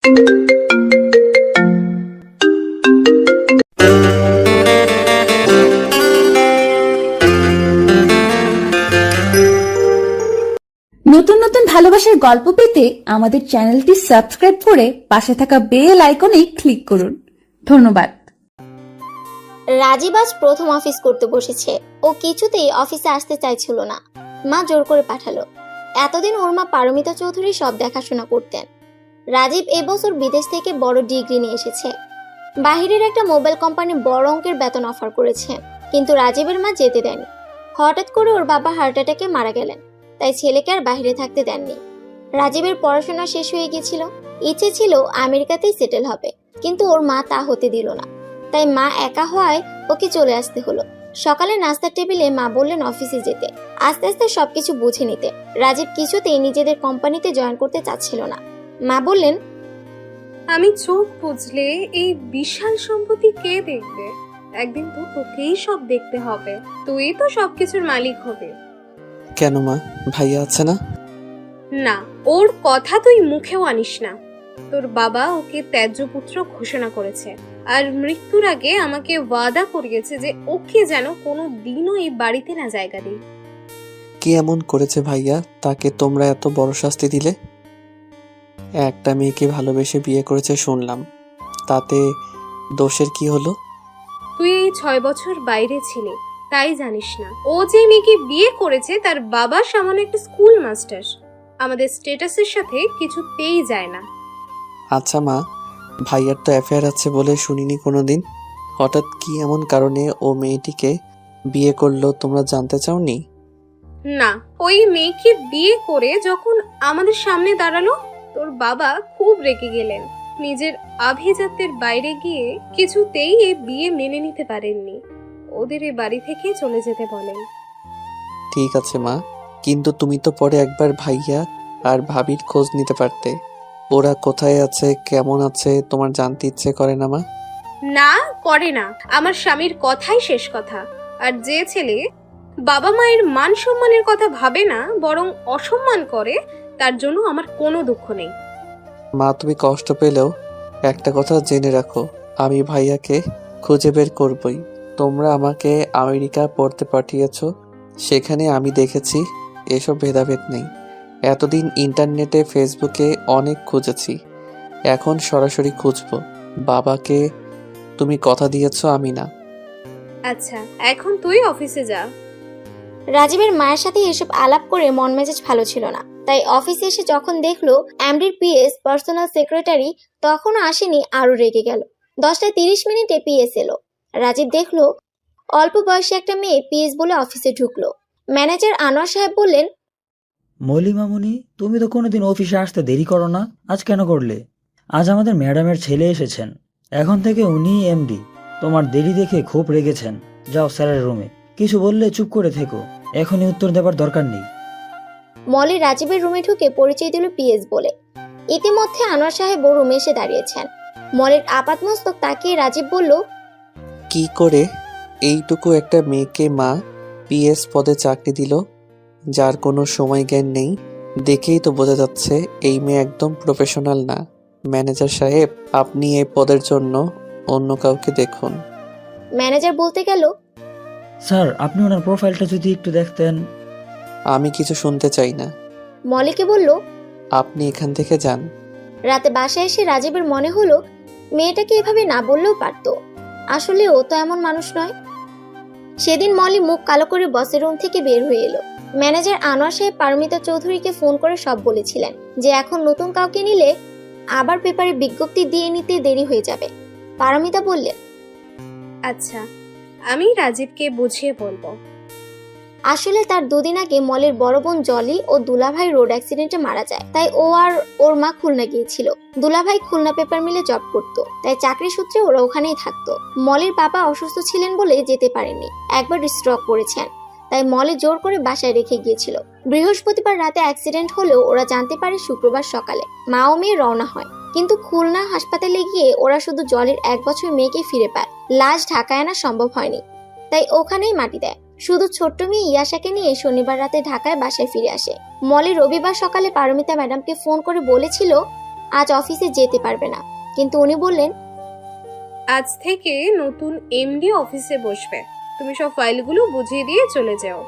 নতুন নতুন ভালোবাসার গল্প পেতে আমাদের চ্যানেলটি সাবস্ক্রাইব করে পাশে থাকা বেল আইকনে ক্লিক করুন। ধন্যবাদ। রাজীব আজ প্রথম অফিস করতে বসেছে। ও কিছুতেই অফিসে আসতে চাইছিল না। মা জোর করে পাঠালো। এতদিন ওর মা পারমিতা চৌধুরী সব দেখাশোনা করতেন। রাজীব এবছর বিদেশ থেকে বড় ডিগ্রি নিয়ে এসেছে। বাহিরের একটা মোবাইল কোম্পানি বড় অঙ্কের বেতন অফার করেছে, কিন্তু রাজীবের মা যেতে দেয়নি। হঠাৎ করে ওর বাবা হার্ট অ্যাটাকে মারা গেলেন, তাই ছেলেকে আর বাইরে থাকতে দেননি। রাজীবের পড়াশোনা শেষ হয়ে গিয়েছিল। ইচ্ছে ছিল আমেরিকাতেই সেটেল হবে, কিন্তু ওর মা তা হতে দিল না। তাই মা একা হওয়ায় ওকে চলে আসতে হলো। সকালে নাস্তার টেবিলে মা বললেন অফিসে যেতে, আস্তে আস্তে সবকিছু বুঝে নিতে। রাজীব কিছুতেই নিজেদের কোম্পানিতে জয়েন করতে চাচ্ছিল না। মা বললেন, আমি চোখ বুঝলে এই বিশাল সম্পত্তি কে দেখবে? একদিন তো তোকেই সব দেখতে হবে। তুই তো সবকিছুর মালিক হবে। কেন মা, ভাইয়া আছে না? না, ওর কথা তুই মুখেও আনিস না। তোর বাবা ওকে ত্যায্য পুত্র ঘোষণা করেছে, আর মৃত্যুর আগে আমাকে ওয়াদা করিয়েছে যে ওকে যেন কোনো দিনও এই বাড়িতে না জায়গা দিই। কি এমন করেছে ভাইয়া তাকে তোমরা এত বড় শাস্তি দিলে? একটা মেয়েকে ভালোবেসে বিয়ে করেছে শুনলাম, তাতে দোষের কি হলো? তুই এই 6 বছর বাইরে ছিলি, তাই জানিস না। ও যে মেয়েকে বিয়ে করেছে তার বাবা সামান্য একটা স্কুল মাস্টার। আমাদের স্ট্যাটাসের সাথে কিছুতেই যায় না। আচ্ছা মা, ভাইয়ার তো অ্যাফেয়ার আছে বলে শুনিনি কোনোদিন। হঠাৎ কি এমন কারণে ও মেয়েটিকে বিয়ে করলো তোমরা জানতে চাওনি? না, ওই মেয়েকে বিয়ে করে যখন আমাদের সামনে দাঁড়ালো, তোর বাবা খুব রেগে গেলেন। নিজের আভিজাত্যের বাইরে গিয়ে কিছুতেই এই বিয়ে মেনে নিতে পারেননি। ওদের এই বাড়ি থেকে চলে যেতে বলেন। ঠিক আছে মা, কিন্তু তুমি তো পরে একবার ভাইয়া আর ভাবির খোঁজ নিতে পারতে। ওরা কোথায় আছে, কেমন আছে তোমার জানতে ইচ্ছে করে না মা? না, করে না। আমার স্বামীর কথাই শেষ কথা। আর যে ছেলে বাবা মায়ের মান সম্মানের কথা ভাবে না, বরং অসম্মান করে, তার জন্য আমার কোনো দুঃখ নেই। মা, তুমি কষ্ট পেলেও একটা কথা জেনে রাখো, আমি ভাইয়াকে খুঁজে বের করবই। তোমরা আমাকে আমেরিকা পড়তে পাঠিয়েছো, সেখানে আমি দেখেছি এসব ভেদাভেদ নেই। এতদিন ইন্টারনেটে ফেসবুকে অনেক খুঁজেছি, এখন সরাসরি খুঁজবো। বাবাকে তুমি কথা দিয়েছো, আমি না। আচ্ছা, এখন তুই অফিসে যা। রাজীবের মায়ের সাথে এসব আলাপ করে মন মেজাজ ভালো ছিল না। তাই অফিসে এসে যখন দেখলো এমডির পিএস পার্সোনাল সেক্রেটারি তখনও আসেনি, আরো রেগে গেল। 10:30 পিএস এলো। রাজীব দেখলো অল্প বয়সী একটা মেয়ে পিএস বলে অফিসে ঢুকলো। ম্যানেজার আনোয়ার সাহেব বললেন, মলি মামুনি, তুমি তো কোনোদিন অফিসে আসতে দেরি করো না, আজ কেন করলে? আজ আমাদের ম্যাডামের ছেলে এসেছেন, এখন থেকে উনি এমডি। তোমার দেরি দেখে খুব রেগেছেন। যাও স্যারের রুমে, কিছু বললে চুপ করে থেকো, এখনই উত্তর দেবার দরকার নেই। মলি রাজীবের রুমে ঢুকে পরিচয় দিল পিএস বলে। ইতিমধ্যে আনোয়ার সাহেব রুমে এসে দাঁড়িয়েছেন। মলির আপাতমস্তক তাকিয়ে রাজীব বলল, কি করে এইটুকু একটা মেয়েকে মা পিএস পদে চাকরি দিল, যার কোনো সময় জ্ঞান নেই? দেখেই তো বোঝা যাচ্ছে এই মেয়ে একদম প্রফেশনাল না। ম্যানেজার সাহেব, আপনি এই পদের জন্য অন্য কাউকে দেখুন। ম্যানেজার বলতে গেল, স্যার, আপনি ওনার প্রোফাইলটা যদি একটু দেখতেন। আমি কিছু শুনতে চাই না। মলিকে বলল, আপনি এখান থেকে যান। রাতে বাসায় এসে রাজীবের মনে হলো মেয়েটাকে এভাবে না বললেও পারতো। আসলে ও তো এমন মানুষ নয়। সেদিন মলি মুখ কালো করে বসের রুম থেকে বের হয়ে এলো। ম্যানেজার আনোয়ার সাহেব পারমিতা চৌধুরীকে ফোন করে সব বলেছিলেন যে এখন নতুন কাউকে নিলে আবার পেপারে বিজ্ঞপ্তি দিয়ে নিতে দেরি হয়ে যাবে। পারমিতা বললেন, আচ্ছা, আমি রাজীবকে বুঝিয়ে বলবো। আসলে তার 2 দিন আগে মলের বড় বোন জলি ও দুলাভাই রোড অ্যাক্সিডেন্টে মারা যায়। তাই ও আর ওর মা খুলনা গিয়েছিল। দুলাভাই খুলনা পেপার মিলে জব করত, তাই চাকরি সূত্রে ওরা ওখানেই থাকতো। মলের বাবা অসুস্থ ছিলেন বলে যেতে পারেননি, একবার স্ট্রোক করেছেন। তাই মলে জোর করে বাসায় রেখে গিয়েছিল। বৃহস্পতিবার রাতে অ্যাক্সিডেন্ট হলেও ওরা জানতে পারে শুক্রবার সকালে। মা ও মেয়ে রওনা হয়, কিন্তু খুলনা হাসপাতালে গিয়ে ওরা শুধু জলের 1 বছর মেয়েকে ফিরে পায়। লাশ ঢাকায় আনা সম্ভব হয়নি, তাই ওখানেই মাটি দেয়। শুধু ছোট্ট মেয়ে ইয়াশাকে নিয়ে শনিবার রাতে ঢাকায় বাসায় ফিরে আসে। মলি রবিবার সকালে পারমিতা ম্যাডামকে ফোন করে বলেছিল আজ অফিসে যেতে পারবে না, কিন্তু উনি বললেন, আজ থেকে নতুন এমডি অফিসে বসবে, তুমি সব ফাইলগুলো বুঝিয়ে দিয়ে চলে যাও।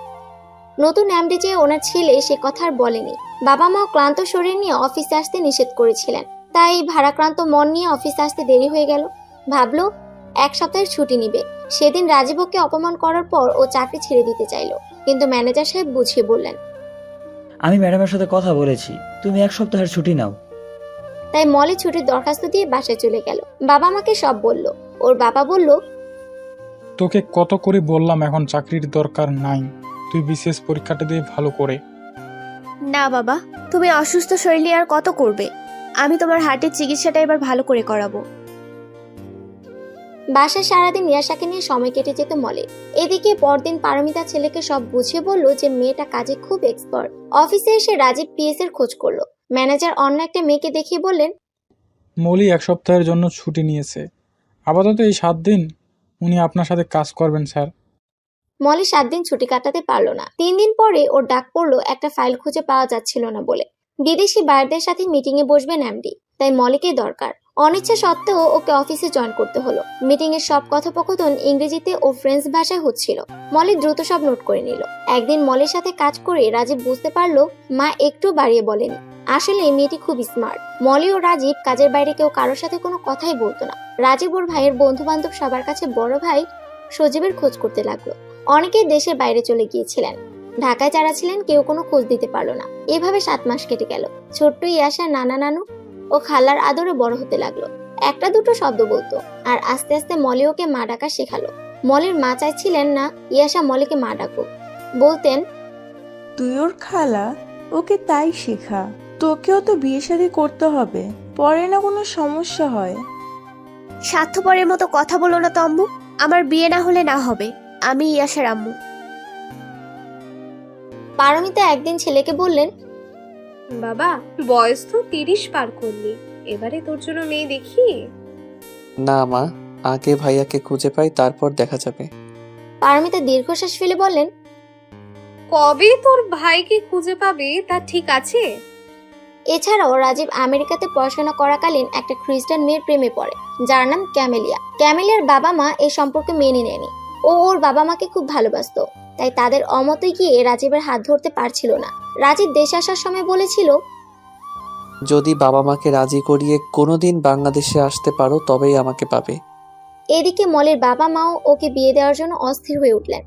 নতুন এমডি যে ওনার ছেলে সে কথা আর বলেনি। বাবা মাও ক্লান্ত শরীর নিয়ে অফিসে আসতে নিষেধ করেছিলেন, তাই ভারাক্রান্ত মন নিয়ে অফিসে আসতে দেরি হয়ে গেল। ভাবলো 1 সপ্তাহের ছুটি নিবে। সেদিন রাজীব ওকে অপমান করার পর ও চাকরি ছেড়ে দিতে চাইলো, কিন্তু ম্যানেজার সাহেব বুঝিয়ে বললেন। আমি ম্যাডামের সাথে কথা বলেছি, তুমি 1 সপ্তাহের ছুটি নাও। তাই মলি ছুটির দরখাস্ত দিয়ে বাসায় চলে গেল। বাবা মাকে সব বলল। ওর বাবা বলল, তোকে কত করে বললাম এখন চাকরির দরকার নাই, তুই বিসিএস পরীক্ষাটা দিয়ে ভালো করে। না বাবা, তুমি অসুস্থ শরীরে আর কত করবে? আমি তোমার হার্টের চিকিৎসাটা এবার ভালো করে করাবো। বাসায় সারাদিন ইয়াশাকে নিয়ে সময় কেটে যেত মলের। এদিকে পরদিন পারমিতা ছেলেকে সব বুঝিয়ে বলল যে মেয়েটা কাজে খুব এক্সপার্ট। অফিসে এসে রাজীব পিএস এর খোঁজ করলো। ম্যানেজার অন্য একটা মেয়েকে দেখিয়ে বললেন, মলি 1 সপ্তাহের জন্য ছুটি নিয়েছে, আপাতত এই 7 দিন উনি আপনার সাথে কাজ করবেন স্যার। মলি 7 দিন ছুটি কাটাতে পারলো না। 3 দিন পরে ওর ডাক পড়লো একটা ফাইল খুঁজে পাওয়া যাচ্ছিল না বলে। বিদেশি বায়ারদের সাথে মিটিং এ বসবেন এমডি, তাই মলিকে দরকার। অনিচ্ছা সত্ত্বেও ওকে অফিসে জয়েন করতে হলো। মিটিং এর সব কথোপকথন ইংরেজিতে ও ফ্রেঞ্চ ভাষায় হচ্ছিল। মলি দ্রুত সব নোট করে নিল। একদিন মলির সাথে কাজ করে রাজীব বুঝতে পারলো মা একটু বাড়িয়ে বলেনি। আসলে মেয়েটি খুব স্মার্ট। মলি ও রাজীব কাজের বাইরে কেউ কারোর সাথে কোনো কথাই বলতো না। রাজীব ওর ভাইয়ের বন্ধু বান্ধব সবার কাছে বড় ভাই সজীবের খোঁজ করতে লাগলো। অনেকেই দেশের বাইরে চলে গিয়েছিলেন, ঢাকায় যারা ছিলেন কেউ কোনো খোঁজ দিতে পারলো না। এভাবে 7 মাস কেটে গেল। ছোট্ট ইয়াশা নানা নানু ও খালার আদরে বড় হতে লাগলো। একটা দুটো শব্দ বলতো, আর আস্তে আস্তে মলি ওকে মা ডাকা শেখালো। মলির মা চাইছিলেন না ইয়াশা মলিকে মা ডাকুক। বলতেন, তুই ওর খালা, ওকে তাই শেখা। তোকেও তো বিয়ে শাদী করতে হবে, পরে না কোনো সমস্যা হয়। স্বার্থপরের মতো কথা বলো না তো আম্মু। আমার বিয়ে না হলে না হবে, আমি ইয়াশার আম্মু। পারমিতা একদিন ছেলেকে বললেন, বাবা, বয়স তো 30 পার করলি, এবারে তোর জন্য মেয়ে দেখি। না মা, আগে ভাইয়াকে খুঁজে পাই, তারপর দেখা যাবে। পারমিতা দীর্ঘশ্বাস ফেলে বললেন, কবে তোর ভাইকে খুঁজে পাবে তা ঠিক আছে? এছাড়াও রাজীব আমেরিকাতে পড়াশোনা করাকালীন একটা খ্রিস্টান মেয়ের প্রেমে পড়ে, যার নাম ক্যামেলিয়া। ক্যামেলিয়ার বাবা মা এই সম্পর্কে মেনে নেয়নি। ও ওর বাবা মাকে খুব ভালোবাসতো, তাই তাদের অমতে গিয়ে রাজীবের হাত ধরতে পারছিল না। রাজীব দেশে আসার সময় বলেছিল, যদি বাবা মাকে রাজি করিয়ে কোনোদিন বাংলাদেশে আসতে পারো তবেই আমাকে পাবে। এদিকে মলির বাবা মাও ওকে বিয়ে দেওয়ার জন্য অস্থির হয়ে উঠলেন।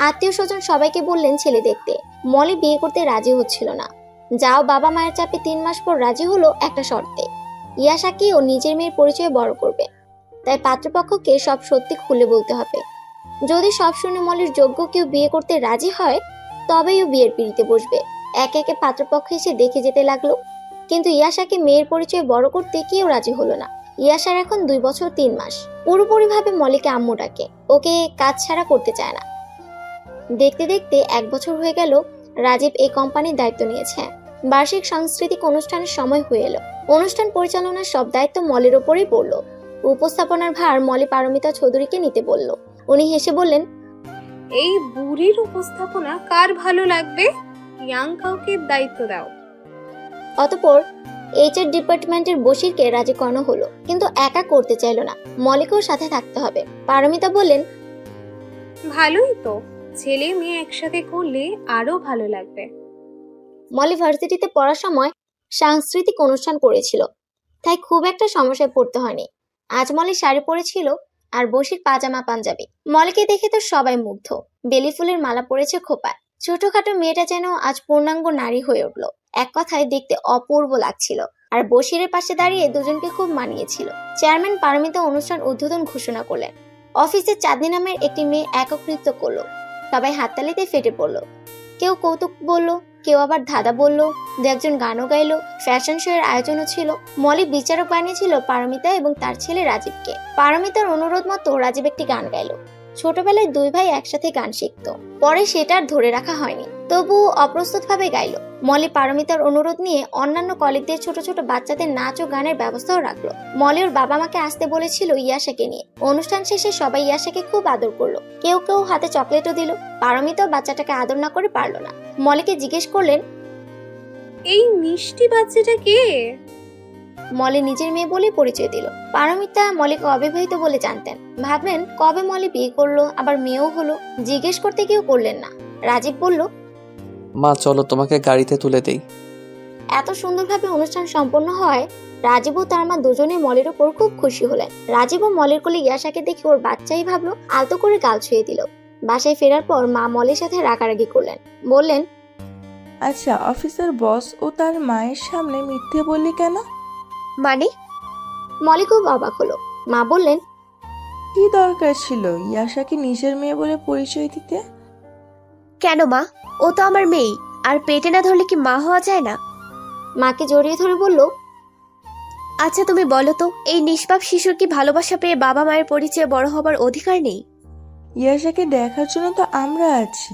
আত্মীয় স্বজন সবাইকে বললেন ছেলে দেখতে। মলি বিয়ে করতে রাজি হচ্ছিল না। যাও বাবা মায়ের চাপে 3 মাস পর রাজি হলো একটা শর্তে, ইয়াশাকে ও নিজের মেয়ের পরিচয়ে বড় করবে। তাই পাত্রপক্ষকে সব সত্যি খুলে বলতে হবে। যদি সব শুনে মলির যোগ্য কেউ বিয়ে করতে রাজি হয়, তবেই ও বিয়ের পিঁড়িতে বসবে। একে একে পাত্রপক্ষ এসে দেখে যেতে লাগলো, কিন্তু ইয়াশাকে মেয়ের পরিচয়ে বড় করতে কেউ রাজি হলো না। ইয়াশার এখন 2 বছর 3 মাস। পুরোপুরি ভাবে মলিকে আম্মু ডাকে, ওকে কাজ ছাড়া করতে চায় না। দেখতে দেখতে 1 বছর হয়ে গেল রাজীব এই কোম্পানির দায়িত্ব নিয়েছে। বার্ষিক সাংস্কৃতিক অনুষ্ঠানের সময় হয়ে এলো। অনুষ্ঠান পরিচালনার সব দায়িত্ব মলির ওপরেই পড়লো। উপস্থাপনার ভার মলি পারমিতা চৌধুরীকে নিতে বলল। উনি হেসে বললেন, এই বুড়ির উপস্থাপনা কার ভালো লাগবে? ইয়াং কাউকে দায়িত্ব দাও। অতঃপর এইচআর ডিপার্টমেন্টের বশিরকে রাজি করানো হলো, কিন্তু একা করতে চাইলো না, মলিকেও সাথে থাকতে হবে। পারমিতা বললেন, ভালোই তো, ছেলে মেয়ে একসাথে করলে আরো ভালো লাগবে। মলি ভার্সিটিতে পড়ার সময় সাংস্কৃতিক অনুষ্ঠান করেছিল, তাই খুব একটা সমস্যায় পড়তে হয়নি। আজ মলি শাড়ি পরেছিল আর বশির পাজামা পাঞ্জাবি। মলিকে দেখে তো সবাই মুগ্ধ। বেলি ফুলের মালা পরেছে খোপায়। ছোটখাটো মেয়েটা যেন আজ পূর্ণাঙ্গ নারী হয়ে উঠলো। এক কথায় দেখতে অপূর্ব লাগছিল। আর বশিরের পাশে দাঁড়িয়ে দুজনকে খুব মানিয়েছিল। চেয়ারম্যান পারমিতা অনুষ্ঠান উদ্বোধন ঘোষণা করলেন। অফিসে চাঁদনি নামের একটি মেয়ে একক নৃত্য করলো। সবাই হাততালিতে ফেটে পড়লো। কেউ কৌতুক বলল, কেউ আবার ধাঁধা বলল, 2-1 গানও গাইলো। ফ্যাশন শো এর আয়োজনও ছিল। মলি বিচারক বানিয়েছিল পারমিতা এবং তার ছেলে রাজীবকে। পারমিতার অনুরোধ মতো রাজীব একটি গান গাইলো। ছোটবেলায় 2 ভাই একসাথে গান শিখতো, পরে সেটা আর ধরে রাখা হয়নি, তবুও অপ্রস্তুত ভাবে গাইলো। মলি পারমিতার অনুরোধ নিয়ে অন্যান্য কলিগদের ছোট ছোট বাচ্চাদের নাচ ও গানের ব্যবস্থাও রাখলো। মলি ওর বাবা মাকে আসতে বলেছিল ইয়াশাকে নিয়ে। অনুষ্ঠান শেষে সবাই ইয়াশাকে খুব আদর করলো, কেউ কেউ হাতে চকলেটও দিল। পারমিতাও বাচ্চাটাকে আদর না করে পারলো না। মলিকে জিজ্ঞেস করলেন, এই মিষ্টি বাচ্চাটা কে? মলি নিজের মেয়ে বলে পরিচয় দিল। পারমিতা মলিকে অবিবাহিত বলে জানতেন। ভাবলেন কবে মলি বিয়ে করলো, আবার মেয়েও হলো। জিজ্ঞেস করতে কেউ করলেন না। রাজীব বলল, মা চলো তোমাকে গাড়িতে তুলে দেই। এত সুন্দরভাবে অনুষ্ঠান সম্পন্ন হয় রাজীব ও তার মা দুজনে মলির ওপর খুব খুশি হলেন। রাজীব ও মলির কোলে ইয়াশাকে দেখে ওর বাচ্চাই ভাবলো, আলতো করে গাল ছুঁয়ে দিল। বাসায় ফেরার পর মা মলির সাথে রাগারাগি করলেন। বললেন, আচ্ছা, অফিসার বস ও তার মায়ের সামনে মিথ্যে বললি কেন? মানে? মলি খুব অবাক হলো। মা বললেন, কি দরকার ছিল ইয়াশাকে নিজের মেয়ে বলে পরিচয় দিতে? কেন মা, ও তো আমার মেয়ে, আর পেটে না ধরলে কি মা হওয়া যায় না? মাকে জড়িয়ে ধরে বলল, আচ্ছা তুমি বলো তো, এই নিষ্পাপ শিশুর কি ভালোবাসা পেয়ে বাবা মায়ের পরিচয়ে বড় হবার অধিকার নেই? ইয়াশাকে দেখার জন্য তো আমরা আছি।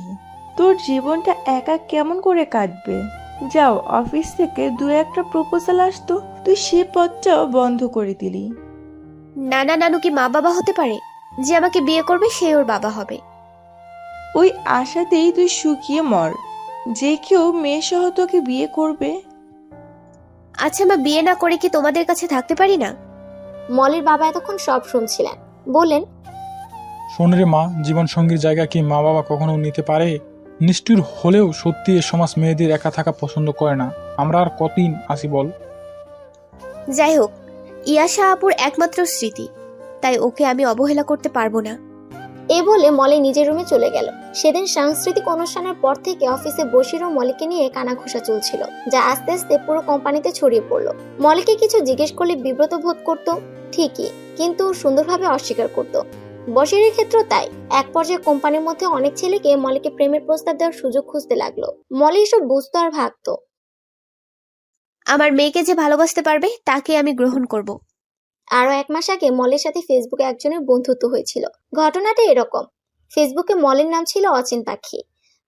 তোর জীবনটা একা কেমন করে কাটবে? যাও, অফিস থেকে দু একটা প্রপোজাল আসতো, তুই সে পথটাও বন্ধ করে দিলি। নানা নানু কি মা বাবা হতে পারে? যে আমাকে বিয়ে করবে সে ওর বাবা হবে। ওই আশাতেই তুই শুকিয়ে মর। যে কেউ মেয়ে সহ তোকে বিয়ে করবে। আচ্ছা মা, বিয়ে না করে কি তোমাদের কাছে থাকতে পারি না? মলির বাবা এতক্ষণ সব শুনছিলেন। বললেন, শোন রে মা, জীবন সঙ্গীর জায়গা কি মা বাবা কখনো নিতে পারে? নিষ্ঠুর হলেও সত্যি এ সমাজ মেয়েদের একা থাকা পছন্দ করে না। আমরা আর কতদিন আসি বল? যাই হোক, ইয়াশা আপুর একমাত্র স্মৃতি, তাই ওকে আমি অবহেলা করতে পারবো না। এ বলে মলি নিজের রুমে চলে গেল। সেদিন সাংস্কৃতিক অনুষ্ঠানের পর থেকে অফিসে বসির ও মলিকে নিয়ে কানাঘুষা চলছিল, যা আস্তে আস্তে পুরো কোম্পানিতে ছড়িয়ে পড়লো। মলিকে কিছু জিজ্ঞেস করলে বিব্রত বোধ করতো ঠিকই, কিন্তু সুন্দরভাবে অস্বীকার করত। বশিরের ক্ষেত্রেও তাই। এক পর্যায়ে কোম্পানির মধ্যে অনেক ছেলেকে মলিকে প্রেমের প্রস্তাব দেওয়ার সুযোগ খুঁজতে লাগলো। মলি এসব বুঝতো আর ভাবতো, আমার মেয়েকে যে ভালোবাসতে পারবে তাকে আমি গ্রহণ করব। আরো 1 মাস আগে মলের সাথে ফেসবুকে একজনের বন্ধুত্ব হয়েছিল। ঘটনাটা এরকম, ফেসবুকে মলের নাম ছিল অচিন পাখি,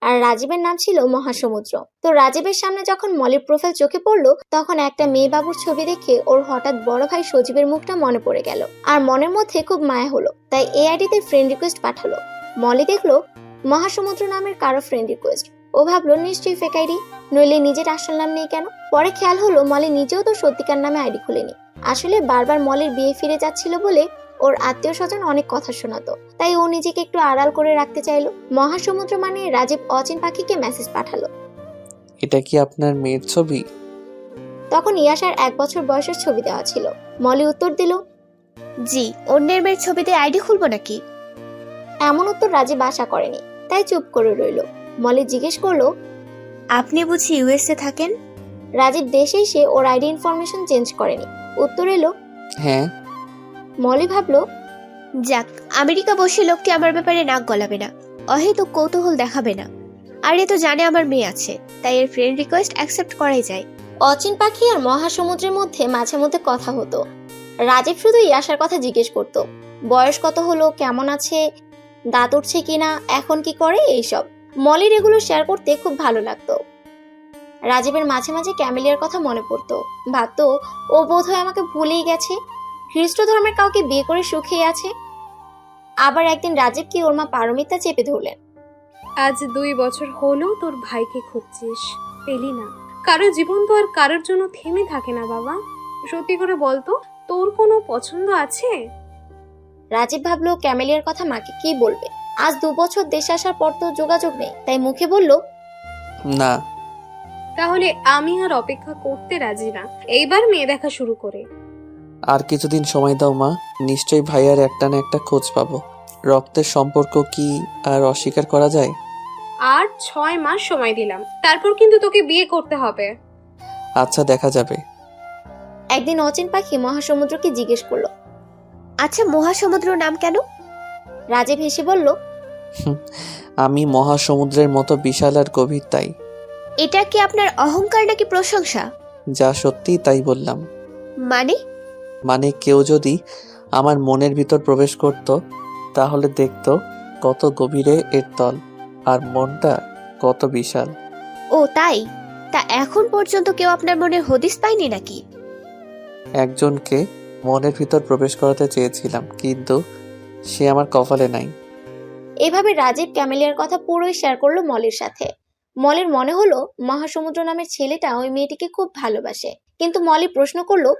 আর রাজীবের নাম ছিল মহাসমুদ্র। তো রাজীবের সামনে যখন মলের প্রোফাইল চোখে পড়লো, তখন একটা মেয়ে বাবুর ছবি দেখে ওর হঠাৎ বড় ভাই সজীবের মুখটা মনে পড়ে গেল, আর মনের মধ্যে খুব মায়া হলো। তাই এই আইডিতে ফ্রেন্ড রিকোয়েস্ট পাঠালো। মলি দেখলো মহাসমুদ্র নামের কারো ফ্রেন্ড রিকোয়েস্ট। ও ভাবলো নিশ্চয়ই ফেক আইডি, নইলে নিজের আসল নাম নেই কেন। পরে খেয়াল হলো মলি নিজেও তো সত্যিকার নামে আইডি খুলেনি। আসলে বারবার মলের বিয়ে ফিরে যাচ্ছিল বলে ওর আত্মীয় স্বজন অনেক কথা শোনাতো, তাই ও নিজেকে একটু আড়াল করে রাখতে চাইলো। মহাসমুদ্র মানে রাজীব অচিন পাখিকে মেসেজ পাঠালো, এটা কি আপনার মেয়ের ছবি? তখন ইয়াশার 1 বছর বয়সের ছবি দেওয়া ছিল। মলি উত্তর দিল, জি, অন্যের মেয়ের ছবিতে আইডি খুলবো নাকি? এমন উত্তর রাজীব আশা করেনি, তাই চুপ করে রইল। মলি জিজ্ঞেস করলো, আপনি বুঝি ইউএসএ থাকেন? রাজীব দেশে এসে ওর আইডি ইনফরমেশন চেঞ্জ করেনি। উত্তর এলো, হ্যাঁ। মলি ভাবলো, যাক, আমেরিকা বসে লোকটি আমার ব্যাপারে নাক গলাবে না, অহেতুক কৌতূহল দেখাবে না। আর এ তো জানে আমার মেয়ে আছে, তাই এর ফ্রেন্ড রিকোয়েস্ট অ্যাকসেপ্ট করাই যায়। অচিন পাখি আর মহাসমুদ্রের মধ্যে মাঝে মধ্যে কথা হতো। রাজীব শুধু ইয়াশার কথা জিজ্ঞেস করত, বয়স কত হলো, কেমন আছে, দাঁত উঠছে কিনা, এখন কি করে, এইসব। মলির এগুলো শেয়ার করতে খুব ভালো লাগতো। রাজীবের মাঝে মাঝে ক্যামেলিয়ার কথা মনে পড়তো। ভাবতো ও বোধহয় আমাকে ভুলেই গেছে, খ্রিস্ট ধর্মের কাউকে বিয়ে করে সুখেই আছে। আবার একদিন রাজীবকে ওর মা পারমিতা চেপে ধরলেন। আজ 2 বছর হলো তোর ভাইকে খুঁজছিস, পেলি না। কারো জীবন তো আর কারোর জন্য থেমে থাকে না বাবা। সত্যি করে বলতো, তোর কোনো পছন্দ আছে? রাজীব ভাবলো ক্যামেলিয়ার কথা মাকে কি বলবে। আজ 2 বছর দেশে আসার পর তো যোগাযোগ নেই, তাই মুখে বলল, না। তাহলে আমি আর অপেক্ষা করতে রাজি না, এইবার মেয়ে দেখা শুরু করে। আর কিছুদিন সময় দাও মা, নিশ্চয়ই ভাইয়ার একটা না একটা খোঁজ পাবো। রক্তের সম্পর্ক কি আর অস্বীকার করা যায়? আর 6 মাস সময় দিলাম, তারপর কিন্তু তোকে বিয়ে করতে হবে। আচ্ছা, দেখা যাবে। একদিন অচিন পাখি মহাসমুদ্রকে জিজ্ঞেস করলো, আচ্ছা, মহাসমুদ্র নাম কেন? রাজীব হেসে বলল, আমি মহাসমুদ্রের মতো বিশাল আর গভীর, তাই। এটা কি আপনার অহংকার নাকি প্রশংসা? যা সত্যি তাই বললাম। মানে কেউ যদি আমার মনের ভিতর প্রবেশ করত, তাহলে দেখতো কত গভীরে এর তল, আর মনটা কত বিশাল। ও তাই? তা এখন পর্যন্ত কেউ আপনার মনের হদিস পায়নি নাকি? একজনকে মনের ভিতর প্রবেশ করাতে চেয়েছিলাম, কিন্তু সে আমার কপালে নাই। এভাবে রাজীব ক্যামেলিয়ার কথা পুরোই শেয়ার করলো মলির সাথে। মলির মনে হলো মহাসমুদ্র নামের ছেলেটা ওই মেয়েটিকে খুব ভালোবাসে, কিন্তু মলি প্রশ্ন করলো,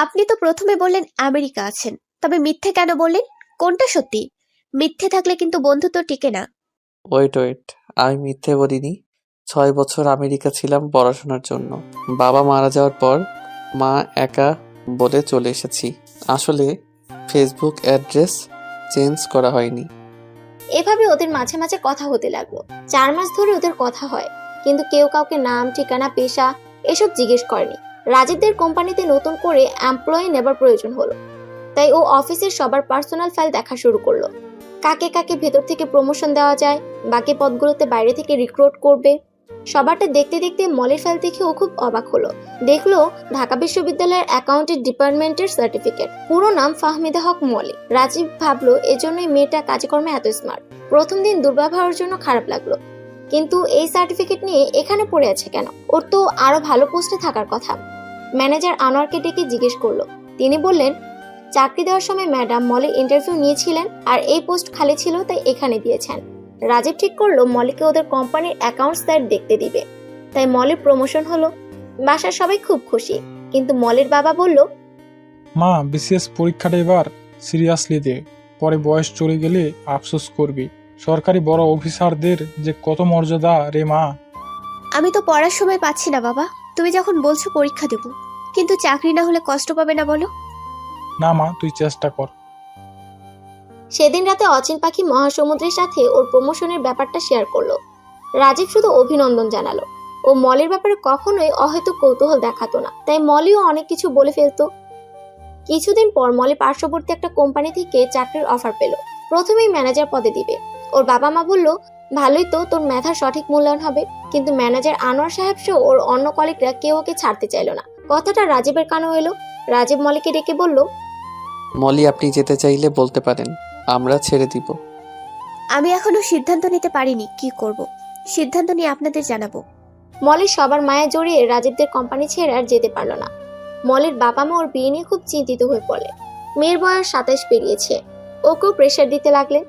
আপনি তো প্রথমে বললেন আমেরিকা আছেন, তবে মিথ্যে কেন বললেন? কোনটা সত্যি? মিথ্যে থাকলে কিন্তু বন্ধুত্ব টিকে না। ওয়েট, আমি মিথ্যে বলিনি। 6 বছর আমেরিকা ছিলাম পড়াশোনার জন্য। বাবা মারা যাওয়ার পর মা একা বলে চলে এসেছি। আসলে ফেসবুক অ্যাড্রেস চেঞ্জ করা হয়নি। এভাবে ওদের মাঝে মাঝে কথা হতে লাগলো। 4 মাস ধরে ওদের কথা হয়, কিন্তু কেউ কাউকে নাম, ঠিকানা, পেশা এসব জিজ্ঞেস করেনি। রাজীবদের কোম্পানিতে নতুন করে এমপ্লয়ি নেবার প্রয়োজন হলো, তাই ও অফিসের সবার পার্সোনাল ফাইল দেখা শুরু করলো। কাকে কাকে ভেতর থেকে প্রমোশন দেওয়া যায়, বাকি পদগুলোতে বাইরে থেকে রিক্রুট করবে, সবারটা দেখতে দেখতে মলির ফাইল দেখে ও খুব অবাক হলো। দেখলো ঢাকা বিশ্ববিদ্যালয়ের অ্যাকাউন্টিং ডিপার্টমেন্টের সার্টিফিকেট, পুরো নাম ফাহমিদা হক মলি। রাজীব ভাবলো এজন্যই মেয়েটা কাজকর্মে এত স্মার্ট। প্রথম দিন দুর্ব্যবহারের জন্য খারাপ লাগলো, কিন্তু এই সার্টিফিকেট নিয়ে এখানে পড়ে আছে কেন? ওর তো আরো ভালো পোস্টে থাকার কথা। ম্যানেজার আনোয়ারকে ডেকে জিজ্ঞেস করলো। তিনি বললেন, চাকরি দেওয়ার সময় ম্যাডাম মলি ইন্টারভিউ নিয়েছিলেন আর এই পোস্ট খালি ছিল তাই এখানে দিয়েছেন। রাজীব ঠিক করলো মলিকে ওদের কোম্পানির অ্যাকাউন্টস সাইট দেখতে দিবে, তাই মলির প্রমোশন হলো। বাসার সবাই খুব খুশি, কিন্তু মলির বাবা বলল, মা, বিসিএস পরীক্ষাটা এবার সিরিয়াসলি দে, পরে বয়স চলে গেলে আফসোস করবি। সরকারি বড় অফিসারদের যে কত মর্যাদা রে মা। আমি তো পড়ার সময় পাচ্ছি না বাবা, তুমি যখন বলছো পরীক্ষা দেব, কিন্তু চাকরি না হলে কষ্ট পাবে না বলো? না মা, তুই চেষ্টা কর। সেদিন রাতে অচিন পাখি মহাসমুদ্রের সাথে ওর প্রমোশনের ব্যাপারটা শেয়ার করলো। রাজীব শুধু অভিনন্দন জানালো। ও মলির ব্যাপারে কখনোই অহেতুক কৌতূহল দেখাতো না, তাই মলিও অনেক কিছু বলে ফেলতো। কিছুদিন পর মলি পার্শ্ববর্তী একটা কোম্পানি থেকে চাকরির অফার পেল। প্রথমেই ম্যানেজার পদে দিবে। ওর বাবা মা বলল, ভালোই তো, তোর মেধার সঠিক মূল্যায়ন হবে। কিন্তু ম্যানেজার আনোয়ার সাহেব সহ ওর অন্য কলিগরা কেউ ওকে ছাড়তে চাইল না। কথাটা রাজীবের কানেও এলো। রাজীব মলিকে ডেকে বলল, মলি, আপনি যেতে চাইলে বলতে পারেন, আমরা ছেড়ে দিব। আমি এখনো সিদ্ধান্ত নিতে পারিনি কি করব। সিদ্ধান্ত নিয়ে আপনাদের জানাবো। মলি সবার মায়া জড়িয়ে রাজীবদের কোম্পানি ছেড়ে আর যেতে পারল না। মলির বাবা মা ওর বিয়ে নিয়ে খুব চিন্তিত হয়ে পড়ে। মেয়ের বয়স 27 পেরিয়েছে। ওকেও প্রেশার দিতে লাগলেন।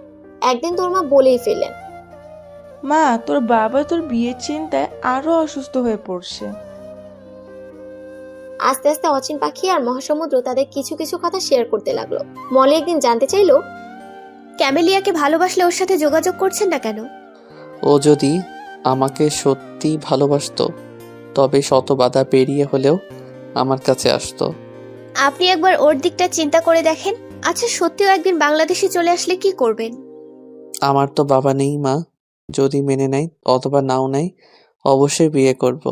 একদিন তোর মা বলেই ফেললেন, মা, তোর বাবা তোর বিয়ের চিন্তায় আরো অসুস্থ হয়ে পড়ছে। আস্তে আস্তে অচিন পাখি আর মহাসমুদ্র তাদের কিছু কিছু কথা শেয়ার করতে লাগলো। মলি একদিন জানতে চাইলো, ক্যামেলিয়াকে ভালোবাসলে ওর সাথে যোগাযোগ করছেন না কেন? ও যদি আমাকে সত্যি ভালোবাসতো তবে শত বাধা পেরিয়ে হলেও আমার কাছে আসতো। আপনি একবার ওর দিকটা চিন্তা করে দেখেন। আচ্ছা, সত্যিও একদিন বাংলাদেশে চলে আসলে কি করবেন? আমার তো বাবা নেই মা, যদি মেনে নেয় অথবা নাও নেয় অবশ্যই বিয়ে করব।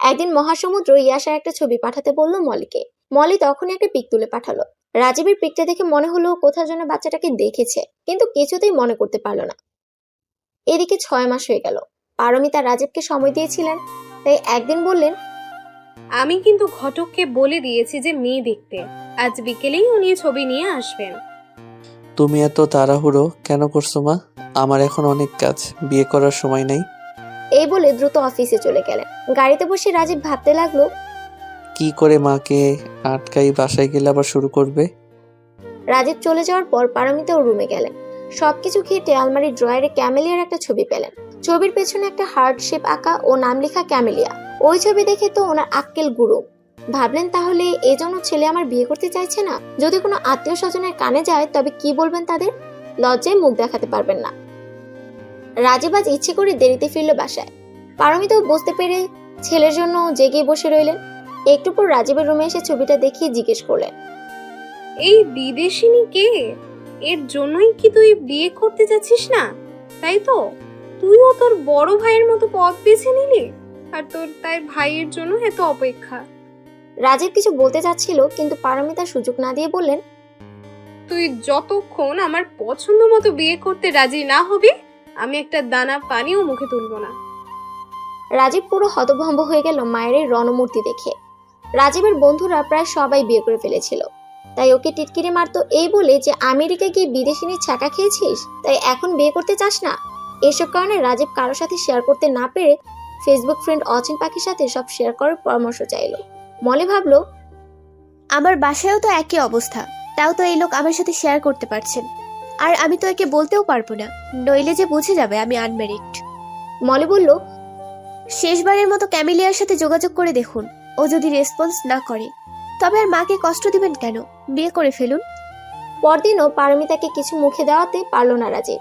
একদিন মহাসমুদ্র ইয়াসার একটা ছবি পাঠাতে বলল মলিকে। মলি তখনই একটা পিক তুলে পাঠালো। রাজীবের পিকটা দেখে মনে হলো কোথাও যেন বাচ্চাটাকে দেখেছে, কিন্তু কিছুতেই মনে করতে পারলো না। এদিকে 6 মাস হয়ে গেল। পারমিতা রাজীবকে সময় দিয়েছিলেন, তাই একদিন বললেন, আমি কিন্তু ঘটককে বলে দিয়েছি যে মেয়ে দেখতে আজ বিকেলেই উনি ছবি নিয়ে আসবেন। তুমি এত তাড়াহুড়ো কেন করছো মা? আমার এখন অনেক কাজ, বিয়ে করার সময় নেই। এই বলে দ্রুত অফিসে চলে গেলেন। গাড়িতে বসে রাজীব ভাবতে লাগলো, কি করে মাকে আটকাই বাসায় গেলে আবার শুরু করবে। রাজীব চলে যাওয়ার পর পারমিতা ওর রুমে গেলেন। সবকিছু ঘেটে আলমারির ড্রয়ারে ক্যামেলিয়ার একটা ছবি পেলেন। ছবির পেছনে একটা হার্ট শেপ আঁকা ও নাম লেখা ক্যামেলিয়া। ওই ছবি দেখে তো ওনার আক্কেল গুরু। ভাবলেন, তাহলে এই জন্য ছেলে আমার বিয়ে করতে চাইছে না। যদি কোনো আত্মীয় স্বজনের কানে যায় তবে কি বলবেন তাদের? লজ্জায় মুখ দেখাতে পারবেন না। রাজীব আজ ইচ্ছে করে দেরিতে ফিরল বাসায়। পারমিতাও বুঝতে পেরে ছেলের জন্য জেগে বসে রইলেন। একটু পর রাজীবের রুমে এসে ছবিটা দেখিয়ে জিজ্ঞেস করলেন, এই বিদেশিনী কে? এর জন্যই কি তুই বিয়ে করতে যাচ্ছিস না, তাই তো? তুইও তোর বড় ভাইয়ের মতো পথ বেছে নিলি, আর তোর তাই ভাইয়ের জন্য এত অপেক্ষা। রাজীব কিছু বলতে চাচ্ছিল, কিন্তু পারমিতা সুযোগ না দিয়ে বললেন, তুই যতক্ষণ আমার পছন্দ মতো বিয়ে করতে রাজি না হবি, আমি একটা দানা পানিও মুখে তুলব না। রাজীব পুরো হতভম্ব হয়ে গেল মায়ের এই রণমূর্তি দেখে। রাজীবের বন্ধুরা প্রায় সবাই বিয়ে করে ফেলেছিল, তাই ওকে টিটকিরি মারতো এই বলে যে আমেরিকা গিয়ে বিদেশিনীর ছাকা খেয়েছিস, তাই এখন বিয়ে করতে চাস না। এসব কারণে রাজীব কারোর সাথে শেয়ার করতে না পেরে ফেসবুক ফ্রেন্ড অচিন পাখির সাথে সব শেয়ার করার পরামর্শ চাইলো। মলি ভাবলো, আমার বাসায়ও তো একই অবস্থা, তাও তো এই লোক আমার সাথে শেয়ার করতে পারছেন। আর আমি তো একে বলতেও পারবো না, নইলে যে বুঝে যাবে আমি আনমেরিড। মলি বলল, শেষবারের মতো ক্যামেলিয়ার সাথে যোগাযোগ করে দেখুন, ও যদি রেসপন্স না করে তবে আর মাকে কষ্ট দিবেন কেন? বিয়ে করে ফেলুন। পরদিনও পারমিতাকে কিছু মুখে দেওয়াতে পারল না রাজীব।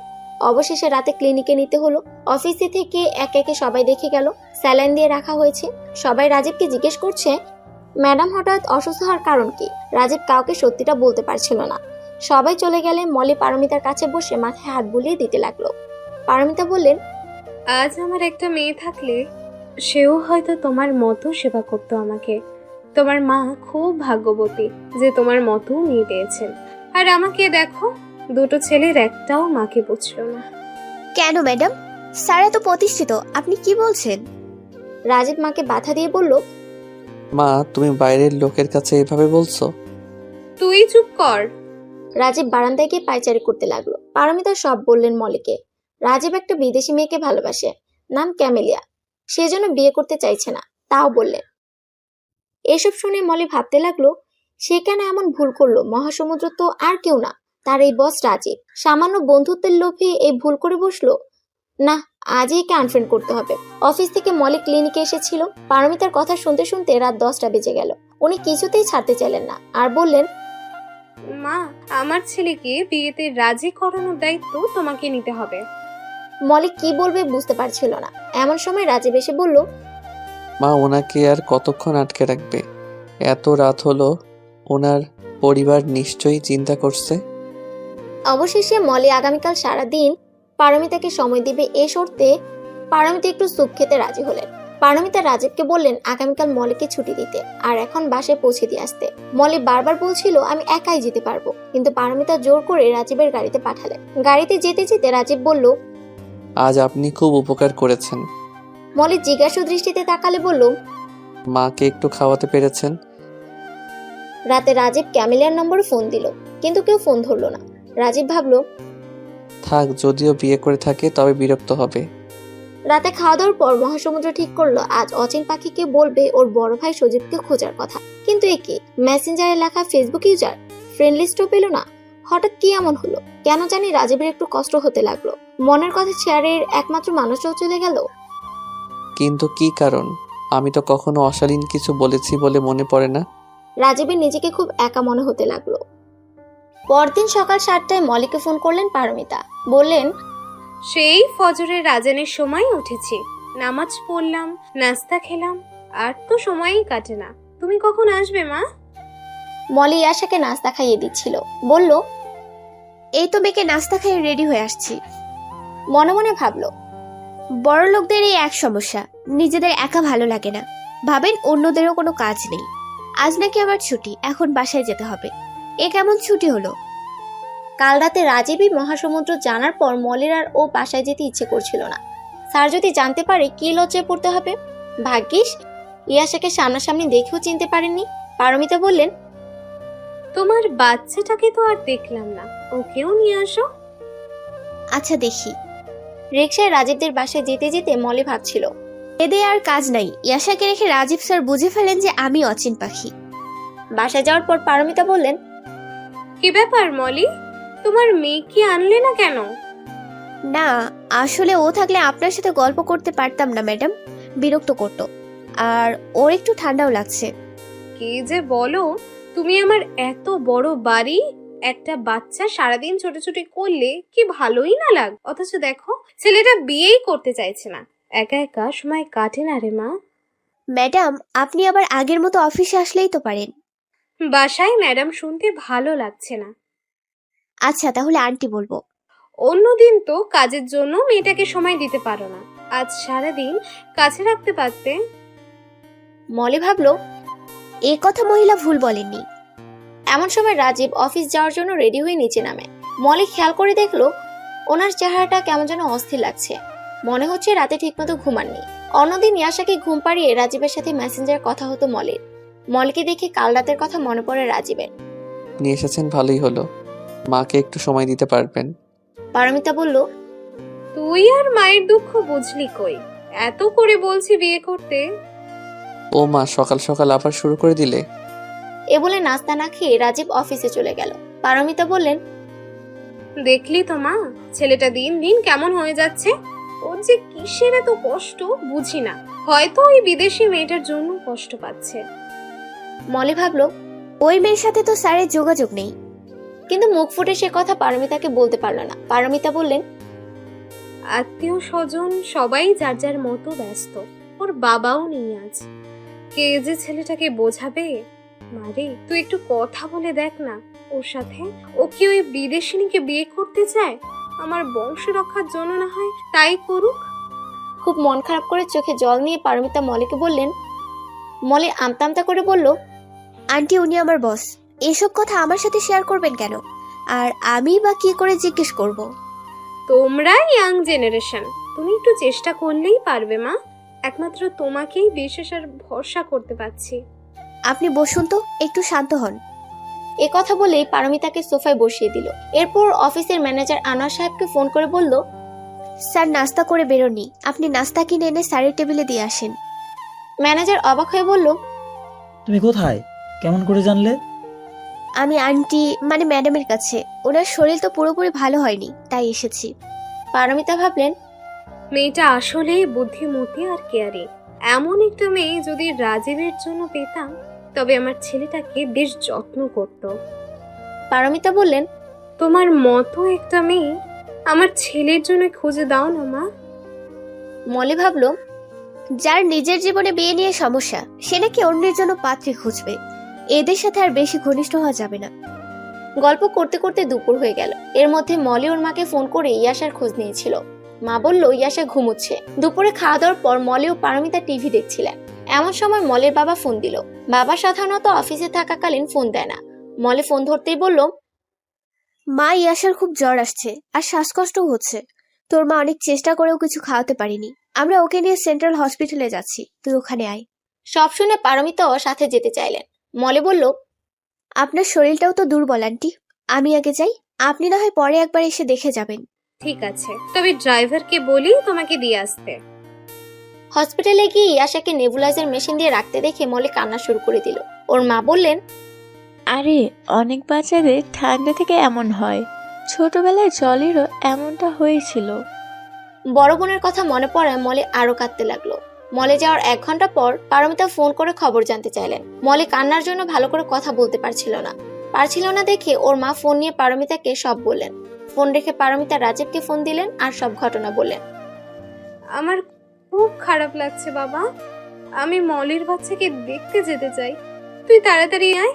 অবশেষে রাতে ক্লিনিকে নিতে হলো। অফিসে থেকে একে একে সবাই দেখে গেল, স্যালাইন দিয়ে রাখা হয়েছে। সবাই রাজীবকে জিজ্ঞেস করছে ম্যাডাম হঠাৎ অসুস্থ হওয়ার কারণ কি। রাজীব কাউকে সত্যিটা বলতে পারছিল না। সবাই চলে গেলে মলি পারমিতার কাছে বসে মাথায় হাত বুলিয়ে দিতে লাগলো। পারমিতা বললেন, আজ আমার একটা মেয়ে থাকলে সেও হয়তো তোমার মতো সেবা করতো আমাকে। তোমার মা খুব ভাগ্যবতী যে তোমার মতো মেয়ে পেয়েছেন। আর আমাকে দেখো, দুটো ছেলের একটাও মাকে বুঝলো না। কেন ম্যাডাম? স্যার এত প্রতিষ্ঠিত, আপনি কি বলছেন? রাজীব মাকে বাধা দিয়ে বলল, মা, তুমি বাইরের লোকের কাছে এভাবে বলছো? তুই চুপ কর। রাজীব বারান্দায় গিয়ে পায়চারি করতে লাগলো। পারমিতা সব বললেন মলিকে। রাজীব একটা বিদেশি মেয়েকে ভালোবাসে, নাম ক্যামেলিয়া। সেজন্য বিয়ে করতে চাইছে না, তাও বললেন। এসব শুনে মলি ভাবতে লাগলো, সে কেন এমন ভুল করলো? মহাসমুদ্র তো আর কেউ না, তার এই বস রাজীব। সামান্য বন্ধুত্বের লোভে এই ভুল করে বসলো। না, আজই একে আনফ্রেন্ড করতে হবে। অফিস থেকে মলি ক্লিনিকে এসেছিল। পারমিতার কথা শুনতে শুনতে রাত 10টা বেজে গেল। উনি কিছুতেই ছাড়তে চাইলেন না, আর বললেন, মা, আমার ছেলেকে বিয়েতে রাজি করানোর দায়িত্ব তোমাকে নিতে হবে। মলি কি বলবে বুঝতে পারছিল না। এমন সময় রাজীব এসে বলল, মা, ওনাকে আর কতক্ষণ আটকে রাখবে? এত রাত হলো, ওনার পরিবার নিশ্চয়ই চিন্তা করছে। অবশেষে মলি আগামীকাল সারাদিন পারমিতাকে সময় দিবে এ শর্তে পারমিতা একটু স্যুপ খেতে রাজি হলেন। পারমিতা রাজীবকে বললেন আগামীকাল মলিকে ছুটি দিতে আর এখন বাসায় পৌঁছে দিয়ে আসতে। মলি বারবার বলছিল আমি একাই যেতে পারবো, কিন্তু পারমিতা জোর করে রাজীবের গাড়িতে পাঠালেন। গাড়িতে যেতে যেতে রাজীব বলল, আজ আপনি খুব উপকার করেছেন। মলি জিজ্ঞাসু দৃষ্টিতে তাকালে বলল, মাকে একটু খাওয়াতে পেরেছেন? রাতে রাজীব ক্যামেলিয়ার নম্বরে ফোন দিল, কিন্তু কেউ ফোন ধরলো না। রাজীব ভাবলো, থাক, যদিও বিয়ে করে থাকে তবে বিরক্ত হবে। রাতে খাওয়া দাওয়ার পর মহাসমুদ্র ঠিক করলো আজ অচিন পাখিকে বলবে ওর বড় ভাই সজীবকে খোঁজার কথা। কিন্তু এ কি, মেসেঞ্জারে লেখা ফেসবুক ইউজার, ফ্রেন্ড লিস্টও পেল না। হঠাৎ কি এমন হলো? কেন জানি রাজীবের একটু কষ্ট হতে লাগলো। মনের কথা শেয়ারের একমাত্র মানুষটাও চলে গেল। কিন্তু কি কারণ? আমি তো কখনো অশালীন কিছু বলেছি বলে মনে পড়ে না। রাজীবের নিজেকে খুব একা মনে হতে লাগলো। পরদিন সকাল 7টায় মলিকে ফোন করলেন পারমিতা। বললেন, সেই ফজরের আজানের সময় উঠেছি, নামাজ পড়লাম, নাস্তা খেলাম, আর তো সময়ই কাটে না। তুমি কখন আসবে মা? মলি ইয়াশাকে নাস্তা খাইয়ে দিচ্ছিল। বলল, এই তো মেয়েকে নাস্তা খেয়ে রেডি হয়ে আসছি। মনে মনে ভাবলো, বড় লোকদের এই এক সমস্যা, নিজেদের একা ভালো লাগে না, ভাবেন অন্যদেরও কোনো কাজ নেই। আজ নাকি আমার ছুটি, এখন বাসায় যেতে হবে। এ কেমন ছুটি হলো? কাল রাতে রাজীবই মহাসমুদ্র জানার পর মলির আর ও বাসায় যেতে ইচ্ছে করছিল না। স্যার যদি জানতে পারে কি লজ্জায় পড়তে হবে। ভাগ্যিস ইয়াশাকে সামনাসামনি দেখেও চিনতে পারেননি। পারমিতা বললেন, তোমার বাচ্চাটাকে তো আর দেখলাম না, ওকেও নিয়ে আসো। আচ্ছা দেখি। রিকশায় রাজীবদের বাসায় যেতে যেতে মলি ভাবছিল, এদে আর কাজ নাই, ইয়াশাকে রেখে রাজীব স্যার বুঝে ফেলেন যে আমি অচিন পাখি। বাসায় যাওয়ার পর পারমিতা বললেন, কি ব্যাপার মলি, তোমার মেয়েকে আনলে না কেন? না, আসলে ও থাকলে আপনার সাথে গল্প করতে পারতাম না ম্যাডাম, বিরক্ত করতো। আর ওর একটু ঠান্ডাও লাগছে। কি যে বলো, তুমি আমার এত বড় বাড়ি, একটা বাচ্চা সারাদিন ছোটাছুটি করলে কি ভালোই না লাগ। অথচ দেখো, ছেলেটা বিয়েই করতে চাইছে না। একা একা সময় কাটে না রে মা। ম্যাডাম, আপনি আবার আগের মতো অফিসে আসলেই তো পারেন। বাসায় ম্যাডাম শুনতে ভালো লাগছে না। আচ্ছা, তাহলে আন্টি বলবো। অন্যদিন তো কাজের জন্য মেয়েটাকে সময় দিতে পারো না, আজ সারাদিন কাছে রাখতে পারতে। মলি ভাবলো, এ কথা মহিলা ভুল বলেননি। এমন সময় রাজীব অফিস যাওয়ার জন্য রেডি হয়ে নিচে নামে। মলি খেয়াল করে দেখলো ওনার চেহারাটা কেমন যেন অস্থির লাগছে। মনে হচ্ছে রাতে ঠিকমতো ঘুমাননি। অন্যদিন ইয়াশাকে ঘুম পাড়িয়ে রাজীবের সাথে মেসেঞ্জারে কথা হতো মলির। মলিকে দেখে কাল রাতের কথা মনে পড়ে রাজীবের। আপনি এসেছেন, ভালোই হলো। মাকে একটু সময় দিতে পারবেন? পারমিতা বলল, তুই আর মায়ের দুঃখ বুঝলি কই? এত করে বলছি বিয়ে করতে। ও মা, সকাল সকাল আবার শুরু করে দিলে? এ বলে নাস্তা না খেয়ে রাজীব অফিসে চলে গেল। পারমিতা বললেন, দেখলি তো মা, ছেলেটা দিন দিন কেমন হয়ে যাচ্ছে। ওর যে কিসের এত কষ্ট বুঝি না। হয়তো ওই বিদেশি মেয়েটার জন্য কষ্ট পাচ্ছে। মলি ভাবলো ওই মেয়ের সাথে তো স্যারের যোগাযোগ নেই। কিন্তু মুখ ফুটে সে কথা পারমিতাকে বলতে পারলো না। পারমিতা বললেন, আত্মীয় স্বজন সবাই যার যার মতো ব্যস্ত, ওর বাবাও নেই আজ। কে যে ছেলেটাকে বোঝাবে? মারে, তুই একটু কথা বলে দেখ না ওর সাথে। ও কি ওই বিদেশিনীকে বিয়ে করতে চায়? আমার বংশ রক্ষার জন্য না হয় তাই করুক। খুব মন খারাপ করে চোখে জল নিয়ে পারমিতা মলিকে বললেন। মলি আমতা আমতা করে বলল, আন্টি, উনি আমার বস, এসব কথা আমার সাথে শেয়ার করবেন কেন? আর আমি বা কি করে জিজ্ঞেস করব? তোমরা ইয়াং জেনারেশন, তুমি একটু চেষ্টা করলেই পারবে মা। একমাত্র তোমাকেই বিশ্বাস আর ভরসা করতে পারছি। আপনি বসুন তো, একটু শান্ত হন। এ কথা বলেই পারমিতাকে সোফায় বসিয়ে দিল। এরপর অফিসের ম্যানেজার আনোয়ার সাহেবকে ফোন করে বলল, স্যার নাস্তা করে বেরোনি, আপনি নাস্তা কিনে এনে স্যারের টেবিলে দিয়ে আসেন। ম্যানেজার অবাক হয়ে বলল, তুমি কোথায়? কেমন করে জানলে? আমি আন্টি মানে ম্যাডামের কাছে, ওনার শরীর তো পুরোপুরি ভালো হয়নি, তাই এসেছি। পারমিতা ভাবলেন, মেয়েটা আসলে বুদ্ধিমতী আর কেয়ারি। এমন একটা মেয়ে যদি রাজীবের জন্য পেতাম, তবে আমার ছেলেটাকে বেশ যত্ন করত। পারমিতা বললেন, তোমার মতো একটা মেয়ে আমার ছেলের জন্য খুঁজে দাও না মা। মলি ভাবল, যার নিজের জীবনে বিয়ে নিয়ে সমস্যা, সে নাকি অন্যের জন্য পাত্রী খুঁজবে। এদের সাথে আর বেশি ঘনিষ্ঠ হওয়া যাবে না। গল্প করতে করতে দুপুর হয়ে গেল। এর মধ্যে মলি ওর মাকে ফোন করে ইয়াসার খোঁজ নিয়েছিল। মা বলল ইয়াসা ঘুমোচ্ছে। দুপুরে খাওয়া দাওয়ার পর মলি ও পারমিতা টিভি দেখছিলেন। এমন সময় মলির বাবা ফোন দিল। বাবা সাধারণত অফিসে থাকাকালীন ফোন দেয় না। মলি ফোন ধরতেই বলল, মা, ইয়াসার খুব জ্বর আসছে আর শ্বাসকষ্টও হচ্ছে। তোর মা অনেক চেষ্টা করেও কিছু খাওয়াতে পারিনি। আমরা ওকে নিয়ে সেন্ট্রাল হসপিটালে যাচ্ছি, তুই ওখানে আয়। সব শুনে পারমিতাও সাথে যেতে চাইলেন। মলি বলল, আপনার শরীরটাও তো দুর্বল আন্টি, আমি আগে যাই, আপনি না হয় পরে একবার এসে দেখে যাবেন। ঠিক আছে, তবে ড্রাইভারকে বলি তোমাকে দিয়ে আসতে। হসপিটালে গিয়ে ইয়াসাকে নেবুলাইজার মেশিন দিয়ে রাখতে দেখে মলি কান্না শুরু করে দিল। ওর মা বললেন, আরে অনেক বাচ্চাদের ঠান্ডা থেকে এমন হয়, ছোটবেলায় জলেরও এমনটা হয়েছিল। বড় বোনের কথা মনে পড়ায় মলি আরো কাঁদতে লাগলো। মলে যাওয়ার 1 ঘন্টা পর পারমিতা ফোন করে খবর জানতে চাইলেন। মলি কান্নার জন্য ভালো করে কথা বলতে পারছিল না দেখে ওর মা ফোন নিয়ে পারমিতাকে সব বললেন। ফোন রেখে পারমিতা রাজীবকে ফোন দিলেন আর সব ঘটনা বললেন। আমার খুব খারাপ লাগছে বাবা, আমি মলির বাচ্চাকে দেখতে যেতে চাই, তুই তাড়াতাড়ি আয়।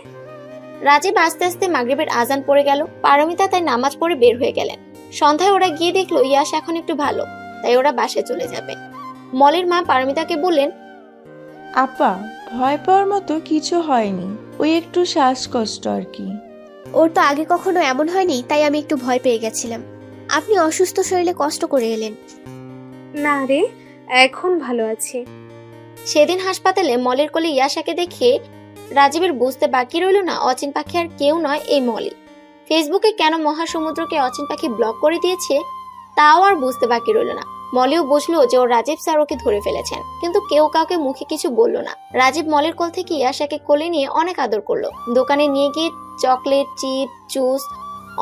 রাজীব আস্তে আস্তে মাগরিবের আজান পড়ে গেল। পারমিতা তাই নামাজ পড়ে বের হয়ে গেলেন। সন্ধ্যায় ওরা গিয়ে দেখলো ইয়াস এখন একটু ভালো, তাই ওরা বাসায় চলে যাবে। মলির মা পারমিতাকে বললেন, আপা, ভয় পাওয়ার মতো কিছু হয়নি, ওই একটু শ্বাসকষ্ট আর কি। ওর তো আগে কখনো এমন হয়নি, তাই আমি একটু ভয় পেয়ে গেছিলাম। আপনি অসুস্থ শরীরে কষ্ট করে এলেন। না রে, এখন ভালো আছি। সেদিন হাসপাতালে মলির কোলে ইয়াসাকে দেখে রাজীবের বুঝতে বাকি রইল না অচিন পাখি আর কেউ নয়, এই মলি। ফেসবুকে কেন মহাসমুদ্রকে অচিন পাখি ব্লক করে দিয়েছে তাও আর বুঝতে বাকি রইল না। মলিও বুঝলো যে ও রাজীব স্যার ওকে ধরে ফেলেছেন, কিন্তু কেউ কাউকে মুখে কিছু বলল না। রাজীব মলির কোল থেকে ইয়াসাকে কোলে নিয়ে অনেক আদর করলো। দোকানে নিয়ে গিয়ে চকলেট, চিপ, জুস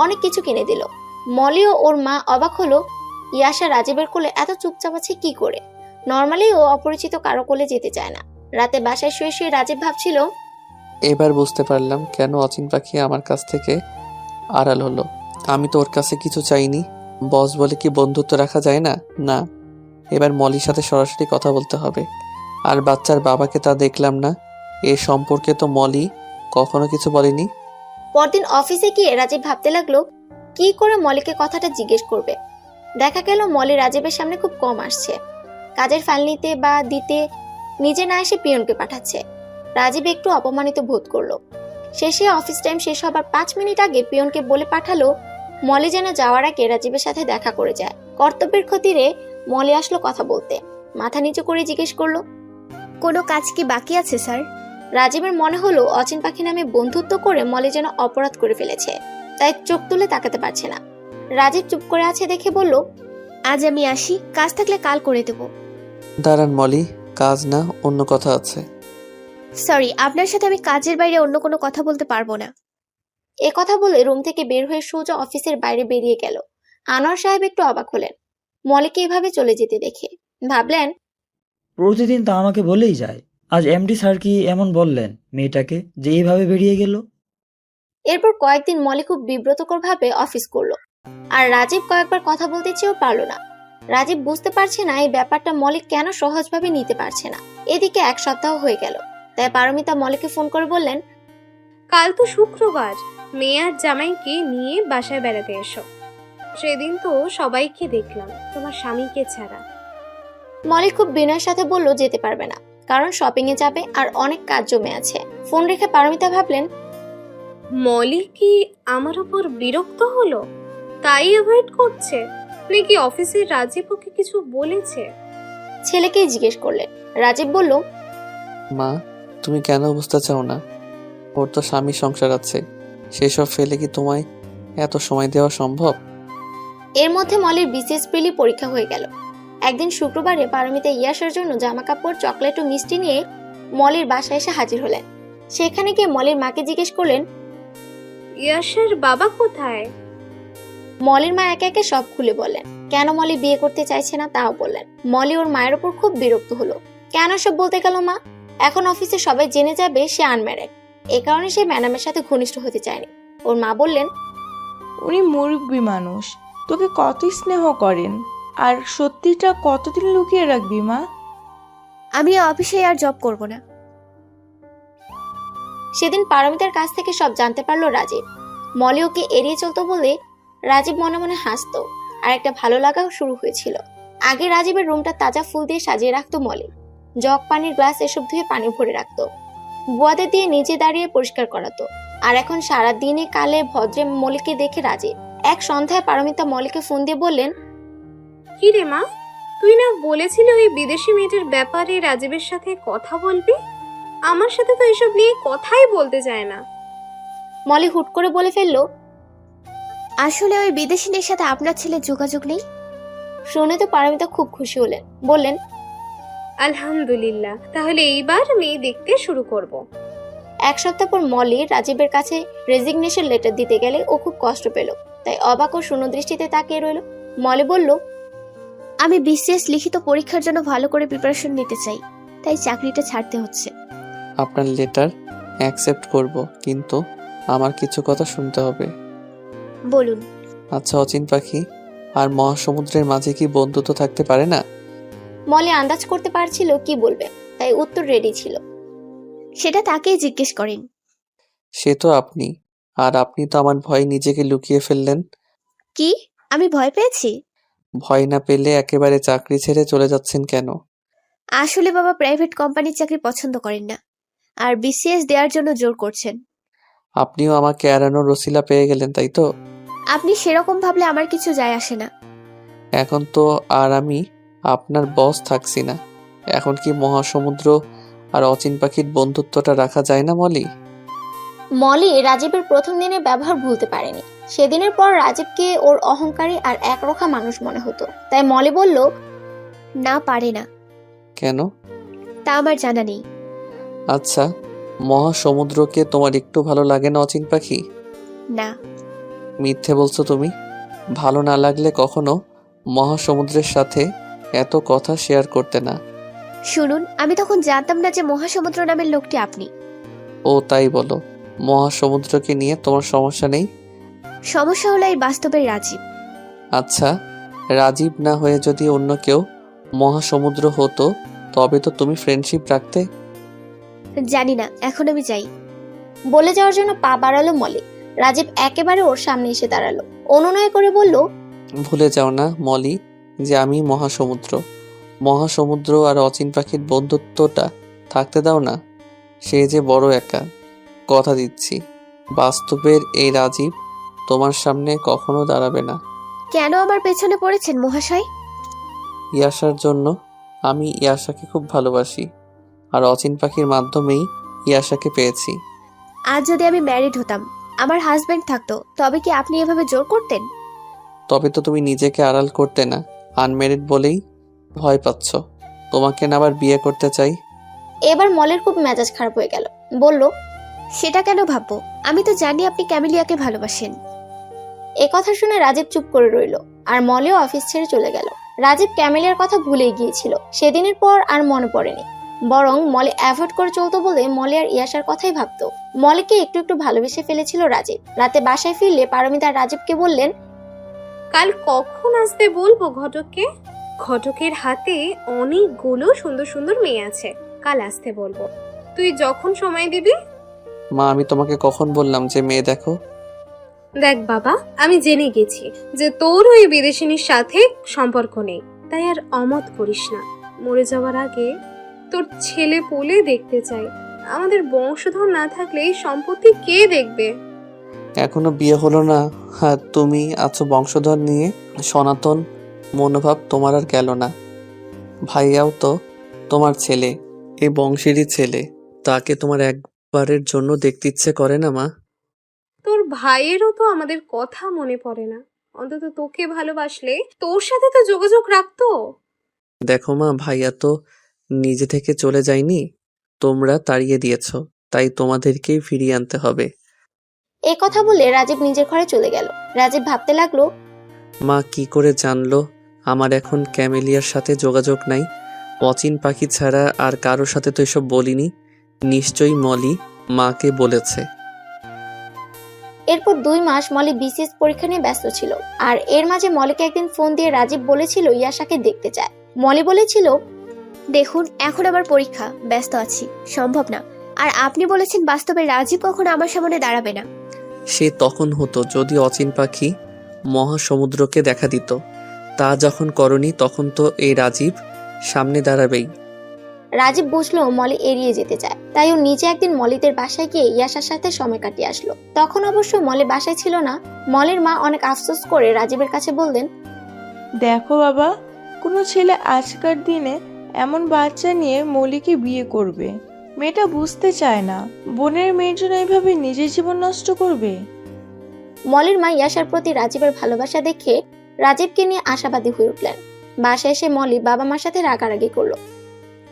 অনেক কিছু কিনে দিল। মলিও ওর মা অবাক হলো, ইয়াসা রাজীবের কোলে এত চুপচাপ আছে কি করে। নর্মালি ও অপরিচিত কারো কোলে যেতে চায় না। রাতে বাসায় শুয়ে শুয়ে রাজীব ভাবছিল, এবার বুঝতে পারলাম কেন অচিন পাখি আমার কাছ থেকে আড়াল হলো। আমি তো ওর কাছে কিছু চাইনি। বস বলে কি বন্ধুত্ব রাখা যায় না? না, এবার মলির সাথে সরাসরি কথা বলতে হবে। আর বাচ্চার বাবাকে তা দেখলাম না, এ সম্পর্কে তো মলি কখনো কিছু বলেনি। পরদিন অফিসে গিয়ে রাজীব ভাবতে লাগলো কি করে মলিকে কথাটা জিজ্ঞেস করবে। দেখা গেল মলি রাজীবের সামনে খুব কম আসছে। কাজের ফাইল নিতে বা দিতে নিজে না এসে পিয়নকে পাঠাচ্ছে। রাজীব একটু অপমানিত বোধ করলো। শেষে অফিস টাইম শেষ হবার 5 মিনিট আগে পিয়নকে বলে পাঠালো মলি যেন যাওয়ার আগে রাজীবের সাথে দেখা করে যায়। কর্তব্যের খাতিরে মলি আসলো কথা বলতে। মাথা নিচু করে জিজ্ঞেস করলো, কোনো কাজ কি বাকি আছে স্যার? রাজীবের মনে হলো অচিন পাখি নামে বন্ধুত্ব করে মলি যেন অপরাধ করে ফেলেছে, তাই চোখ তুলে তাকাতে পারছে না। রাজীব চুপ করে আছে দেখে বলল, আজ আমি আসি, কাজ থাকলে কাল করে দেব। দাঁড়ান মলি, কাজ না, অন্য কথা আছে। সরি, আপনার সাথে আমি কাজের বাইরে অন্য কোনো কথা বলতে পারবো না। এ কথা বলে রুম থেকে বের হয়ে সোজা অফিসের বাইরে বেরিয়ে গেল। আনোয়ার সাহেব একটু অবাক হলেন মলিকে এভাবে চলে যেতে দেখে। ভাবলেন, প্রতিদিন তা আমাকে বলেই যায়, আজ এমডি স্যার কি এমন বললেন মেয়েটাকে যে এইভাবে বেরিয়ে গেল? এরপর কয়েকদিন মলি খুব বিব্রতকর ভাবে অফিস করলো, আর রাজীব কয়েকবার কথা বলতে চেয়েও পারলো না। রাজীব বুঝতে পারছে না এই ব্যাপারটা মলি কেন সহজভাবে নিতে পারছে না। এদিকে 1 সপ্তাহ হয়ে গেল, তাই পারমিতা মলিকে ফোন করে বললেন, কাল তো শুক্রবার, মেয়ে আর জামাইকে নিয়ে বাসায় বেড়াতে এসো। সেদিন তো সবাইকে দেখলাম, তোমার স্বামীকে ছাড়া। মলি খুব বিনয়ের সাথে বলল যেতে পারবে না, কারণ শপিং এ যাবে আর অনেক কাজ জমে আছে। ফোন রেখে পারমিতা ভাবলেন, মলি কি আমার উপর বিরক্ত হলো, তাই অ্যাভয়েড করছে, নাকি অফিসের রাজীব ওকে কিছু বলেছে? ছেলেকেই জিজ্ঞেস করলেন। রাজীব বলল, মা, তুমি কেন বুঝতে চাও না? ওর তো স্বামী সংসার আছে, সেসব ফেলে কি তোমায় এত সময় দেওয়া সম্ভব? এর মধ্যে মলির বিসিএস প্রিলি পরীক্ষা হয়ে গেল। একদিন শুক্রবারে পারমিতা ইয়াসের জন্য জামা কাপড়, চকলেট ও মিষ্টি নিয়ে মলির বাসায় এসে হাজির হলেন। সেখানে গিয়ে মলির মাকে জিজ্ঞেস করলেন, ইয়াসের বাবা কোথায়? মলির মা একে একে সব খুলে বললেন। কেন মলি বিয়ে করতে চাইছে না তাও বললেন। মলি ওর মায়ের উপর খুব বিরক্ত হলো। কেন সব বলতে গেল মা? এখন অফিসে সবাই জেনে যাবে সে আনম্যারেড, এ কারণে সে ম্যাডামের সাথে ঘনিষ্ঠ হতে চায়নি। ওর মা বললেন, উনি মুরব্বী মানুষ, তোকে কতই স্নেহ করেন, আর সত্যিটা কতদিন লুকিয়ে রাখবি মা? আমি অফিসে আর জব করব না। সেদিন পারমিতার কাছ থেকে সব জানতে পারলো রাজীব। মলি ওকে এড়িয়ে চলতো বলে রাজীব মনে মনে হাসতো, আর একটা ভালো লাগাও শুরু হয়েছিল। আগে রাজীবের রুমটা তাজা ফুল দিয়ে সাজিয়ে রাখতো মলি, জগ, পানির গ্লাস এসব ধুয়ে পানি ভরে রাখতো, বুয়াদের দিয়ে নিচে দাঁড়িয়ে পরিষ্কার করাতো। আর এখন সারা দিনে কালে ভদ্রে মলিকে দেখে রাজীব। এক সন্ধ্যায় পারমিতা মলিকে ফোন দিয়ে বললেন, কি রে মা, তুই না বলেছিলি ওই বিদেশি মেয়েটার ব্যাপারে রাজীবের সাথে কথা বলবি? আমার সাথে তো এসব নিয়ে কথাই বলতে চায় না। মলি হুট করে বলে ফেললো, আসলে ওই বিদেশিনীর সাথে আপনার ছেলের যোগাযোগ নেই। শুনে তো পারমিতা খুব খুশি হলেন, বললেন, আলহামদুলিল্লাহ, তাহলে এইবার মেয়ে দেখতে শুরু করব। 1 সপ্তাহ পর মলি রাজীবের কাছে রেজিগনেশন লেটার দিতে গেলে ও খুব কষ্ট পেল, তাই অবাক ও শূন্য দৃষ্টিতে তাকিয়ে রইল। মলি বলল, আমি বিসিএস লিখিত পরীক্ষার জন্য ভালো করে প্রিপারেশন নিতে চাই, তাই চাকরিটা ছাড়তে হচ্ছে। আপনার লেটার অ্যাকসেপ্ট করব, কিন্তু আমার কিছু কথা শুনতে হবে। বলুন। আচ্ছা, অচিন পাখি আর মহাসমুদ্রের মাঝে কি বন্ধুত্ব থাকতে পারে না? মলি আন্দাজ করতে পারছিল কি বলবে, তাই উত্তর রেডি ছিল। সেটা তাকেই জিজ্ঞেস করেন। সে তো আপনি, আর আপনি তো আমার ভয়ে নিজেকে লুকিয়ে ফেললেন। কি, আমি ভয় পেয়েছি? ভয় না পেলে একেবারে চাকরি ছেড়ে চলে যাচ্ছেন কেন? আসলে বাবা প্রাইভেট কোম্পানির চাকরি পছন্দ করেন না, আর বিসিএস দেওয়ার জন্য জোর করছেন। আপনিও আমাকে এড়ানোর রসিলা পেয়ে গেলেন, তাই তো? আপনি সেরকম ভাবলে আমার কিছু যায় আসে না। এখন তো আর আমি আপনার বস থাকছি না। এখন কি মহাসমুদ্র আর অচিন পাখির বন্ধুত্বটা রাখা যায় না মলি? মলি রাজীবের প্রথম দিনের ব্যবহার ভুলতে পারেনি। সেদিনের পর রাজীবকে ওর অহংকারী আর একরোখা মানুষ মনে হতো, তাই মলি বলল, না, পারে না। কেন? তা আমার জানা নেই। আচ্ছা, মহাসমুদ্রকে তোমার একটু ভালো লাগে না অচিন পাখি? না। মিথ্যে বলছো তুমি। ভালো না লাগলে কখনো মহাসমুদ্রের সাথে এত কথা শেয়ার করতে না। শুনুন, আমি তখন জানতাম না যে মহাসমুদ্র নামের লোকটি আপনি। ও তাই বলো? মহাসমুদ্রকে নিয়ে তোমার সমস্যা নেই? সমস্যা হলো এই বাস্তবের রাজীব। আচ্ছা, রাজীব না হয়ে যদি অন্য কেউ মহাসমুদ্র হতো, তবে তো তুমি ফ্রেন্ডশিপ রাখতে। জানি না, এখন আমি যাই। বলে যাওয়ার জন্য পা বাড়ালো মলি। রাজীব একেবারে ওর সামনে এসে দাঁড়ালো, অনুনয় করে বলল, ভুলে যাও না মলি যে আমি মহাসমুদ্র। মহাসমুদ্র আর অচিন পাখির বন্ধুত্বটা থাকতে দাও না। সে যে বড় একা, কথা দিচ্ছি বাস্তবের এই রাজীব তোমার সামনে কখনো দাঁড়াবে না। কেন আমার পেছনে পড়েছেন মহাশয়? ইয়াসার জন্য। আমি ইয়াসাকে খুব ভালোবাসি, আর অচিন পাখির মাধ্যমেই ইয়াসাকে পেয়েছি। আজ যদি আমি ম্যারিড হতাম, আমার হাজবেন্ড থাকতো, তবে কি আপনি এভাবে জোর করতেন? তবে তো তুমি নিজেকে আড়াল করতে না। আনমেরিড বলেই ভয় পাচ্ছ। তোমাকে না আবার বিয়ে করতে চাই। এবার মলের খুব মেজাজ খারাপ হয়ে গেল, বলল, সেটা কেন ভাববো? আমি তো জানি আপনি ক্যামেলিয়াকে ভালোবাসেন। এ কথা শুনে রাজীব চুপ করে রইল, আর মলেও অফিস ছেড়ে চলে গেল। রাজীব ক্যামেলিয়ার কথা ভুলেই গিয়েছিল। সেদিনের পর আর মনে পড়েনি। বরং মলি অ্যাভয়েড করে চলতো বলে মলি আর ইয়াসার কথাই ভাবতো। মলিকে একটু একটু ভালোবেসে ফেলেছিল রাজীব। রাতে বাসায় ফিরলে পারমিতা রাজীবকে বললেন, কাল কখন আসতে বলবো ঘটককে? ঘটকের হাতে অনেকগুলো সুন্দর সুন্দর মেয়ে আছে, কাল আসতে বলবো। তুই যখন সময় দিবি। মা, আমি তোমাকে কখন বললাম যে মেয়ে দেখো? দেখ বাবা, আমি জেনে গেছি যে তোর ওই বিদেশিনীর সাথে সম্পর্ক নেই, তাই আর অমত করিস না। মরে যাওয়ার আগে তোর ছেলে পোলে দেখতে চাই। আমাদের বংশধর না থাকলে এই সম্পত্তি কে দেখবে? এখনো বিয়ে হলো না আর তুমি আছো বংশধর নিয়ে। সনাতন মনোভাব তোমার আর গেল না। ভাইয়াও তো তোমার ছেলে, এই বংশেরই ছেলে। তাকে তোমার একবারের জন্য দেখতে ইচ্ছে করে না মা? তোর ভাইয়েরও তো আমাদের কথা মনে পড়ে না। অন্তত তোকে ভালোবাসলে তোর সাথে তো যোগাযোগ রাখতো। দেখো মা, ভাইয়া তো নিজে থেকে চলে যায়নি, তোমরা তাড়িয়ে দিয়েছো, তাই তোমাদেরকেই ফিরিয়ে আনতে হবে। এই কথা বলে রাজীব নিজের ঘরে চলে গেল। রাজীব ভাবতে লাগলো, মা কি করে জানলো আমার এখন ক্যামেলিয়ার সাথে যোগাযোগ নাই? অচিন পাখি ছাড়া আর কারোর সাথে তো এসব বলিনি। নিশ্চয়ই মলি মাকে বলেছে। এরপর 2 মাস মলি বিসিএস পরীক্ষা নিয়ে ব্যস্ত ছিল। আর এর মাঝে মলিকে একদিন ফোন দিয়ে রাজীব বলেছিল ইয়াসাকে দেখতে চায়। মলি বলেছিল, দেখুন এখন আমার পরীক্ষা, ব্যস্ত আছি, সম্ভব না। আর আপনি বলেছেন বাস্তবে রাজীব কখনো আমার সামনে দাঁড়াবে না। সে তখন হতো যদি অচিন পাখি মহাসমুদ্রকে দেখা দিত। তা যখন করনি তখন তো এই রাজীব সামনে দাঁড়াবেই। রাজীব বুঝলো মলি এড়িয়ে যেতে চায়, তাই ও নিজে একদিন মলিদের বাসায় গিয়ে ইয়াসার সাথে সময় কাটিয়ে আসলো। তখন অবশ্য মলি বাসায় ছিল না। মলির মা অনেক আফসোস করে রাজীবের কাছে বললেন, দেখো বাবা, কোনো ছেলে আজকের দিনে এমন বাচ্চা নিয়ে মলিকে বিয়ে করবে? মেয়েটা বুঝতে চায় না বোনের মেয়ের জন্য এইভাবে নিজের জীবন নষ্ট করবে। মলির মা ইয়াসার প্রতি রাজীবের ভালোবাসা দেখে রাজীবকে নিয়ে আশাবাদী হয়ে উঠলেন। বাসায় এসে মলি বাবা মার সাথে রাগারাগি করলো।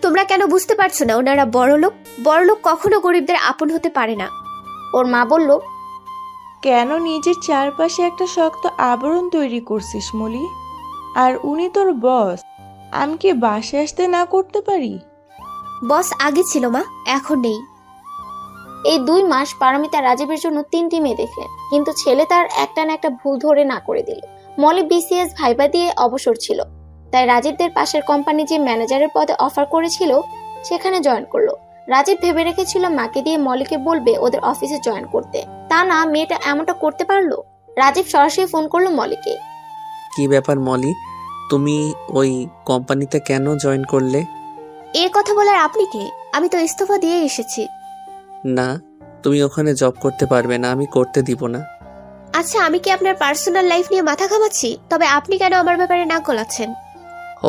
তোমরা কেন বুঝতে পারছো না ওনারা বড়লোক? বড়লোক কখনো গরিবদের আপন হতে পারে না। ওর মা বলল, কেন নিজের চারপাশে একটা শক্ত আবরণ তৈরি করছিস মলি? আর উনি তোর বস, আমি কি বাসায় আসতে না করতে পারি? বস আগে ছিল মা, এখন নেই। এই 2 মাস পারমিতা রাজীবের জন্য 3টি মেয়ে দেখলেন, কিন্তু ছেলে তার একটা না একটা ভুল ধরে না করে দিল। মলি বিসিএস ভাইবা দিয়ে অবসর ছিল, তাই রাজীবদের পাশের কোম্পানি যে ম্যানেজারের পদে অফার করেছিল সেখানে জয়েন করলো। রাজীব ভেবে রেখেছিল মাকে দিয়ে মলিকে বলবে ওদের অফিসে জয়েন করতে, তা না মেয়েটা এমনটা করতে পারলো। রাজীব সরাসরি ফোন করলো মলিকে। কি ব্যাপার মলি, তুমি ওই কোম্পানিতে কেন জয়েন করলে? এর কথা বলার আপনি কে? আমি তো ইস্তফা দিয়ে এসেছি। না, তুমি ওখানে জব করতে পারবে না, আমি করতে দিব না। আচ্ছা, আমি কি আপনার পার্সোনাল লাইফ নিয়ে মাথা ঘামাচ্ছি? তবে আপনি কেন আমার ব্যাপারে নাক গলাচ্ছেন?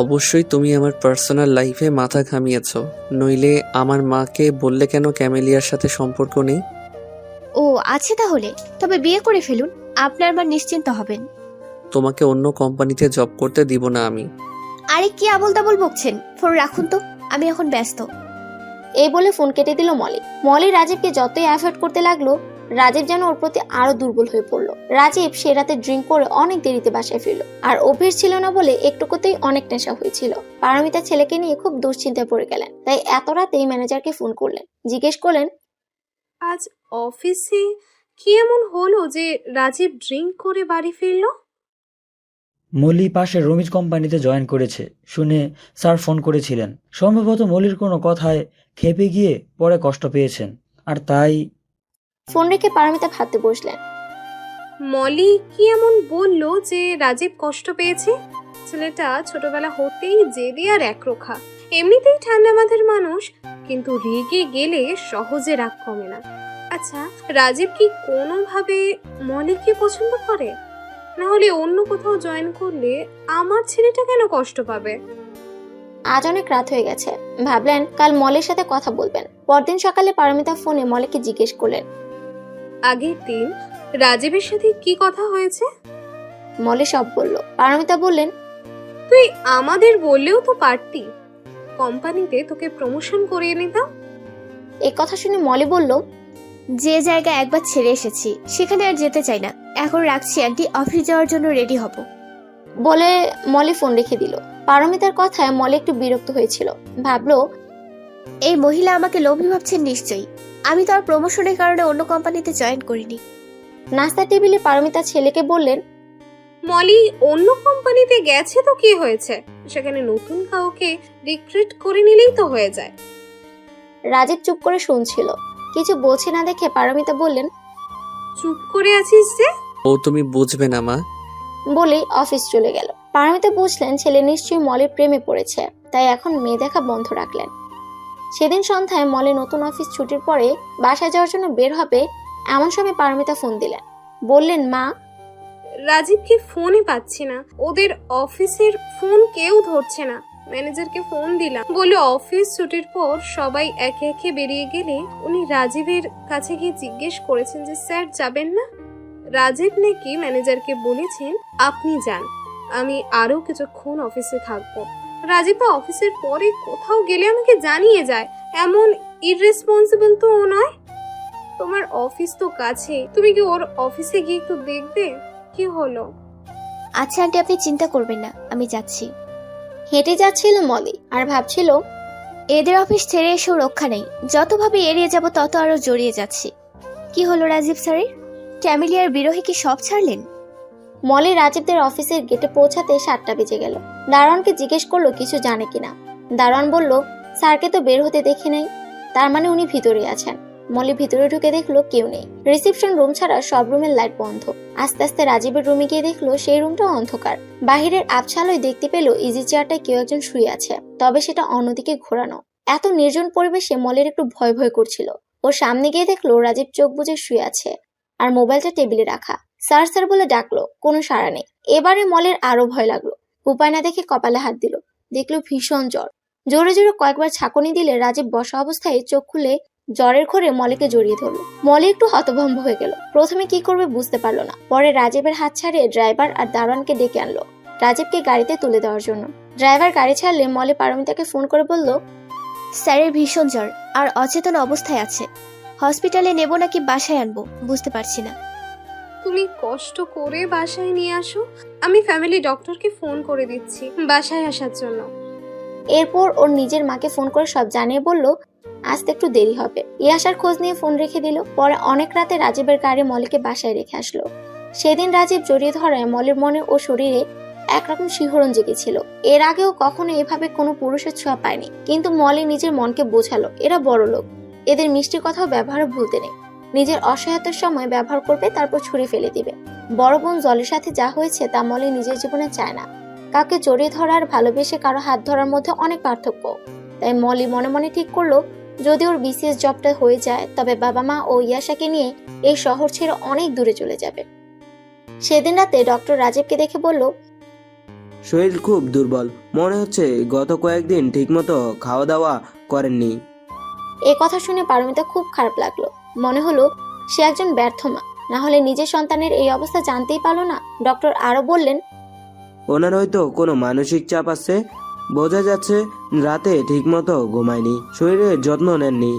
অবশ্যই তুমি আমার পার্সোনাল লাইফে মাথা ঘামিয়েছো, নইলে আমার মাকে বললে কেন ক্যামেলিয়ার সাথে সম্পর্ক নেই? ও আছে তাহলে, তবে বিয়ে করে ফেলুন, আপনার মা নিশ্চিন্ত হবেন। তোমাকে অন্য কোম্পানিতে জব করতে দিব না আমি। আরে কি আবল তাবল বকছেন? ফোন রাখুন তো, আমি এখন ব্যস্ত। এই বলে ফোন কেটে দিল মলি। মলি রাজীবকে যতই অ্যাভয়েড করতে লাগলো, রাজীব যেন ওর প্রতি আরো দুর্বল হয়ে পড়লো। রাজীব সে রাতে ড্রিঙ্ক করে অনেক দেরিতে বাসায় ফিরলো। আর অভ্যেস ছিল না বলে একটুকুতেই অনেক নেশা হয়েছিল। পারমিতা ছেলেকে নিয়ে খুব দুশ্চিন্তায় পড়ে গেলেন, তাই এত রাতেই ম্যানেজারকে ফোন করলেন, জিজ্ঞেস করলেন, আজ অফিসে কি এমন হলো যে রাজীব ড্রিঙ্ক করে বাড়ি ফিরলো? মলি পাশের রমিজ কোম্পানিতে জয়েন করেছে শুনে স্যার ফোন করেছিলেন। সম্ভবত মলির কোনো কথায় খেপে গিয়ে পরে কষ্ট পেয়েছেন, আর তাই। ফোন রেখে পারমিতা ভাবতে বসলেন। মলি কি এমন বললো যে রাজীব কষ্ট পেয়েছে? ছেলেটা ছোটবেলা হতেই জেদি আর একরোখা, এমনিতেই ঠান্ডা মাথার মানুষ, কিন্তু রেগে গেলে সহজে রাগ কমে না। আচ্ছা, রাজীব কি কোনোভাবে মলিকে পছন্দ করে? না হলে অন্য কোথাও জয়েন করলে আমার ছেলেটা কেন কষ্ট পাবে? আজ অনেক রাত হয়ে গেছে, ভাবলেন কাল মলির সাথে কথা বলবেন। পরদিন সকালে পারমিতা ফোনে মলিকে জিজ্ঞেস করলেন, আগের দিন রাজীবের সাথে কি কথা হয়েছে? মলি সব বলল। পারমিতা বললেন, তুই আমাদের বললেও তো পারতি, কোম্পানিতে তোকে প্রমোশন করিয়ে নিতাম। এই কথা শুনে মলি বলল, যে জায়গা একবার ছেড়ে এসেছি সেখানে আর যেতে চাই না। এখন রাখছি আন্টি, অফিস যাওয়ার জন্য রেডি হব। বলে মলি ফোন রেখে দিল। পারমিতার কথায় মলি একটু বিরক্ত হয়েছিল, ভাবলো এই মহিলা আমাকে লোভী ভাবছেন নিশ্চয়ই। আমি তো আর প্রমোশনের কারণে অন্য কোম্পানিতে জয়েন করিনি। নাস্তার টেবিলে পারমিতা ছেলেকে বললেন, মলি অন্য কোম্পানিতে গেছে তো কি হয়েছে, সেখানে নতুন কাউকে রিক্রুট করে নিলেই তো হয়ে যায়। রাজীব চুপ করে শুনছিল, কিছু বলছে না দেখে পারমিতা বললেন, চুপ করে আছিস যে? ও তুমি বুঝবে না মা। বলেই অফিস চলে গেল। পারমিতা বুঝলেন ছেলে নিশ্চয়ই মলের প্রেমে পড়েছে, তাই এখন মেয়ে দেখা বন্ধ রাখলেন। সেদিন সন্ধ্যায় মলে নতুন অফিস ছুটির পরে বাসায় যাওয়ার জন্য বের হবে এমন সময় পারমিতা ফোন দিলেন। বললেন, মা, রাজীবকে ফোনে পাচ্ছি না, ওদের অফিসের ফোন কেউ ধরছে না। ম্যানেজারকে ফোন দিলাম, বলে অফিস ছুটির পর সবাই একে একে বেরিয়ে গেলে উনি রাজীবের কাছে গিয়ে জিজ্ঞেস করেছেন যে স্যার যাবেন না। রাজীব নাকি ম্যানেজারকে বলেছেন আপনি যান, আমি আরো কিছুক্ষণ অফিসে থাকবো। রাজীব তো অফিসের পরে কোথাও গেলে আমাকে জানিয়ে যায়, এমন ইররেসপন্সিবল তো ও নয়। তোমার অফিস তো কাছে, তুমি কি ওর অফিসে গিয়ে একটু দেখবে কি হলো? আচ্ছা আন্টি, আপনি চিন্তা করবেন না, আমি যাচ্ছি। হেঁটে যাচ্ছিল মলি আর ভাবছিল, এদের অফিস ছেড়ে এসেও রক্ষা নেই। যতভাবে এড়িয়ে যাব তত আরো জড়িয়ে যাচ্ছি। কি হলো রাজীব স্যারের? ক্যামিলিয়ার বিরহে কি সব ছাড়লেন? মলি রাজীবদের অফিসের গেটে পৌঁছাতে 7টা বেজে গেল। দারোয়ানকে জিজ্ঞেস করলো কিছু জানে কিনা। দারোয়ান বলল, স্যারকে তো বের হতে দেখি নাই, তার মানে উনি ভিতরে আছেন। মলি ভিতরে ঢুকে দেখলো কেউ নেই। রিসেপশন রুম ছাড়া সব রুমের লাইট বন্ধ। আস্তে আস্তে রাজীবের রুমে গিয়ে দেখলো সেই রুমটা অন্ধকার। বাহিরের আবছালোয় দেখতে পেল ইজি চেয়ারটায় কেউ একজন শুয়ে আছে, তবে সেটা অন্যদিকে ঘোরানো। এত নির্জন পরিবেশে মলের একটু ভয় ভয় করছিল। ওর সামনে গিয়ে দেখলো রাজীব চোখ বুজে শুয়ে আছে আর মোবাইলটা টেবিলে রাখা। স্যার স্যার বলে ডাকলো, কোনো সাড়া নেই। এবারে মলের আরো ভয় লাগলো। উপায় না দেখে কপালে হাত দিল, দেখলো ভীষণ জ্বর। জোরে জোরে কয়েকবার ছাঁকুনি দিলে রাজীব বসা অবস্থায় চোখ খুলে জ্বরের ঘোরে মলিকে জড়িয়ে ধরলো। মলি একটু হতভম্ব হয়ে গেল। প্রথমে কি করবে বুঝতে পারলো না। পরে রাজীবের হাত ছাড়িয়ে ড্রাইভার আর দারোয়ানকে ডেকে আনলো রাজীবকে গাড়িতে তুলে দেওয়ার জন্য। ড্রাইভার গাড়ি ছাড়লে মলি পারমিতাকে ফোন করে বলল, স্যারের ভীষণ জ্বর আর অচেতন অবস্থায় আছে। হসপিটালে নেব নাকি বাসায় আনবো বুঝতে পারছি না। তুমি কষ্ট করে বাসায় নিয়ে আসো, আমি ফ্যামিলি ডক্টরকে ফোন করে দিচ্ছি বাসায় আসার জন্য। এরপর ওর নিজের মাকে ফোন করে সব জানিয়ে বলল আসতে একটু দেরি হবে। ইয়াসার খোঁজ নিয়ে ফোন রেখে দিল। পরে অনেক রাতে রাজীবের গাড়ি মলিকে বাসায় রেখে আসলো। সেদিন রাজীব জড়িয়ে ধরায় মলির মনে ও শরীরে একরকম শিহরণ জেগেছিল। এর আগেও কখনো এভাবে কোনো পুরুষের ছোঁয়া পায়নি। কিন্তু মলি নিজের মনকে বোঝালো এরা বড় লোক, এদের মিষ্টি কথাও ব্যবহার ভুলতে নেই। নিজের অসহায়তার সময় ব্যবহার করবে, তারপর ছুঁড়ে ফেলে দিবে। বড় বোন জলের সাথে যা হয়েছে তা মলি নিজের জীবনে চায় না। কাউকে জড়িয়ে ধরার ভালোবেসে কারো হাত ধরার মধ্যে অনেক পার্থক্য। তাই মলি মনে মনে ঠিক করলো যদি ওর বিসিএস জবটা হয়ে যায় তবে বাবা মা ও ইয়াসাকে নিয়ে এই শহর ছেড়ে অনেক দূরে চলে যাবে। সেদিন রাতে ডক্টর রাজীবকে দেখে বলল, শরীর খুব দুর্বল মনে হচ্ছে, গত কয়েকদিন ঠিকমতো খাওয়া দাওয়া করেননি। এই কথা শুনে পারমিতা খুব খারাপ লাগলো। মনে হলো সে একজন ব্যর্থ মা, না হলে নিজের সন্তানের এই অবস্থা জানতেই পারলো না। ডক্টর আরো বললেন, ওনার হয়তো কোনো মানসিক চাপ আছে, বোঝা যাচ্ছে রাতে ঠিকমতো ঘুমায়নি, শরীরের যত্ন নেননি।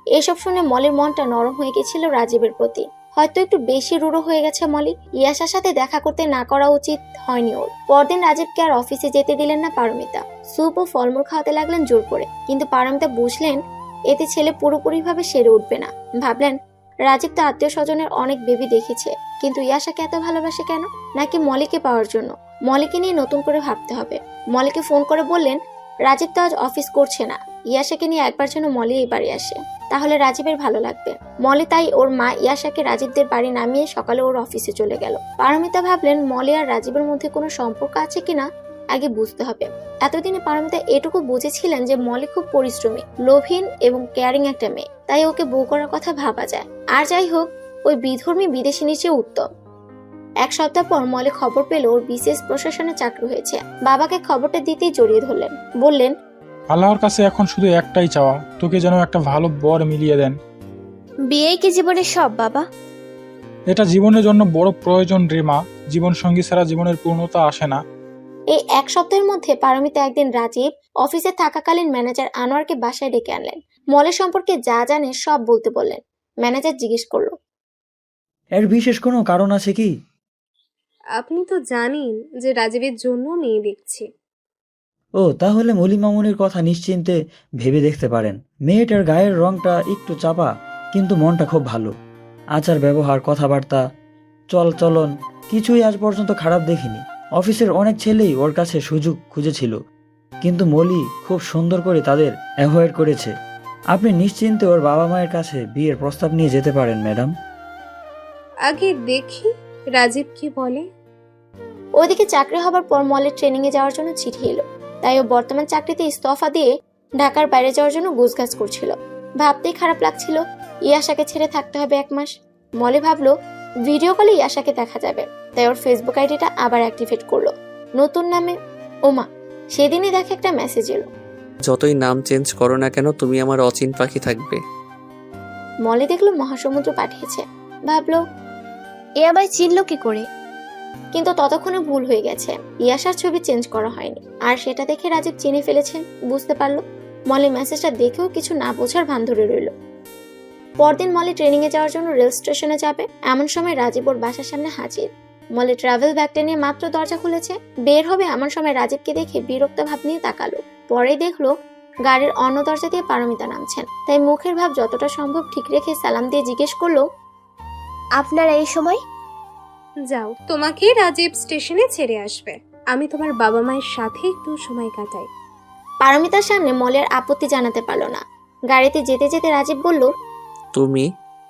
এসব শুনে মলির মনটা নরম হয়ে গেছিল রাজীবের প্রতি। হয়তো একটু বেশি রূঢ় হয়ে গেছে মলি। ইয়াসার সাথে দেখা করতে না করা উচিত হয়নি ওর। পরদিন রাজীবকে আর অফিসে যেতে দিলেন না পারমিতা। স্যুপ ও ফলমূল খাওয়াতে লাগলেন জোর করে। কিন্তু পারমিতা বুঝলেন এতে ছেলে পুরোপুরিভাবে সেরে উঠবে না। ভাবলেন রাজীব তো আত্মীয় স্বজনের অনেক বেবি দেখেছে, কিন্তু ইয়াসাকে এত ভালোবাসে কেন? নাকি মলিকে পাওয়ার জন্য? মলিকে নিয়ে নতুন করে ভাবতে হবে। মলিকে ফোন করে বললেন রাজীব তো আজ অফিস করছে না, ইয়াসাকে নিয়ে একবার যেন মলি এই বাড়ি আসে, তাহলে রাজীবের ভালো লাগবে। মলি তাই ওর মা ইয়াসাকে রাজীবদের বাড়ি নামিয়ে সকালে ওর অফিসে চলে গেল। পারমিতা ভাবলেন মলি আর রাজীবের মধ্যে কোনো সম্পর্ক আছে কিনা আগে বুঝতে হবে। এতদিনে পারমিতা এটুকু বুঝেছিলেন যে মলি খুব পরিশ্রমী, লোভীন এবং কেয়ারিং একটা মেয়ে, তাই ওকে বউ করার কথা ভাবা যায়। আর যাই হোক, ওই বিধর্মী বিদেশিনীর চেয়ে উত্তম। এক সপ্তাহ পর মলি খবর পেল ওর বিসিএস প্রশাসনে চাকরি হয়েছে। বাবাকে খবরটা দিতেই জড়িয়ে ধরলেন, বললেন, আল্লাহর কাছে এখন শুধু একটাই চাওয়া, তোকে যেন একটা ভালো বর মিলিয়ে দেন। বিয়েই কি জীবনের সব বাবা? এটা জীবনের জন্য বড় প্রয়োজন রে মা, জীবন সঙ্গী ছাড়া জীবনের পূর্ণতা আসে না। এই এক সপ্তাহের মধ্যে পারমিতা একদিন রাজীব অফিসে থাকাকালীন ম্যানেজার আনোয়ারকে বাসায় ডেকে আনলেন। মলের সম্পর্কে যা জানে সব বলতে বললেন। ম্যানেজার জিজ্ঞেস করলো, এর বিশেষ কোনো কারণ আছে কি? আপনি তো জানেন যে রাজীবের জন্য মেয়ে দেখছি। ও তাহলে মলি মামুনির কথা নিশ্চিন্তে ভেবে দেখতে পারেন। মেয়েটার গায়ের রংটা একটু চাপা, কিন্তু মনটা খুব ভালো। আচার ব্যবহার, কথাবার্তা, চলন কিছুই আজ পর্যন্ত খারাপ দেখিনি। অফিসের অনেক ছেলেই ওর কাছে সুযোগ খুঁজেছিল, কিন্তু মলি খুব সুন্দর করে তাদের অ্যাভয়েড করেছে। আপনি নিশ্চিন্তে ওর বাবা মায়ের কাছে বিয়ের প্রস্তাব নিয়ে যেতে পারেন ম্যাডাম। আগে দেখি রাজীব কি বলে। ওদিকে চাকরি হবার পর মলের ট্রেনিং এ যাওয়ার জন্য চিঠি এলো। তাই ও বর্তমান চাকরিতে ইস্তফা দিয়ে ঢাকার বাইরে যাওয়ার জন্য গোছগাছ করছিল। ভাবতেই খারাপ লাগছিল, ইয়াশাকে ছেড়ে থাকতে হবে 1 মাস। মলে ভাবলো ভিডিও কলে ইয়াশাকে দেখা যাবে, তাই ওর ফেসবুক আইডিটা আবার অ্যাক্টিভেট করলো নতুন নামে ওমা। সেদিনই দেখে একটা মেসেজ এলো। যতই নাম চেঞ্জ করো না কেন, তুমি আমার অচিন পাখি থাকবে। মলে দেখলো মহাসমুদ্র পাঠিয়েছে। ভাবলো এ আমায় চিনলো কি করে? কিন্তু ততক্ষণে ভুল হয়ে গেছে, ইয়াশার ছবি চেঞ্জ করা হয়নি। আর সেটা দেখে রাজীব চিনে ফেলেছে বুঝতে পারলো। মলে মেসেজটা দেখেও কিছু না বোঝার ভান ধরে রইল। পরদিন মলে ট্রেনিং এ যাওয়ার জন্য রেল স্টেশনে যাবে, এমন সময় রাজীব ওর বাসার সামনে হাজির। মলে ট্রাভেল ব্যাগটা নিয়ে মাত্র দরজা খুলেছে, বের হবে এমন সময় রাজীবকে দেখে বিরক্ত ভাব নিয়ে তাকালো। পরে দেখলো গাড়ির অন্য দরজা দিয়ে পারমিতা নামছেন, তাই মুখের ভাব যতটা সম্ভব ঠিক রেখে সালাম দিয়ে জিজ্ঞেস করলো, আপনারা এই সময়? যাও, তোমাকে রাজীব স্টেশনে ছেড়ে আসবে। আমি তোমার বাবা মায়ের সাথে একটু সময় কাটাই। পারমিতার সামনে মলের আপত্তি জানাতে পারলো না। গাড়িতে যেতে যেতে রাজীব বলল, তুমি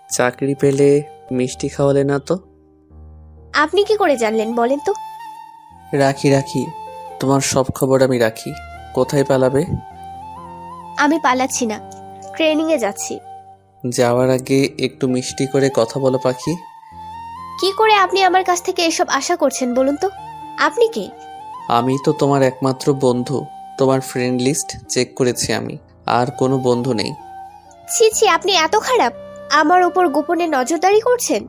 চাকরি পেলে মিষ্টি খাওয়ালে না তো? আপনি কি করে জানলেন বলেন তো? রাখি, তোমার সব খবর আমি রাখি। কোথায় পালাবে? আমি পালাচ্ছি না, ট্রেনিং এ যাচ্ছি। যাওয়ার আগে একটু মিষ্টি করে কথা বলো পাখি। কি করে আপনি আমার কাছ থেকে এসব আশা করছেন বলুন তো? আপনি কে? আমি তো তোমার একমাত্র বন্ধু। তোমার ফ্রেন্ড লিস্ট চেক করেছি আমি, আর কোনো বন্ধু নেই। ছি ছি, আপনি এত খারাপ? আমার উপর গোপনে নজরদারি করছেন?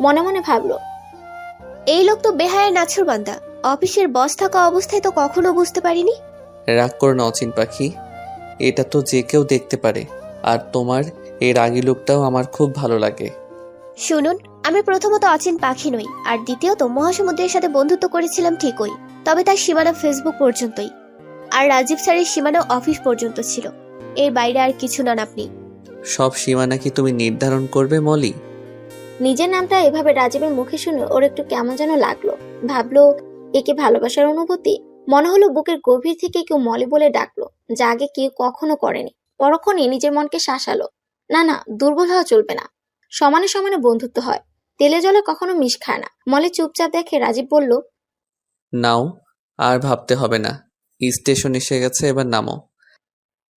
মনে মনে ভাবলো এই লোক তো বেহায়া নাছরবান্দা। অফিসের বস থাকা অবস্থায় তো কখনো বুঝতে পারিনি। রাগ করো না অচিন পাখি, এটা তো যে কেউ দেখতে পারে। আর তোমার এই রাগী লোকটাও আমার খুব ভালো লাগে। শুনুন, আমি প্রথমত অচিন পাখি নই, আর দ্বিতীয়ত মহাসমুদ্রের সাথে বন্ধুত্ব করেছিলাম ঠিকই, তবে তার সীমানা ফেসবুক পর্যন্তই। আর রাজীব স্যারের সীমানা অফিস পর্যন্ত ছিল, এর বাইরে আর কিছু নন আপনি। সব সীমানা কি তুমি নির্ধারণ করবে মলি? নিজের নামটা এভাবে রাজীবের মুখে শুনে ওর একটু কেমন যেন লাগলো। ভাবলো একে ভালোবাসার অনুভূতি। মনে হলো বুকের গভীর থেকে কেউ মলি বলে ডাকলো, যা আগে কেউ কখনো করেনি। পরক্ষণে নিজের মনকে শাসালো, না দুর্বল হওয়া চলবে না, সমানে সমানে বন্ধুত্ব হয়, তেলে জলে কখনো মিশ খায় না। মলি চুপচাপ দেখে রাজীব বলল, নাও, আর ভাবতে হবে না, স্টেশন এসে গেছে, এবার নামো।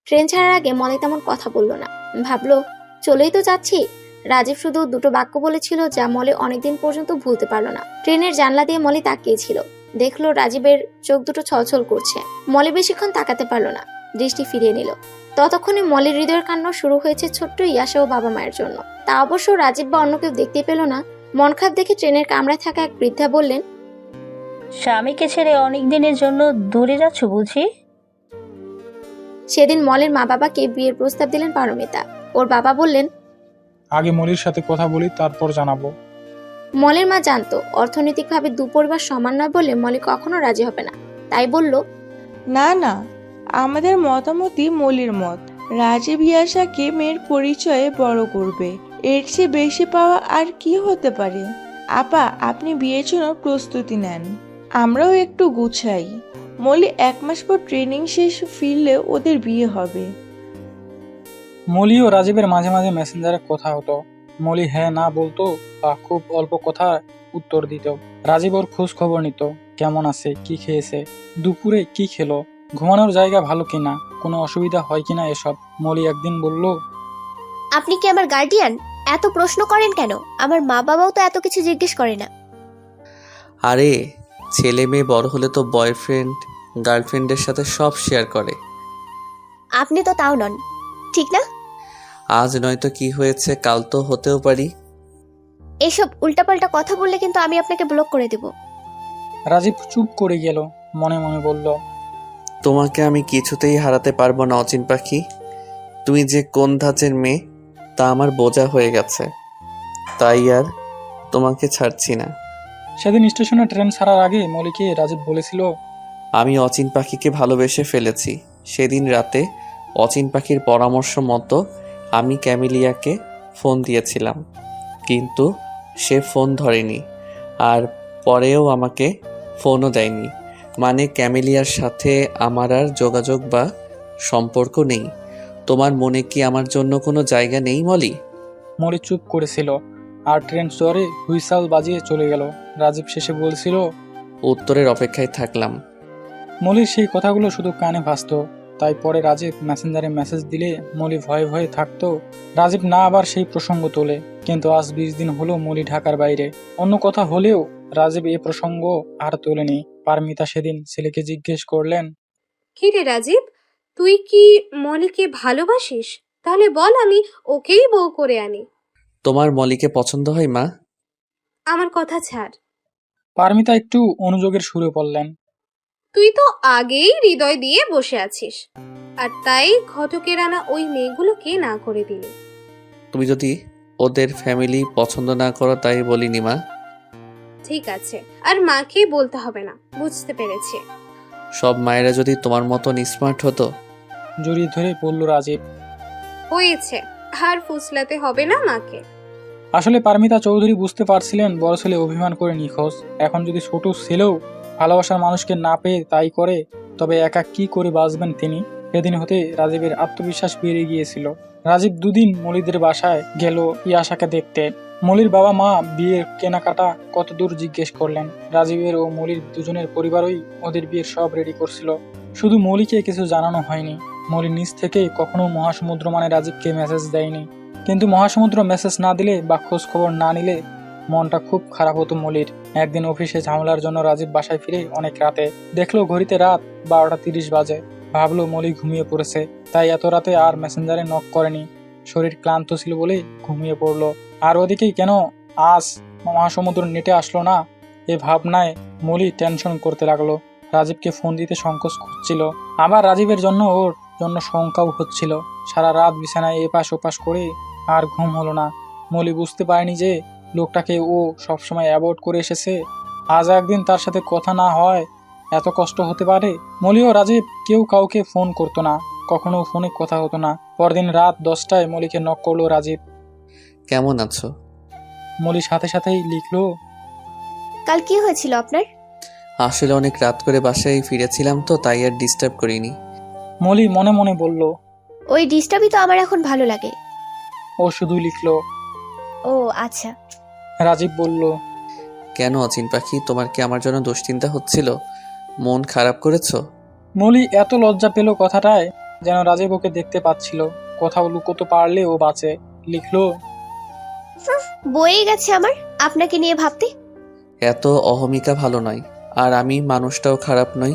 ট্রেন ছাড়ার আগে মলি তেমন কথা বলল না। ভাবলো চলেই তো যাচ্ছি। রাজীব শুধু দুটো বাক্য বলেছিল, যা মলি অনেকদিন পর্যন্ত ভুলতে পারলো না। ট্রেনের জানলা দিয়ে মলি তাকিয়েছিল, দেখলো রাজীবের চোখ দুটো ছলছল করছে। মলি বেশিক্ষণ তাকাতে পারলো না, দৃষ্টি ফিরিয়ে নিল। ততক্ষণে মলির হৃদয়ের কান্না শুরু হয়েছে ছোট্ট ইয়াশা ও বাবা মায়ের জন্য। তা অবশ্য রাজীব বা অন্য কেউ দেখতে পেল না। মন খারাপ দেখে ট্রেনের কামরায় থাকা এক বৃদ্ধা বললেন, স্বামীকে ছেড়ে অনেক দিনের জন্য দূরে যাচ্ছ বুঝি? সেদিন মলের মা বাবাকে বিয়ের প্রস্তাব দিলেন পারমিতা। ওর বাবা বললেন, আগে মলির সাথে কথা বলি, তারপর জানাবো। মলের মা জানতো অর্থনৈতিকভাবে দু পরিবার সমান নয় বলে মলি কখনো রাজি হবে না, তাই বলল, না, আমাদের মতামতই মলির মত। রাজীব ইয়াশাকে মেয়ের পরিচয়ে বড় করবে, এর চেয়ে বেশি পাওয়া আর কি হতে পারে। আপা, আপনি বিয়ের জন্য প্রস্তুতি নেন, আমরাও একটু গুছাই। মলি 1 মাস পর ট্রেনিং শেষ ফিরলে ওদের বিয়ে হবে। মলি ও রাজীবের মাঝে মাঝে মেসেঞ্জারে কথা হতো। মলি হ্যাঁ না বলতো, বা খুব অল্প কথা উত্তর দিত। রাজীব ওর খোঁজ খবর নিত, কেমন আছে, কি খেয়েছে, দুপুরে কি খেলো, ঘুমানোর জায়গা ভালো কিনা, কোনো অসুবিধা হয় কিনা এসব। মলি একদিন বলল, আপনি কি আমার গার্ডিয়ান? এত প্রশ্ন করেন কেন? আমার মা বাবাও তো এত কিছু জিজ্ঞেস করে না। আরে ছেলে মেয়ে বড় হলে তো বয়ফ্রেন্ড গার্লফ্রেন্ডের সাথে সব শেয়ার করে। আপনি তো তাও নন, ঠিক না? আজ নয়তো কি হয়েছে, কাল তো হতেও পারি। এসব উল্টাপাল্টা কথা বললে কিন্তু আমি আপনাকে ব্লক করে দেব। রাজীব চুপ করে গেল, মনে মনে বলল, তোমাকে আমি কিছুতেই হারাতে পারবো না অচিন পাখি। তুমি যে কোন ধাঁচের মেয়ে তা আমার বোঝা হয়ে গেছে, তাই আর তোমাকে ছাড়ছি না। সেদিন স্টেশনে ট্রেন ছাড়ার আগে মলিকে রাজীব বলেছিল, আমি অচিন পাখিকে ভালোবেসে ফেলেছি। সেদিন রাতে অচিন পাখির পরামর্শ মতো আমি ক্যামেলিয়াকে ফোন দিয়েছিলাম, কিন্তু সে ফোন ধরেনি, আর পরেও আমাকে ফোনও দেয়নি। মানে ক্যামেলিয়ার সাথে আমার আর যোগাযোগ বা সম্পর্ক নেই। তোমার মনে কি আমার জন্য কোনো জায়গা নেই মলি? মলি চুপ করেছিল আর ট্রেন জোরে হুইসাল বাজিয়ে চলে গেল। রাজীব শেষে বলছিল, উত্তরের অপেক্ষায় থাকলাম। মলির সেই কথাগুলো শুধু কানে ভাসত। তাই পরে রাজীব মেসেঞ্জারে মেসেজ দিলে মলি ভয়ে ভয়ে থাকতো রাজীব না আবার সেই প্রসঙ্গ তোলে। কিন্তু আজ 20 দিন হলো মলি ঢাকার বাইরে। অন্য কথা হলেও রাজীব এ প্রসঙ্গ আর তোলেনি। পারমিতা সেদিন ছেলেকে জিজ্ঞেস করলেন, কি রে রাজীব, তুই কি মলিকে ভালোবাসিস? তাহলে বল, আমি ওকেই বউ করে আনি। তোমার মলিকে পছন্দ হয় মা? আমার কথা ছাড়। পারমিতা একটু অনুযোগের সুরে বললেন, তুই তো আগেই হৃদয় দিয়ে বসে আছিস, আর তাই ঘটকের আনা ওই মেয়েগুলোকে না করে দিলি। তুমি যদি ওদের ফ্যামিলি পছন্দ না করো তাই বলিনি মা। ঠিক আছে, আর মাকে বলতে হবে না, বুঝতে পেরেছি। সব মায়েরা যদি তোমার মতন স্মার্ট হতো। জড়িয়ে ধরে বলল রাজীব। হয়েছে, আর ফুসলাতে হবে না মাকে। আসলে পারমিতা চৌধুরী বুঝতে পারছিলেন বড় ছেলে অভিমান করে নিখোঁজ। এখন যদি ছোট ছেলেও ভালোবাসার মানুষকে না পেয়ে তাই করে, তবে একা কি করে বাঁচবেন তিনি। সেদিন হতে রাজীবের আত্মবিশ্বাস বেড়ে গিয়েছিল। রাজীব দুদিন মলিদের বাসায় গেল ইয়াশাকে দেখতে। মলির বাবা মা বিয়ের কেনাকাটা কত দূর জিজ্ঞেস করলেন। রাজীবের ও মলির দুজনের পরিবারই ওদের বিয়ের সব রেডি করছিল, শুধু মলিকে কিছু জানানো হয়নি। মলি নিজ থেকে কখনো মহাসমুদ্র মানে রাজীবকে মেসেজ দেয়নি। কিন্তু মহাসমুদ্র মেসেজ না দিলে বা খোঁজ খবর না নিলে মনটা খুব খারাপ হতো মলির। একদিন অফিসে ঝামেলার জন্য রাজীব বাসায় ফিরে অনেক রাতে। দেখলো ঘড়িতে রাত 12:30 বাজে। ভাবলো মলি ঘুমিয়ে পড়েছে, তাই এত রাতে আর মেসেঞ্জারে নক করেনি। শরীর ক্লান্ত ছিল বলে ঘুমিয়ে পড়লো। আর ওদিকেই কেন আজ মহাসমুদ্র নেটে আসলো না, এ ভাবনায় মলি টেনশন করতে লাগলো। রাজীবকে ফোন দিতে সংকোচ খুঁজছিল, আবার রাজীবের জন্য ওর জন্য শঙ্কাও হচ্ছিল। সারা রাত বিছানায় এপাশ ওপাশ করে আর ঘুম হলো না। মলি বুঝতে পারেনি যে লোকটাকে ও সবসময় অ্যাভয়েড করে এসেছে। আজ একদিন তার সাথে কথা না হয় এত কষ্ট হতে পারে। মলি ও রাজীব কেউ কাউকে ফোন করতো না, কখনো ফোনে কথা হতো না। পরদিন রাত 10টায় মলিকে নক করলো রাজীব। কেমন আছো? মলি সাথে সাথেই লিখলো, কাল কি হয়েছিল আপনার? আসলে অনেক রাত করে বাসায় ফিরেছিলাম তো, তাই আর ডিস্টার্ব করিনি। মলি মনে মনে বলল। ওই ডিস্টার্বই তো আমার এখন ভালো লাগে। ও শুধু লিখলো। ও আচ্ছা। রাজীব বলল, কেন অচিন পাখি, তোমার কি আমার জন্য দুশ্চিন্তা হচ্ছিল? মন খারাপ করেছো? মলি এত লজ্জা পেল কথাটায়, যেন রাজীব ওকে দেখতে পাচ্ছিল। কোথাও লুকোতে পারলে ও বাঁচে। লিখলো, বয়ে গেছে আমার আপনাকে নিয়ে ভাবতে। এত অহমিকা ভালো নয়, আর আমি মানুষটাও খারাপ নই।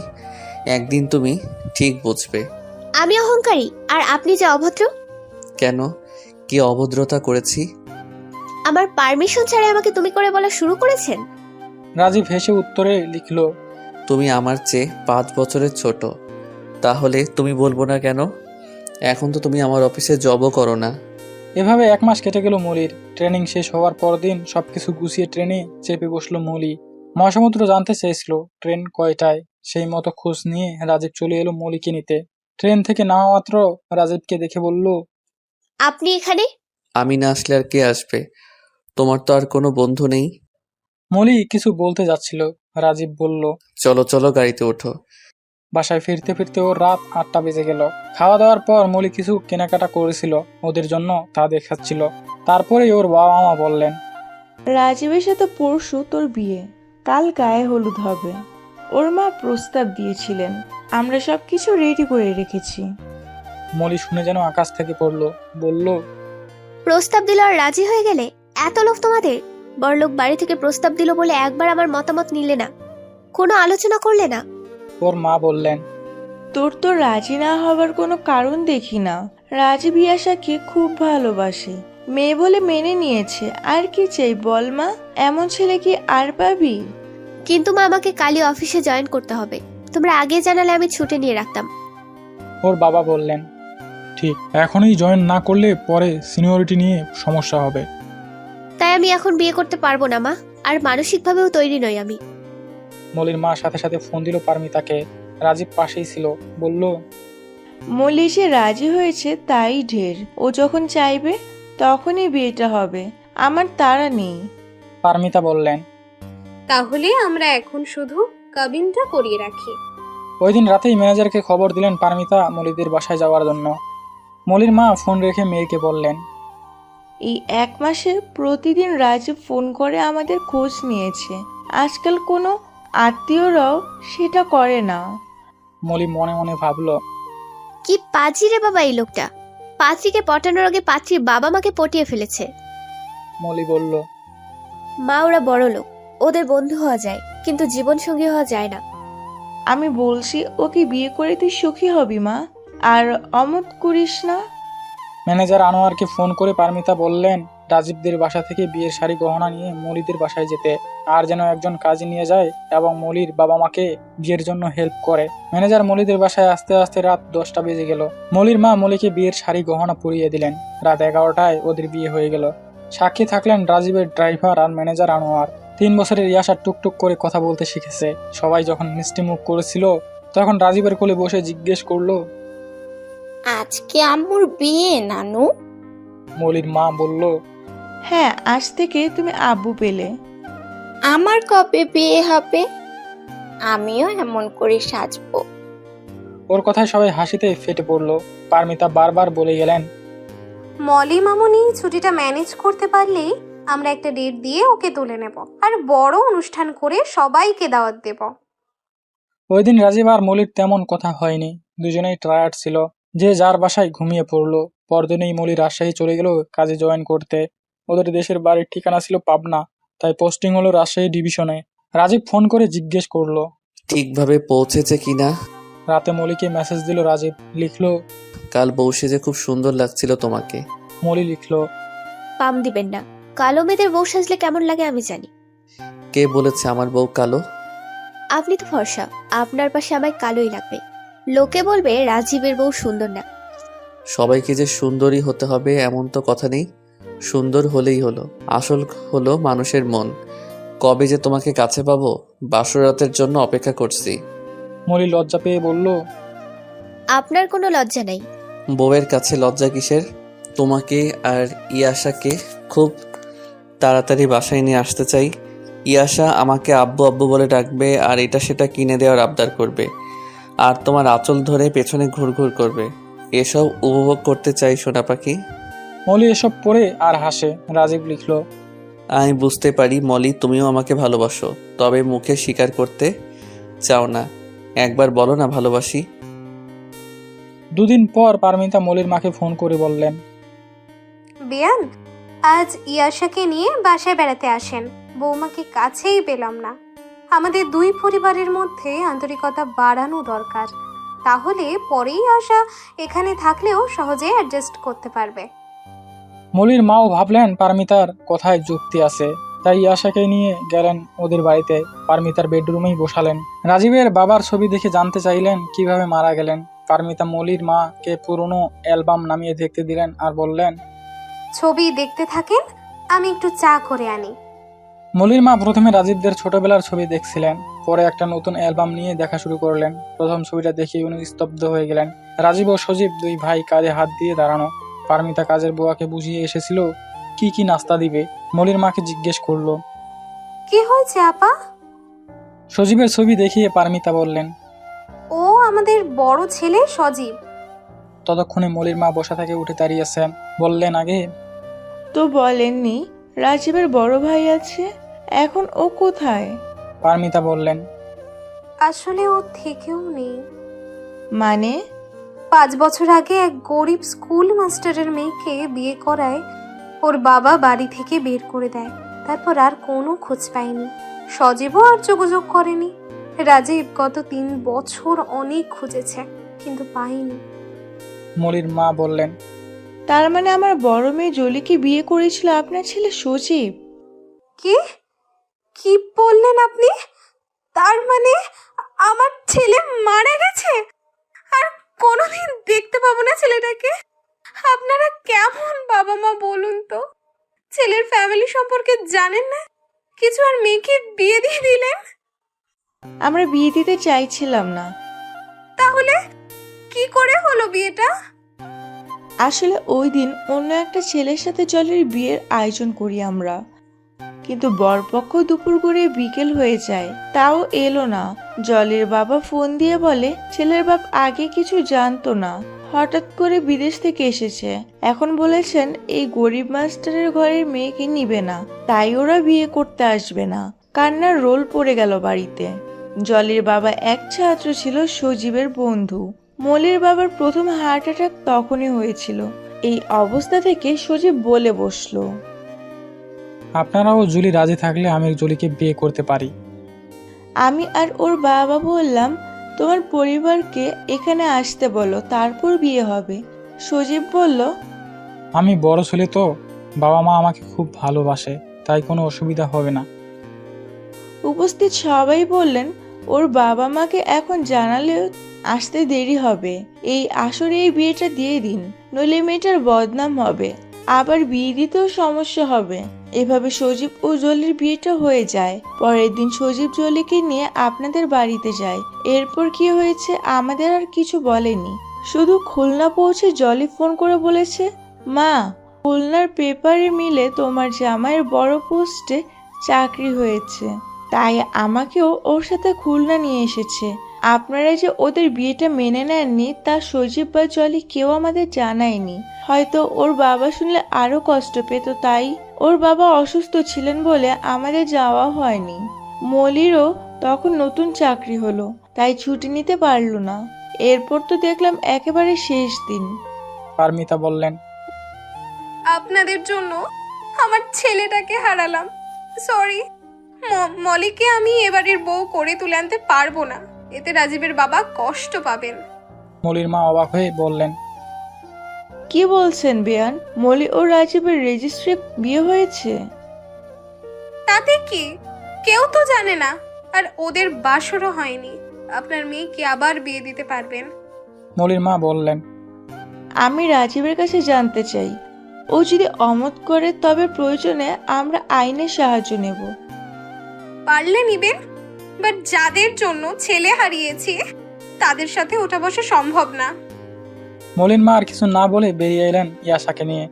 একদিন তুমি ঠিক বুঝবে। আমি অহংকারী আর আপনি যে অভদ্র। কেন, কি অভদ্রতা করেছি? আমার পারমিশন ছাড়াই আমাকে তুমি করে বলা শুরু করেছেন। রাজীব হেসে উত্তরে লিখলো, তুমি আমার চেয়ে 5 বছরের ছোট, তাহলে তুমি বলবো না কেন? এখন তো তুমি আমার অফিসে জবও করো না। এভাবে 1 মাস কেটে গেল মলির। ট্রেনিং শেষ হওয়ার পরদিন সবকিছু গুছিয়ে ট্রেনে চেপে বসলো মলি। মহাসমুদ্র জানতে চেয়েছিল ট্রেন কয়টায়। সেই মতো খোঁজ নিয়ে রাজীব চলে এলো মলিকে নিতে। ট্রেন থেকে নামা মাত্র রাজীবকে দেখে বলল, আপনি এখানে? আমি না আসলে আর কে আসবে? তোমার তো আর কোনো বন্ধু নেই। মলি কিছু বলতে যাচ্ছিল, রাজীব বলল, চলো চলো, গাড়িতে ওঠো। বাসায় ফিরতে ফিরতে ওর রাত 8টা বেজে গেল। খাওয়া দাওয়ার পর মলি কিছু কেনাকাটা করেছিল ওদের জন্য, তা দেখাচ্ছিল। তারপরেই ওর বাবা মা বললেন, রাজীবের সাথে পরশু তোর বিয়ে, কাল গায়ে হলুদ হবে। ওর মা প্রস্তাব দিয়েছিলেন, আমরা সবকিছু রেডি করে রেখেছি। মলি শুনে যেন আকাশ থেকে পড়লো। বলল, প্রস্তাব দিল আর রাজি হয়ে গেলে? এত লোভ তোমাদের! বড়লোক বাড়ি থেকে প্রস্তাব দিল বলে একবার আমার মতামত নিলে না, কোনো আলোচনা করলে না। ওর মা বললেন, তোর তো রাজি না হবার কোনো কারণ দেখি না। রাজীব ইয়াশাকে খুব ভালোবাসে, মেয়ে বলে মেনে নিয়েছে। আর কি চাই বল মা, এমন ছেলে কি আর পাবি? কিন্তু মা, আমাকে কালই অফিসে জয়েন করতে হবে। তোমরা আগে জানালে আমি ছুটি নিয়ে রাখতাম। ওর বাবা বললেন, ঠিক, এখনই জয়েন না করলে পরে সিনিয়রিটি নিয়ে সমস্যা হবে। তাই আমি এখন বিয়ে করতে পারবো না মা, আর মানসিকভাবেও তৈরি নই আমি। মলির মা সাথে সাথে ফোন দিল পারমিতাকে। রাজীব পাশেই ছিল, বলল, মলি সে রাজি হয়েছে তাই ঢের। ও যখন চাইবে তখনই বিয়েটা হবে, আমার তাড়া নেই। পারমিতা বললেন। তাহলে আমরা এখন শুধু কাবিনটা করিয়ে রাখি। ওই দিন রাতেই ম্যানেজারকে খবর দিলেন পারমিতা মলিদের বাসায় যাওয়ার জন্য। মলির মা ফোন রেখে মেয়েকে বললেন, এই 1 মাসে প্রতিদিন রাজীব ফোন করে আমাদের খোঁজ নিয়েছে। আজকাল কোনো আত্মীয়রাও সেটা করে না। মলি মনে মনে ভাবল, কি পাজি রে বাবা এই লোকটা! পাত্রীকে পটানোর আগে পাত্রীর বাবা মাকে পটিয়ে ফেলেছে। মলি বলল, মা ওরা বড় লোক, ওদের বন্ধু হওয়া যায় কিন্তু জীবন সঙ্গী হওয়া যায় না। আমি বলছি ওকে বিয়ে করে তুই সুখী হবি মা, আর অমত করিস না। ম্যানেজার আনোয়ারকে ফোন করে পারমিতা বললেন রাজীবদের বাসা থেকে বিয়ের শাড়ি গহনা নিয়ে মলিদের বাসায় যেতে, আর যেন একজন কাজী নিয়ে যায় এবং মলির বাবা মাকে বিয়ের জন্য হেল্প করে। ম্যানেজার মলিদের বাসায় আসতে আসতে রাত 10টা বেজে গেল। মলির মা মলিকে বিয়ের শাড়ি গহনা পরিয়ে দিলেন। রাত 11টায় ওদের বিয়ে হয়ে গেল। সাক্ষী থাকলেন রাজীবের ড্রাইভার আর ম্যানেজার আনোয়ার। 3 বছরের ইয়াশা টুকটুক করে কথা বলতে শিখেছে। সবাই যখন মিষ্টি মুখ করেছিল তখন রাজীবের কোলে বসে জিজ্ঞেস করলো, আজকে আম্মুর বিয়ে নানু? মলির মা বলল, হ্যাঁ, আজ থেকে তুমি আব্বু পেলে। আমার কবে বিয়ে হবে? আমিও এমন করে সাজবো। ওর কথায় সবাই হাসিতে ফেটে পড়ল। পারমিতা বারবার বলে গেলেন, মলি মামুনি ছুটিটা ম্যানেজ করতে পারলেই আমরা একটা ডেট দিয়ে ওকে তুলে নেব আর বড় অনুষ্ঠান করে সবাইকে দাওয়াত দেব। ওই দিন রাজীব আর মলির তেমন কথা হয়নি। দুজনেই টায়ার্ড ছিল, যে যার বাসায় ঘুমিয়ে পড়লো। পরদিনেই মলি রাজশাহী চলে গেল কাজে জয়েন করতে। ওদের দেশের বাড়ির ঠিকানা ছিল পাবনা, তাই পোস্টিং হলো রাজশাহী ডিভিশনে। রাজীব ফোন করে জিজ্ঞেস করলো ঠিকভাবে পৌঁছেছে কিনা। রাতে মলিকে মেসেজ দিল রাজীব, লিখলো, কাল বউ সেজে খুব সুন্দর লাগছিল তোমাকে। মলি লিখলো, পাম দিবেন না, কালো মেয়েদের বউ সাজলে কেমন লাগে আমি জানি। কে বলেছে আমার বউ কালো? আপনি তো ফর্সা, আপনার পাশে আমায় কালোই লাগবে। লোকে বলবে রাজীবের বউ সুন্দর না। সবাইকে যে সুন্দরী হতে হবে এমন তো কথা নেই, সুন্দর হলেই হলো। আসল হলো মানুষের মন। কবে যে তোমাকে কাছে পাবো, বাসরাতের জন্য অপেক্ষা করছি। মলি লজ্জা পেয়ে বলল, আপনার কোনো লজ্জা নেই। বউয়ের কাছে লজ্জা কিসের? তোমাকে আর ইয়াশাকে খুব তাড়াতাড়ি বাসায় নিয়ে আসতে চাই। ইয়াশা আমাকে আব্বু আব্বু বলে ডাকবে আর এটা সেটা কিনে দেওয়ার আবদার করবে, আর তোমার আঁচল ধরে পেছনে ঘুরঘুর করবে। এসব উপভোগ করতে চাই সোনা পাখি। মলি এসব পড়ে আর হাসে। রাজীব লিখলো, আমি বুঝতে পারি মলি, তুমিও আমাকে ভালোবাসো, তবে মুখে স্বীকার করতে চাও না। একবার বলো না ভালোবাসি। 2 দিন পর পারমিতা মলির মাকে ফোন করে বললেন, বিয়ান, আজ ইয়াশাকে নিয়ে বাসায় বেড়াতে আসেন। বৌমাকে কাছেই পেলাম না। আমাদের দুই পরিবারের মধ্যে আন্তরিকতা বাড়ানো দরকার, তাহলে পরেই আশা এখানে থাকলেও সহজে অ্যাডজাস্ট করতে পারবে। মলির মাও ভাবলেন পারমিতার কথায় যুক্তি আছে, তাই ইয়াশাকে নিয়ে গেলেন ওদের বাড়িতে। পারমিতার বেডরুমেই বসালেন। রাজীবের বাবার ছবি দেখে জানতে চাইলেন কিভাবে মারা গেলেন। পারমিতা মলির মাকে পুরনো অ্যালবাম নামিয়ে দেখতে দিলেন আর বললেন, ছবি দেখতে থাকেন, আমি একটু চা করে আনি। মলির মা প্রথমে রাজীবদের ছোটবেলার ছবি দেখছিলেন, পরে একটা নতুন অ্যালবাম নিয়ে দেখা শুরু করলেন। প্রথম ছবিটা দেখে উনি স্তব্ধ হয়ে গেলেন। রাজীব ও সজীব 2 ভাই কাঁধে হাত দিয়ে দাঁড়ানো। পারমিতা কাজের বুয়াকে বুঝিয়ে এসেছিল কি কি নাস্তা দিবে। মলির মাকে জিজ্ঞেস করলো, কি হয়েছে আপা? সজীবের ছবি দেখিয়ে পারমিতা বললেন, ও আমাদের বড় ছেলে সজীব। ততক্ষণে মলির মা বসা থেকে উঠে দাঁড়িয়েছেন। বললেন, আগে তো বলেননি রাজীবের বড় ভাই আছে, এখন ও কোথায়? পারমিতা বললেন, আসলে ও থেকেও নেই। মানে? 5 বছর আগে এক গরিব স্কুল মাস্টারের মেয়েকে বিয়ে করায় ওর বাবা বাড়ি থেকে বের করে দেয়। তারপর আর কোনো খোঁজ পায়নি। সজীবও আর যোগাযোগ করেনি। রাজীব গত 3 বছর অনেক খুঁজেছে, কিন্তু পায়নি। মলির মা বললেন, তার মানে আমার বড় মেয়ে জলিকে বিয়ে করেছিল আপনার ছেলে সজীব? কি কি বললেন আপনি? তার মানে আমার ছেলে মারা গেছে আর কোনোদিন দেখতে পাবো না ছেলেটাকে? আপনারা কেমন বাবা মা বলুন তো? ছেলের ফ্যামিলি সম্পর্কে জানেন না কিছু, আর মেয়েকে বিয়ে দিয়ে দিলেন। আমরা বিয়ে দিতে চাইছিলাম না, তাহলে কি করে হলো বিয়েটা? আসলে ওই দিন অন্য একটা ছেলের সাথে জলের বিয়ের আয়োজন করি আমরা, কিন্তু বরপক্ষ দুপুর করে বিকেল হয়ে যায়, তাও এলো না। জলের বাবা ফোন দিয়ে বলে ছেলের বাপ আগে কিছু জানতো না, হঠাৎ করে বিদেশ থেকে এসেছে। এখন বলেছেন এই গরিব মাস্টারের ঘরের মেয়েকে নিবে না, তাই ওরা বিয়ে করতে আসবে না। কান্নার রোল পড়ে গেল বাড়িতে। জলের বাবা এক ছাত্র ছিল সজীবের বন্ধু। মলির বাবার প্রথম হার্ট অ্যাটাক তখনই হয়েছিল। এই অবস্থা থেকে সজীব বলে বসলো, আপনারাও জুলি রাজি থাকলে আমি জুলিকে বিয়ে করতে পারি। আমি আর ওর বাবা বললাম তোমার পরিবারকে এখানে আসতে বলো, তারপর বিয়ে হবে। সজীব বলল, আমি বড় ছেলে তো, বাবা মা আমাকে খুব ভালোবাসে, তাই কোনো অসুবিধা হবে না। উপস্থিত সবাই বললেন ওর বাবা মাকে এখন জানালেও আসতে দেরি হবে, এই আসরে এই বিয়েটা দিয়ে দিন, নইলে মেয়েটার বদনাম হবে, আবার বিয়ে দিতেও সমস্যা হবে। এভাবে সজীব ও জলির বিয়েটা হয়ে যায়। পরের দিন সজীব জলিকে নিয়ে আপনাদের বাড়িতে যায়। এরপর কি হয়েছে আমাদের আর কিছু বলেনি, শুধু খুলনা পৌঁছে জলি ফোন করে বলেছে, মা, খুলনার পেপারে মিলে তোমার জামাইয়ের বড় পোস্টে চাকরি হয়েছে, তাই আমাকেও ওর সাথে খুলনা নিয়ে এসেছে। আপনারা যে ওদের বিয়েটা মেনে নেননি তা সজীব বা জলি কেউ আমাদের জানায়নি। হয়তো ওর বাবা শুনলে আরো কষ্ট পেত, তাই ওর বাবা অসুস্থ ছিলেন বলে আমাদের যাওয়া হয়নি। মলিরও তখন নতুন চাকরি হলো, তাই ছুটি নিতে পারলো না। এরপর তো দেখলাম একেবারে শেষ দিন। পারমিতা বললেন, আপনাদের জন্য আমার ছেলেটাকে হারালাম। সরি, মলিকে আমি এবারের বউ করে তুলে আনতে পারবো না, এতে রাজীবের বাবা কষ্ট পাবেন। মলির মা অবাক হয়ে বললেন, কি বলছেন বেয়ান? মলি ও রাজীবের রেজিস্ট্রি বিয়ে হয়েছে? তাতে কি, কেউ তো জানে না, আর ওদের বাসরও হয়নি। আপনার মেয়েকে আবার বিয়ে দিতে পারবেন। মলির মা বললেন, আমি রাজীবের কাছে জানতে চাই, ও যদি অমত করে তবে প্রয়োজনে আমরা আইনের সাহায্য নেব। পারলে নিবেন, বাট যাদের জন্য ছেলে হারিয়েছি তাদের সাথে ওঠা বসা সম্ভব না। মলির মা আর কিছু না বলে বেরিয়ে এলেন ইয়াশাকে নিয়ে।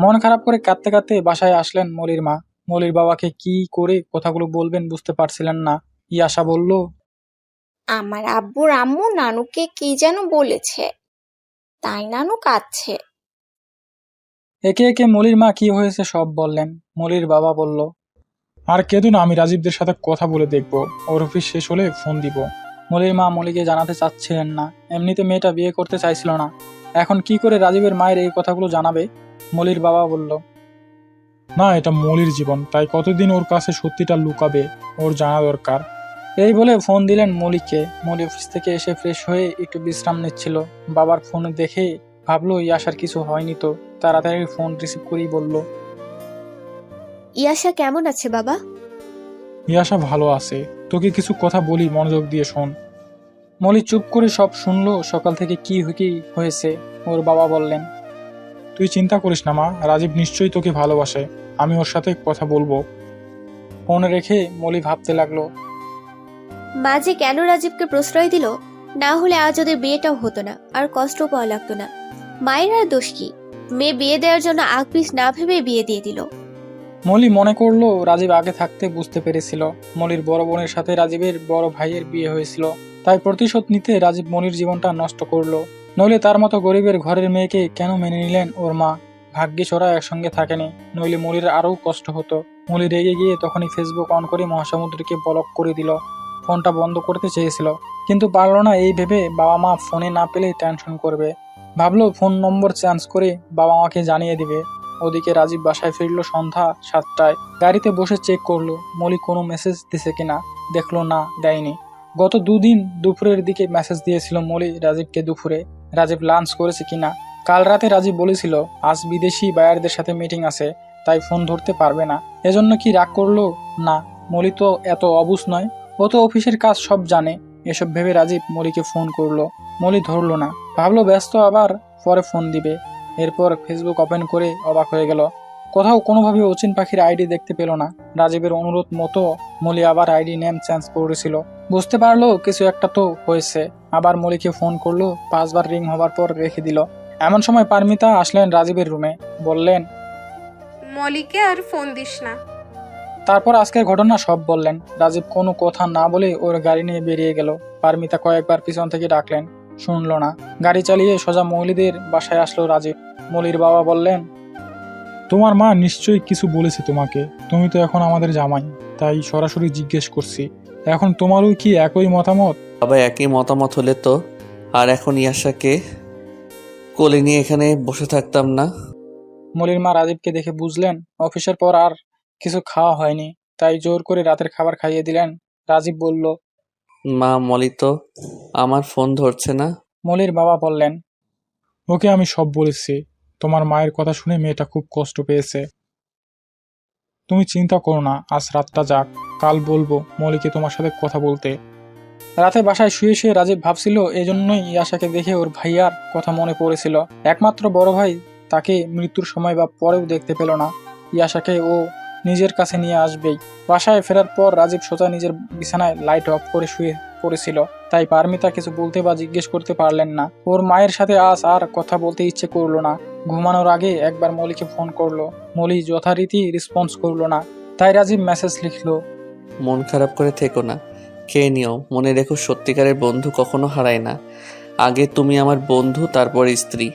মন খারাপ করে কাঁদতে কাঁদতে বাসায় আসলেন মলির মা। মলির বাবাকে কি করে কথাগুলো বলবেন বুঝতে পারছিলেন না। ইয়াশা বলল, আমার আব্বুর আম্মু নানুকে কি যেন বলেছে, তাই নানু কাঁদছে। একে একে মলির মা কি হয়েছে সব বললেন। মলির বাবা বলল, আর কেঁদো না, আমি রাজীবদের সাথে কথা বলে দেখবো, ওর অফিস শেষ হলে ফোন দিব। মলির মা মলিকে জানাতে চাচ্ছিলেন না, এমনিতে মেয়েটা বিয়ে করতে চাইছিল না, এখন কি করে রাজীবের মায়ের এই কথাগুলো জানাবে। মলির বাবা বলল, না, এটা মলির জীবন, তাই কতদিন ওর কাছে সত্যিটা লুকাবে, ওর জানা দরকার। এই বলে ফোন দিলেন মলিকে। মলি অফিস থেকে এসে ফ্রেশ হয়ে একটু বিশ্রাম নিচ্ছিল। বাবার ফোন দেখে ভাবলো ইয়াশার কিছু হয়নি তো, তাড়াতাড়ি ফোন রিসিভ করেই বলল, ইয়াশা কেমন আছে বাবা? ইয়াশা ভালো আছে, তোকে কিছু কথা বলি, মনোযোগ দিয়ে শোন। মলি চুপ করে সব শুনলো। সকাল থেকে কি হয়েছে ওর বাবা বললেন, তুই চিন্তা করিস না মা, রাজীব নিশ্চয়ই তোকে ভালোবাসে, আমি ওর সাথে কথা বলবো। ফোন রেখে মলি ভাবতে লাগলো, মা যে কেন রাজীবকে প্রশ্রয় দিল, না হলে আজ ওদের বিয়েটাও হতো না, আর কষ্ট পাওয়া লাগতো না। মায়ের আর দোষ কি? মেয়ে বিয়ে দেওয়ার জন্য আগপিস না ভেবে বিয়ে দিয়ে দিল। মলি মনে করলো রাজীব আগে থাকতে বুঝতে পেরেছিল মলির বড় বোনের সাথে রাজীবের বড় ভাইয়ের বিয়ে হয়েছিল, তাই প্রতিশোধ নিতে রাজীব মলির জীবনটা নষ্ট করলো। নইলে তার মতো গরিবের ঘরের মেয়েকে কেন মেনে নিলেন ওর মা? ভাগ্যিস ওরা একসঙ্গে থাকেনি, নইলে মলির আরও কষ্ট হতো। মলি রেগে গিয়ে তখনই ফেসবুক অন করে মহাসমুদ্রকে ব্লক করে দিল। ফোনটা বন্ধ করতে চেয়েছিল, কিন্তু পারলো না। এই ভেবে বাবা মা ফোনে না পেলে টেনশন করবে, ভাবলো ফোন নম্বর চেঞ্জ করে বাবা মাকে জানিয়ে দিবে। ওদিকে রাজীব বাসায় ফিরল সন্ধ্যা 7টায়। গাড়িতে বসে চেক করলো মলি কোনো মেসেজ দিছে কিনা, দেখলো না, দেয়নি। গত 2 দিন দুপুরের দিকে মেসেজ দিয়েছিল মলি রাজীবকে দুপুরে, রাজীব লাঞ্চ করেছে কিনা। কাল রাতে রাজীব বলেছিল আজ বিদেশি বায়ারদের সাথে মিটিং আছে, তাই ফোন ধরতে পারবে না। এজন্য কি রাগ করলো? না, মলি তো এত অবুঝ নয়, ও তো অফিসের কাজ সব জানে। এসব ভেবে রাজীব মলিকে ফোন করলো, মলি ধরলো না, ভাবলো ব্যস্ত, আবার পরে ফোন দিবে। এরপর ফেসবুক ওপেন করে অবাক হয়ে গেল, কোথাও কোনোভাবে অচিন পাখির আইডি দেখতে পেল না। রাজীবের অনুরোধ মতো মলি আবার আইডি নেম চেঞ্জ করেছিল। বুঝতে পারলো কিছু একটা তো হয়েছে। আবার মলিকে ফোন করলো, 5 বার রিং হবার পর রেখে দিল। এমন সময় পারমিতা আসলেন রাজীবের রুমে, বললেন, মলিকে আর ফোন দিস না। তারপর আজকের ঘটনা সব বললেন। রাজীব কোনো কথা না বলে ওর গাড়ি নিয়ে বেরিয়ে গেল। পারমিতা কয়েকবার পিছন থেকে ডাকলেন, শুনলো না। গাড়ি চালিয়ে সোজা মৌলিদের বাসায় আসলো রাজীব। মলির বাবা বললেন, তোমার মা নিশ্চয়ই কিছু বলেছে তোমাকে, তুমি তো এখন আমাদের জামাই, তাই সরাসরি জিজ্ঞেস করছি, এখন তোমারও কি একই মতামত? বাবা একই মতামত হলে তো আর এখন ইয়াশাকে কোলে নিয়ে এখানে বসে থাকতাম না। মলির মা রাজীবকে দেখে বুঝলেন অফিসের পর আর কিছু খাওয়া হয়নি, তাই জোর করে রাতের খাবার খাইয়ে দিলেন। রাজীব বলল, মা মলি তো আমার ফোন ধরছে না। মলির বাবা বললেন, ওকে আমি সব বলেছি, তোমার মায়ের কথা শুনে মেয়েটা খুব কষ্ট পেয়েছে। তুমি চিন্তা করো না, আজ রাতটা যাক, কাল বলবো মলিকে তোমার সাথে কথা বলতে। রাতে বাসায় শুয়ে শুয়ে রাজীব ভাবছিল, এজন্যই ইয়াশাকে দেখে ওর ভাইয়ার কথা মনে পড়েছিল। একমাত্র বড় ভাই তাকে মৃত্যুর সময় বা পরেও দেখতে পেল না। ইয়াশাকে ও নিজের কাছে নিয়ে আসবেই। বাসায় ফেরার পর রাজীব সোজা নিজের বিছানায় লাইট অফ করে শুয়ে পড়েছিল, তাই পারমিতা কিছু বলতে বা জিজ্ঞেস করতে পারলেন না। ওর মায়ের সাথে আজ আর কথা বলতে ইচ্ছে করলো না। ঘুমানোর আগে একবার মলিকে ফোন করলো, মলি যথারীতি রেসপন্স করলো না, তাই রাজীব মেসেজ লিখলো, মন খারাপ করে থেকো না, খেয়ে নিও, মনে রেখো সত্যিকারের বন্ধু কখনো হারায় না। আগে তুমি আমার বন্ধু, তারপর স্ত্রী।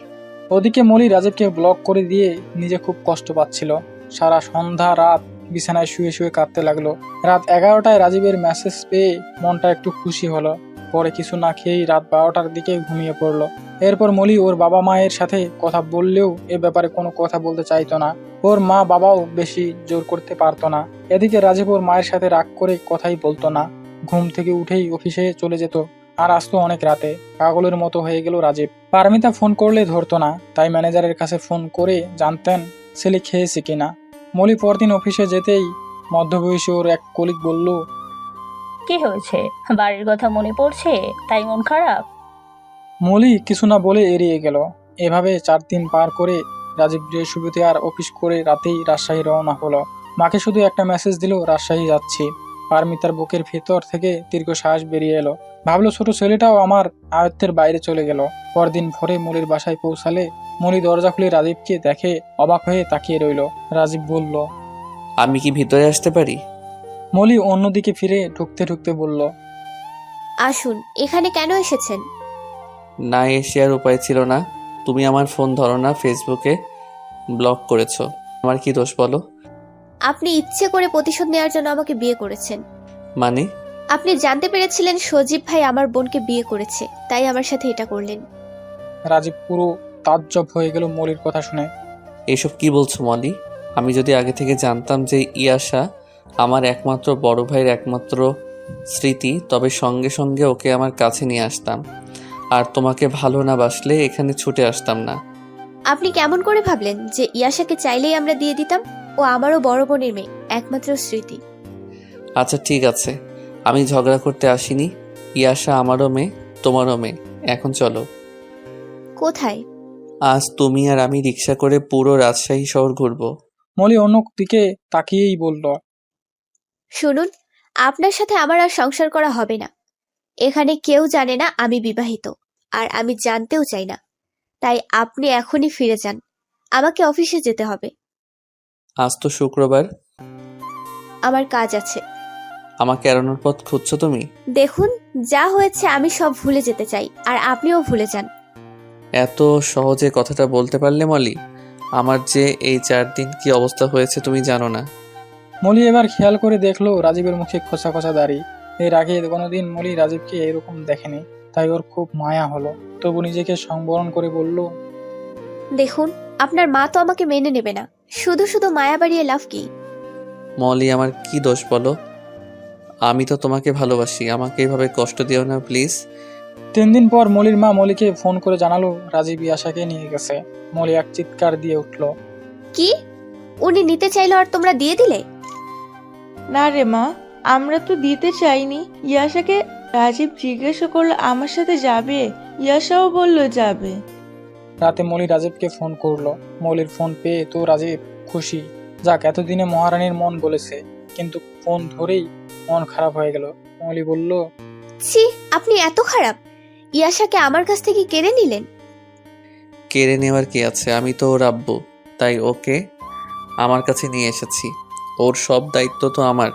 ওদিকে মলি রাজীবকে ব্লক করে দিয়ে নিজে খুব কষ্ট পাচ্ছিল। সারা সন্ধ্যা রাত বিছানায় শুয়ে শুয়ে কাঁদতে লাগলো। রাত 11টায় রাজীবের মেসেজ পেয়ে মনটা একটু খুশি হলো। পরে কিছু না খেয়েই রাত 12টার দিকে ঘুমিয়ে পড়লো। এরপর মলি ওর বাবা মায়ের সাথে কথা বললেও এ ব্যাপারে কোনো কথা বলতে চাইতো না। ওর মা বাবাও বেশি জোর করতে পারতো না। এদিকে রাজীব ওর মায়ের সাথে রাগ করে কথাই বলতো না। ঘুম থেকে উঠেই অফিসে চলে যেত আর আসতো অনেক রাতে। পাগলের মতো হয়ে গেল রাজীব। পারমিতা ফোন করলে ধরতো না, তাই ম্যানেজারের কাছে ফোন করে জানতেন ছেলে খেয়েছে কিনা। মলি পরদিন অফিসে যেতেই মধ্যবয়সী ওর এক কলিগ বলল, কি হয়েছে, বাড়ির কথা মনে পড়ছে তাই মন খারাপ? মলি কিছু না বলে এড়িয়ে গেল। এভাবে 4 দিন পার করে রাজীব বৃহস্পতিবার অফিস করে রাতেই রাজশাহী রওনা হলো। মাকে শুধু একটা মেসেজ দিল, রাজশাহী যাচ্ছি। পারমিতার বুকের ভেতর থেকে দীর্ঘশ্বাস বেরিয়ে এলো। ভাবলো ছোট ছেলেটাও আমার আয়ত্তের বাইরে চলে গেল। পরদিন ভোরে মলির বাসায় পৌঁছালে মলি দরজা খুলে রাজীবকে দেখে অবাক হয়ে তাকিয়ে রইল। রাজীব বলল, আমি কি ভিতরে আসতে পারি? মলি অন্যদিকে ফিরে ঢুকতে ঢুকতে বলল, আসুন, এখানে কেন এসেছেন? না এসে আর উপায় ছিল না। তুমি আমার ফোন ধরো না, ফেসবুকে ব্লক করেছো, আমার কি দোষ বলো? আপনি ইচ্ছে করে প্রতিশোধ নেওয়ার জন্য আমাকে বিয়ে করেছেন। মানে? আপনি জানতে পেরেছিলেন সজীব ভাই আমার বোনকে বিয়ে করেছে, তাই আমার সাথে এটা করলেন। রাজীব পুরো তাজ্জব হয়ে গেল মলির কথা শুনে। এসব কি বলছো মলি? আমি যদি আগে থেকে জানতাম যে ইয়াশা আমার একমাত্র বড় ভাইয়ের একমাত্র স্মৃতি, তবে সঙ্গে সঙ্গে ওকে আমার কাছে নিয়ে আসতাম, আর তোমাকে ভালো না বাসলে এখানে ছুটে আসতাম না। আপনি কেমন করে ভাবলেন যে ইয়াশাকে চাইলেই আমরা দিয়ে দিতাম? ও আমারও বড় বোনের মেয়ে, একমাত্র স্মৃতি। আচ্ছা ঠিক আছে, আমি ঝগড়া করতে আসিনি। ইয়াশা আমারও মেয়ে, তোমারও মেয়ে। এখন চলো। কোথায়? আজ তুমি আর আমি রিক্সা করে পুরো রাজশাহী শহর ঘুরবো। মলি অন্য দিকে তাকিয়েই বলল, শুনুন, আপনার সাথে আমার আর সংসার করা হবে না। এখানে কেউ জানে না আমি বিবাহিত, আর আমি জানতেও চাই না। তাই আপনি এখনই ফিরে যান, আমাকে অফিসে যেতে হবে। আজ তো শুক্রবার। আমার কাজ আছে। আমাকে এড়ানোর পথ খুঁজছো তুমি? দেখুন, যা হয়েছে আমি সব ভুলে যেতে চাই, আর আপনিও ভুলে যান। এত সহজে কথাটা বলতে পারলে মলি? আমার যে এই 4 দিন কি অবস্থা হয়েছে তুমি জানো না। মলি এবার খেয়াল করে দেখলো রাজীবের মুখে খোঁচা খোঁচা দাড়ি। এর আগে কোনোদিন মলি রাজীবকে এরকম দেখেনি, তাই ওর খুব মায়া হলো। তবু নিজেকে সংবরণ করে বলল, দেখুন, আপনার মা তো আমাকে মেনে নেবে না, শুধু শুধু মায়া বাড়িয়ে লাভ কি? মলি আমার কি দোষ বলো? আমি তো তোমাকে ভালোবাসি, আমাকে এভাবে কষ্ট দিও না প্লিজ। 3 দিন পর মলির মা মলিকে ফোন করে জানালো রাজীব ইয়াশাকে নিয়ে গেছে। মলি এক চিৎকার দিয়ে উঠল। কি? উনি নিতে চাইলো আর তোমরা দিয়ে দিলে? না রে মা, আমরা তো দিতে চাইনি। ইয়াশাকে রাজীব জিজ্ঞাসা করলো আমার সাথে যাবে, ইয়াশাও বললো যাবে। রাতে মলি রাজীবকে ফোন করলো। মলির ফোন পেয়ে তো রাজীব খুশি। যাক, এতদিনে মহারানীর মন বলেছে, কিন্তু ফোন ধরেই মন খারাপ হয়ে গেল। মলি বলল, ছি, আপনি এত খারাপ! ইয়াশাকে আমার কাছ থেকে কেড়ে নিলেন। কেড়ে নেওয়ার কি আছে, আমি তো ওর আব্বু, তাই ওকে আমার কাছে নিয়ে এসেছি। ওর সব দায়িত্ব তো আমার।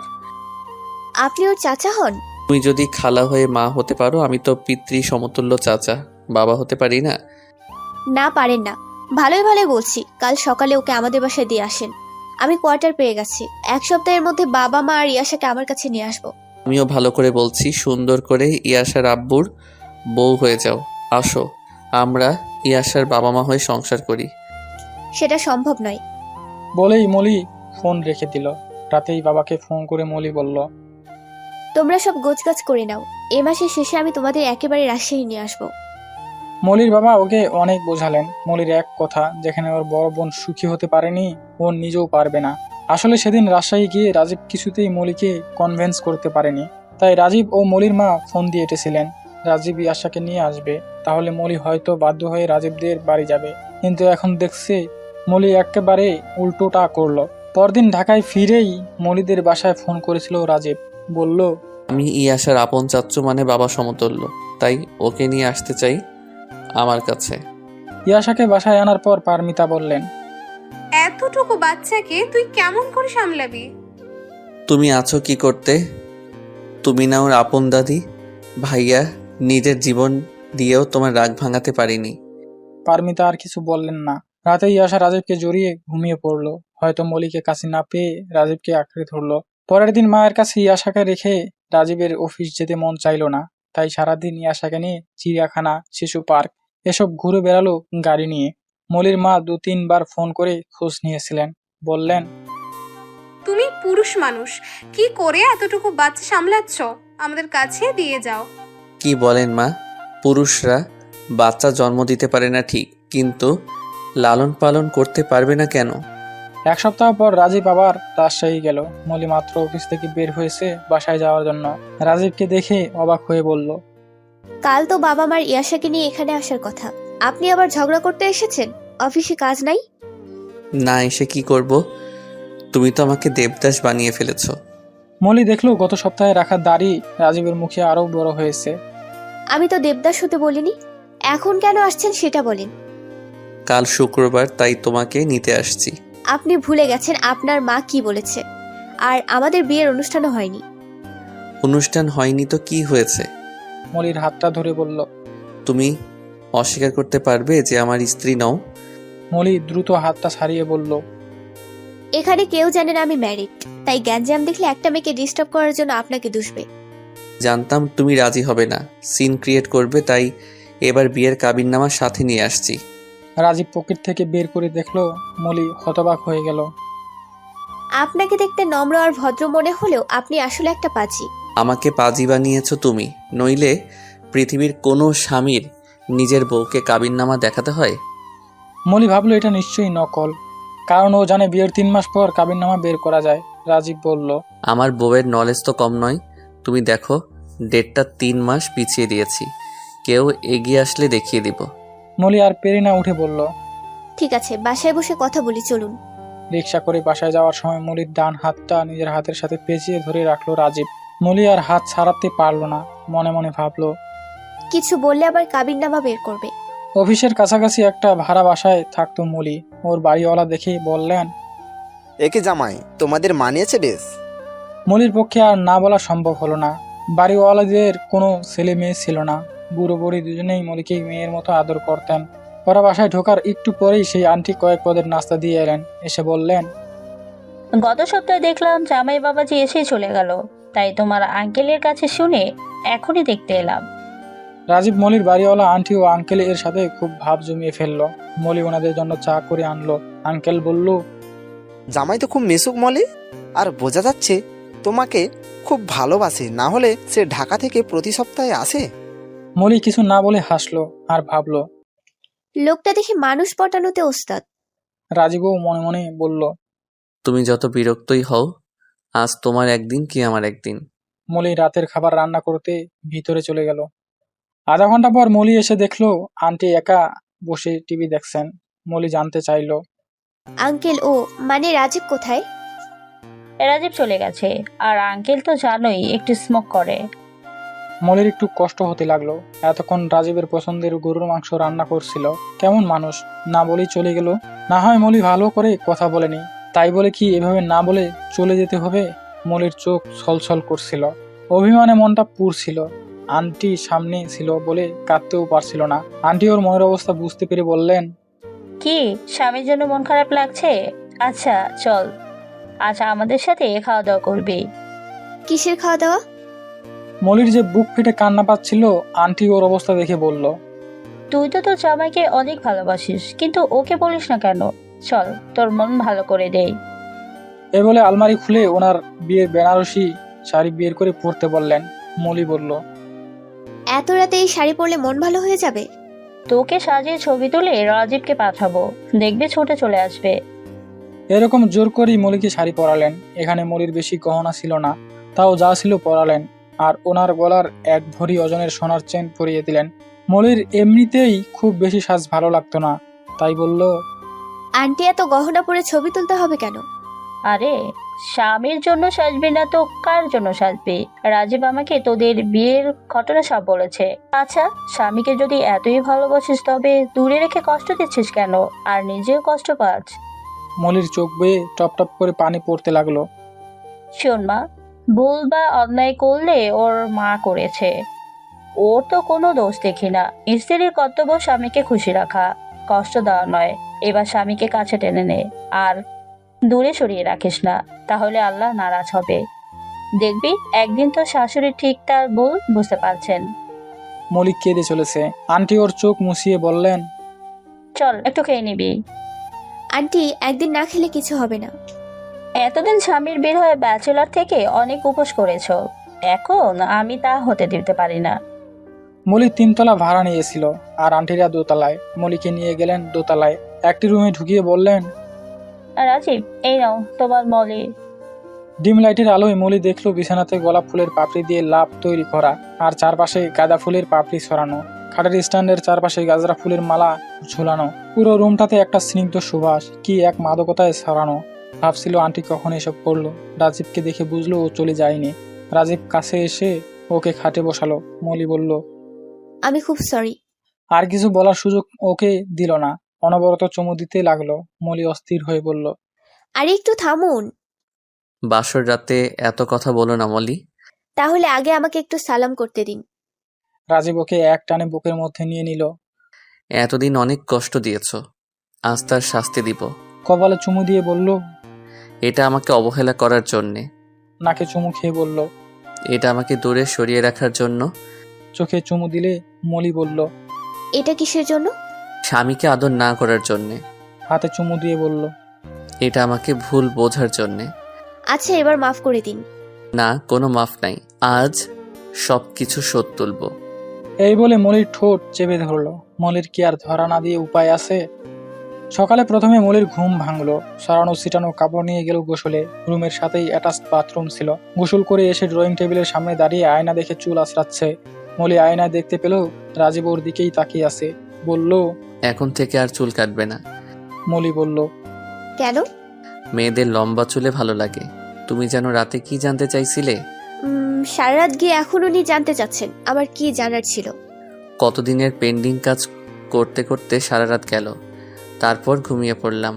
আপনি ওর চাচা হন? তুমি যদি খালা হয়ে মা হতে পারো, আমি তো পিতৃ সমতুল্য চাচা বাবা হতে পারি না? না, পারেন না। ভালোই ভালোই বলছি, কাল সকালে ওকে আমাদের বাসায় দিয়ে আসেন। আমি কোয়ার্টার পেয়ে গেছি, 1 সপ্তাহের মধ্যে বাবা মা আর ইয়াশাকে আমার কাছে নিয়ে আসবো। আমিও ভালো করে বলছি, সুন্দর করে ইয়াশার আব্বুর বউ হয়ে যাও। আসো, আমরা ইয়াশার বাবা মা হয়ে সংসার করি। সেটা সম্ভব নয়। বলেই মলি ফোন রেখে দিল। রাতেই বাবাকে ফোন করে মলি বলল, তোমরা সব গোছগাছ করে নাও, এ মাসের শেষে আমি তোমাদের একেবারে রাজশাহী নিয়ে আসবো। মলির বাবা ওকে অনেক বোঝালেন। মলির এক কথা, যেখানে ওর বড় বোন সুখী হতে পারেনি, ও নিজেও পারবে না। আসলে সেদিন রাজশাহী গিয়ে রাজীব কিছুতেই মলিকে কনভিন্স করতে পারেনি। তাই রাজীব ও মলির মা ফোন দিয়ে এটেছিলেন রাজীব ইয়াশাকে নিয়ে আসবে, তাহলে মলি হয়তো বাধ্য হয়ে রাজীবদের বাড়ি যাবে। কিন্তু এখন দেখছে মলি একেবারে উল্টোটা করলো। পরদিন ঢাকায় ফিরেই মলিদের বাসায় ফোন করেছিল রাজীব। বলল, আমি ইয়াশার আপন চাচ্চু, মানে বাবা সমতুল্য, তাই ওকে নিয়ে আসতে চাই আমার কাছে। ইয়াশাকে বাসায় আনার পর পারমিতা বললেন, এতটুকু বাচ্চাকে তুই কেমন করে সামলাবি? তুমি আছো কি করতে? তুমি না ওর আপন দাদি? ভাইয়া নিজের জীবন দিয়েও তোমার রাগ ভাঙাতে পারিনি। পারমিতা আর কিছু বললেন না। রাতে ইয়াশা রাজীবকে জড়িয়ে ঘুমিয়ে পড়লো। হয়তো মলিকে কাছে না পেয়ে রাজীবকে আঁকড়ে ধরলো। পরের দিন মায়ের কাছে ইয়াশাকে রেখে রাজীবের অফিস যেতে মন চাইলো না। তাই সারাদিন ইয়াশাকে নিয়ে চিড়িয়াখানা, শিশু পার্ক এসব ঘুরে বেড়ালো গাড়ি নিয়ে। মলির মা 2-3 বার ফোন করে খোঁজ নিয়েছিলেন। বললেন, তুমি পুরুষ মানুষ, কি করে এতটুকু বাচ্চা সামলাচ্ছ? আমাদের কাছে দিয়ে যাও। কি বলেন মা? পুরুষরা বাচ্চা জন্ম দিতে পারে না ঠিক, কিন্তু লালন পালন করতে পারবে না কেন? 1 সপ্তাহ পর রাজীব আবার রাজশাহী গেল। মলি মাত্র অফিস থেকে বের হয়েছে বাসায় যাওয়ার জন্য। রাজীবকে দেখে অবাক হয়ে বলল, কাল তো বাবা মার ইয়াশাকে নিয়ে এখানে আসার কথা, আপনি আবার ঝগড়া করতে এসেছেন? অফিসে কাজ নাই? না এসে কি করব? তুমি তো আমাকে দেবদাস বানিয়ে ফেলেছো। মলি দেখলো গত সপ্তাহে রাখা দাড়ি রাজীবের মুখে আরো বড় হয়েছে। আমি তো দেবদাস হতে বলিনি, এখন কেন আসছেন সেটা বলেন। কাল শুক্রবার, তাই তোমাকে নিতে আসছি। আপনি ভুলে গেছেন আপনার মা কি বলেছে। আর আমাদের বিয়ের অনুষ্ঠানও হয়নি। অনুষ্ঠান হয়নি তো কি হয়েছে? মলির হাতটা ধরে বলল। তুমি অস্বীকার করতে পারবে যে আমার স্ত্রী নও? মলি দ্রুত হাতটা ছাড়িয়ে বলল, এখানে কেউ জানে না আমি ম্যারিড, তাই গ্যাঞ্জাম দেখলে একটা মেয়েকে ডিস্টার্ব করার জন্য আপনাকে দুষবে। জানতাম তুমি রাজি হবে না, সিন ক্রিয়েট করবে, তাই এবার বিয়ের কাবিননামা সাথে নিয়ে আসছি। রাজীব পকেট থেকে বের করে দেখলো। মলি হতবাক হয়ে গেল। আপনাকে দেখতে নম্র আর ভদ্র মনে হলেও আপনি আসলে একটা পাজি। আমাকে পাজি বানিয়েছো তুমি, নইলে পৃথিবীর কোনো স্বামীর নিজের বউকে কাবিননামা দেখাতে হয়? মলি ভাবলো এটা নিশ্চয়ই নকল, কারণ ও জানে বিয়ের 3 মাস পর কাবিননামা বের করা যায়। রাজীব বলল, আমার বউয়ের নলেজ তো কম নয়। তুমি দেখো, ডেটটা 3 মাস পিছিয়ে দিয়েছি, কেউ এগিয়ে আসলে দেখিয়ে দিব। মলি আর পেরে না উঠে বলল, ঠিক আছে, বাসায় বসে কথা বলি, চলুন। রিক্সা করে বাসায় যাওয়ার সময় মলির ডান হাতটা নিজের হাতের সাথে পেঁচিয়ে ধরে রাখলো রাজীব। মলি আর হাত ছাড়াতে পারলো না। মনে মনে ভাবলো, কিছু বললে আবার কাবিননামা বের করবে। অফিসের কাছাকাছি একটা ভাড়া বাসায় থাকতো মলি। ওর বাড়িওয়ালা দেখে বললেন, একে জামাই তোমাদের মানিয়েছে বেশ। মলির পক্ষে আর না বলা সম্ভব হলো না। বাড়িওয়ালাদের কোনো ছেলে মেয়ে ছিল না। বুড়ো বুড়ি দুজনেই মলিকে মেয়ের মতো আদর করতেন। ওরা বাসায় ঢোকার একটু পরেই সেই আন্টি কয়েক পদের নাস্তা দিয়ে এলেন। এসে বললেন, গত সপ্তাহে দেখলাম জামাই বাবাজি এসে চলে গেল, তাই তোমার আঙ্কেলের কাছে শুনে এখনই দেখতে এলাম। রাজীব মলির বাড়িওয়ালা আন্টি ও আঙ্কেল এর সাথে খুব ভাব জমিয়ে ফেললো। মলি ওনাদের জন্য চা করে আনলো। আঙ্কেল বলল, জামাই তো খুব মিশুক মলি, আর বোঝা যাচ্ছে তোমাকে খুব ভালোবাসে, না হলে সে ঢাকা থেকে প্রতি সপ্তাহে আসে। মলি কিছু না বলে হাসলো আর ভাবলো। লোকটা দেখে মানুষ পটানোতে ওস্তাদ। রাজীবও মনে মনে বলল, তুমি যত বিরক্তই হও, আজ তোমার একদিন কি আমার একদিন। মলি রাতের খাবার রান্না করতে ভিতরে চলে গেল। আধা ঘন্টা পর মলি এসে দেখলো আন্টি একা বসে টিভি দেখছেন। মলি জানতে চাইলো, আঙ্কেল ও মানে রাজীব কোথায়? রাজীব চলে গেছে, আর আঙ্কেল তো জানোই একটু স্মোক করে। মলির একটু কষ্ট হতে লাগলো। এতক্ষণ রাজীবের পছন্দের গরুর মাংস রান্না করছিল। কেমন মানুষ, না বলেই চলে গেল। না হয় মলি ভালো করে কথা বলেনি, তাই বলে কি এভাবে না বলে চলে যেতে হবে? মলির চোখ ছলছল করছিল, অভিমানে মনটা পুড়ছিল। আন্টি সামনে ছিল বলে কাঁদতেও পারছিল না। আন্টি ওর মনের অবস্থা বুঝতে পেরে বললেন, কি স্বামীর জন্য মন খারাপ লাগছে? আচ্ছা চল, আজ আমাদের সাথে খাওয়া দাওয়া করবি। কিসের খাওয়া দাওয়া? মলির যে বুক ফেটে কান্না পাচ্ছিল, আন্টি ওর অবস্থা দেখে বলল, তুই তো তোর জামাইকে অনেক ভালোবাসিস, কিন্তু ওকে বলিস না কেন? চল তোর মন ভালো করে দেই। এ বলে আলমারি খুলে ওনার বিয়ের বেনারসি শাড়ি বের করে পরতে বললেন। মলি বলল, এত রাতে এই শাড়ি পরলে মন ভালো হয়ে যাবে? তোকে সাজিয়ে ছবি তুলে রাজীবকে পাঠাবো, দেখবি ছুটে চলে আসবে। এরকম জোর করেই মলিকে শাড়ি পরালেন। এখানে মলির বেশি গহনা ছিল না, তাও যা ছিল পরালেন। আর ওনার গলার এক ভরি ওজনের সোনার চেন পরিয়ে দিলেন। মলির এমনিতেই খুব বেশি সাজ ভালো লাগতো না, তাই বলল, আন্টি এত গহনা পরে ছবি তুলতে হবে কেন? আরে স্বামীর জন্য সাজবি না তো কার জন্য সাজবি? রাজীব আমাকে তোদের বিয়ের ঘটনা সব বলেছে। আচ্ছা, স্বামীকে যদি এতই ভালোবাসিস তবে দূরে রেখে কষ্ট দিচ্ছিস কেন, আর নিজেও কষ্ট পাচ্ছ? মলির চোখ বেয়ে টপ টপ করে পানি পড়তে লাগলো। শোন মা, ভুল বা অন্যায় করলে ওর মা করেছে, ওর তো কোনো দোষ দেখি না। স্ত্রীর কর্তব্য স্বামীকে খুশি রাখা, কষ্ট দেওয়া নয়। এবার স্বামীকে কাছে টেনে নে, আর দূরে সরিয়ে রাখিস না, তাহলে আল্লাহ নারাজ হবে। দেখবি একদিন তো শাশুড়ি ঠিক তার ভুল বুঝতে পারছেন। মলিক কেঁদে চলেছে। আন্টি ওর চোখ মুছিয়ে বললেন, চল একটু খেয়ে নিবি। আন্টি একদিন না খেলে কিছু হবে না। এতদিন স্বামীর বের হয়ে ব্যাচেলর থেকে অনেক উপোস করেছ, এখন আমি তা হতে দিতে পারি না। মলি 3 তলা ভাড়া নিয়েছিল, আর আন্টিরা 2 তলায়। মলিকে নিয়ে গেলেন 2 তলায়। একটি রুমে ঢুকিয়ে বললেন, রাজীব, এই নাও তোমার মলি। ডিম লাইটের আলোয় মলি দেখলো বিছানাতে গোলাপ ফুলের পাপড়ি দিয়ে লাভ তৈরি করা, আর চারপাশে গাঁদা ফুলের পাপড়ি ছড়ানো। খাটের স্ট্যান্ডের চারপাশে গাজরা ফুলের মালা ঝুলানো। পুরো রুমটাতে একটা স্নিগ্ধ সুবাস, কি এক মাদকতায় ছড়ানো। ভাবছিল আন্টি কখন এসব করলো। রাজীবকে দেখে বুঝলো ও চলে যায়নি। রাজীব কাছে এসে ওকে খাটে বসালো। মলি বলল, আমি খুব সরি। আর কিছু বলার সুযোগ ওকে দিল না, অনবরত চুমু দিতে লাগলো। মলি অস্থির হয়ে বলল, আরে একটু থামুন। বাসর রাতে এত কথা বলো না মলি। তাহলে আগে আমাকে একটু সালাম করতে দিন। রাজীব ওকে এক টানে বুকের মধ্যে নিয়ে নিল। এতদিন অনেক কষ্ট দিয়েছ, আজ তার শাস্তি দিব। কপালে চুমু দিয়ে বলল, এটা আমাকে অবহেলা করার জন্যে। নাকে চুমু খেয়ে বলল, এটা আমাকে দূরে সরিয়ে রাখার জন্য। চোখে চুমু দিলে মলি বলল, এটা কিসের জন্য? স্বামীকে আদর না করার জন্যে। হাতে চুমু দিয়ে বলল, এটা আমাকে ভুল বোঝার জন্যে। আচ্ছা এবার মাফ করে দিন। না, কোনো মাফ নাই, আজ সব কিছু শোধ তুলব। এই বলে মলির ঠোঁট চেপে ধরলো। মলির কি আর ধরা না দিয়ে উপায় আছে? সকালে প্রথমে মলির ঘুম ভাঙলো। সরানো ছিটানো কাপড় নিয়ে গেল গোসলে। রুমের সাথেই অ্যাটাচ বাথরুম ছিল। গোসল করে এসে ড্রয়িং টেবিলের সামনে দাঁড়িয়ে আয়না দেখে চুল আঁচড়াচ্ছে। মলি আয়নায় দেখতে পেল রাজীব ওর দিকেই তাকিয়ে আছে। বলল, এখন থেকে আর চুল কাটবে না। মলি বলল, কেন? মেয়েদের লম্বা চুলে ভালো লাগে। তুমি যেন রাতে কি জানতে চাইছিলে? সারা রাত গিয়ে এখন উনি জানতে চাচ্ছেন আমার কি জানার ছিল। কতদিনের পেন্ডিং কাজ করতে করতে সারা রাত গেল, তারপর ঘুমিয়ে পড়লাম।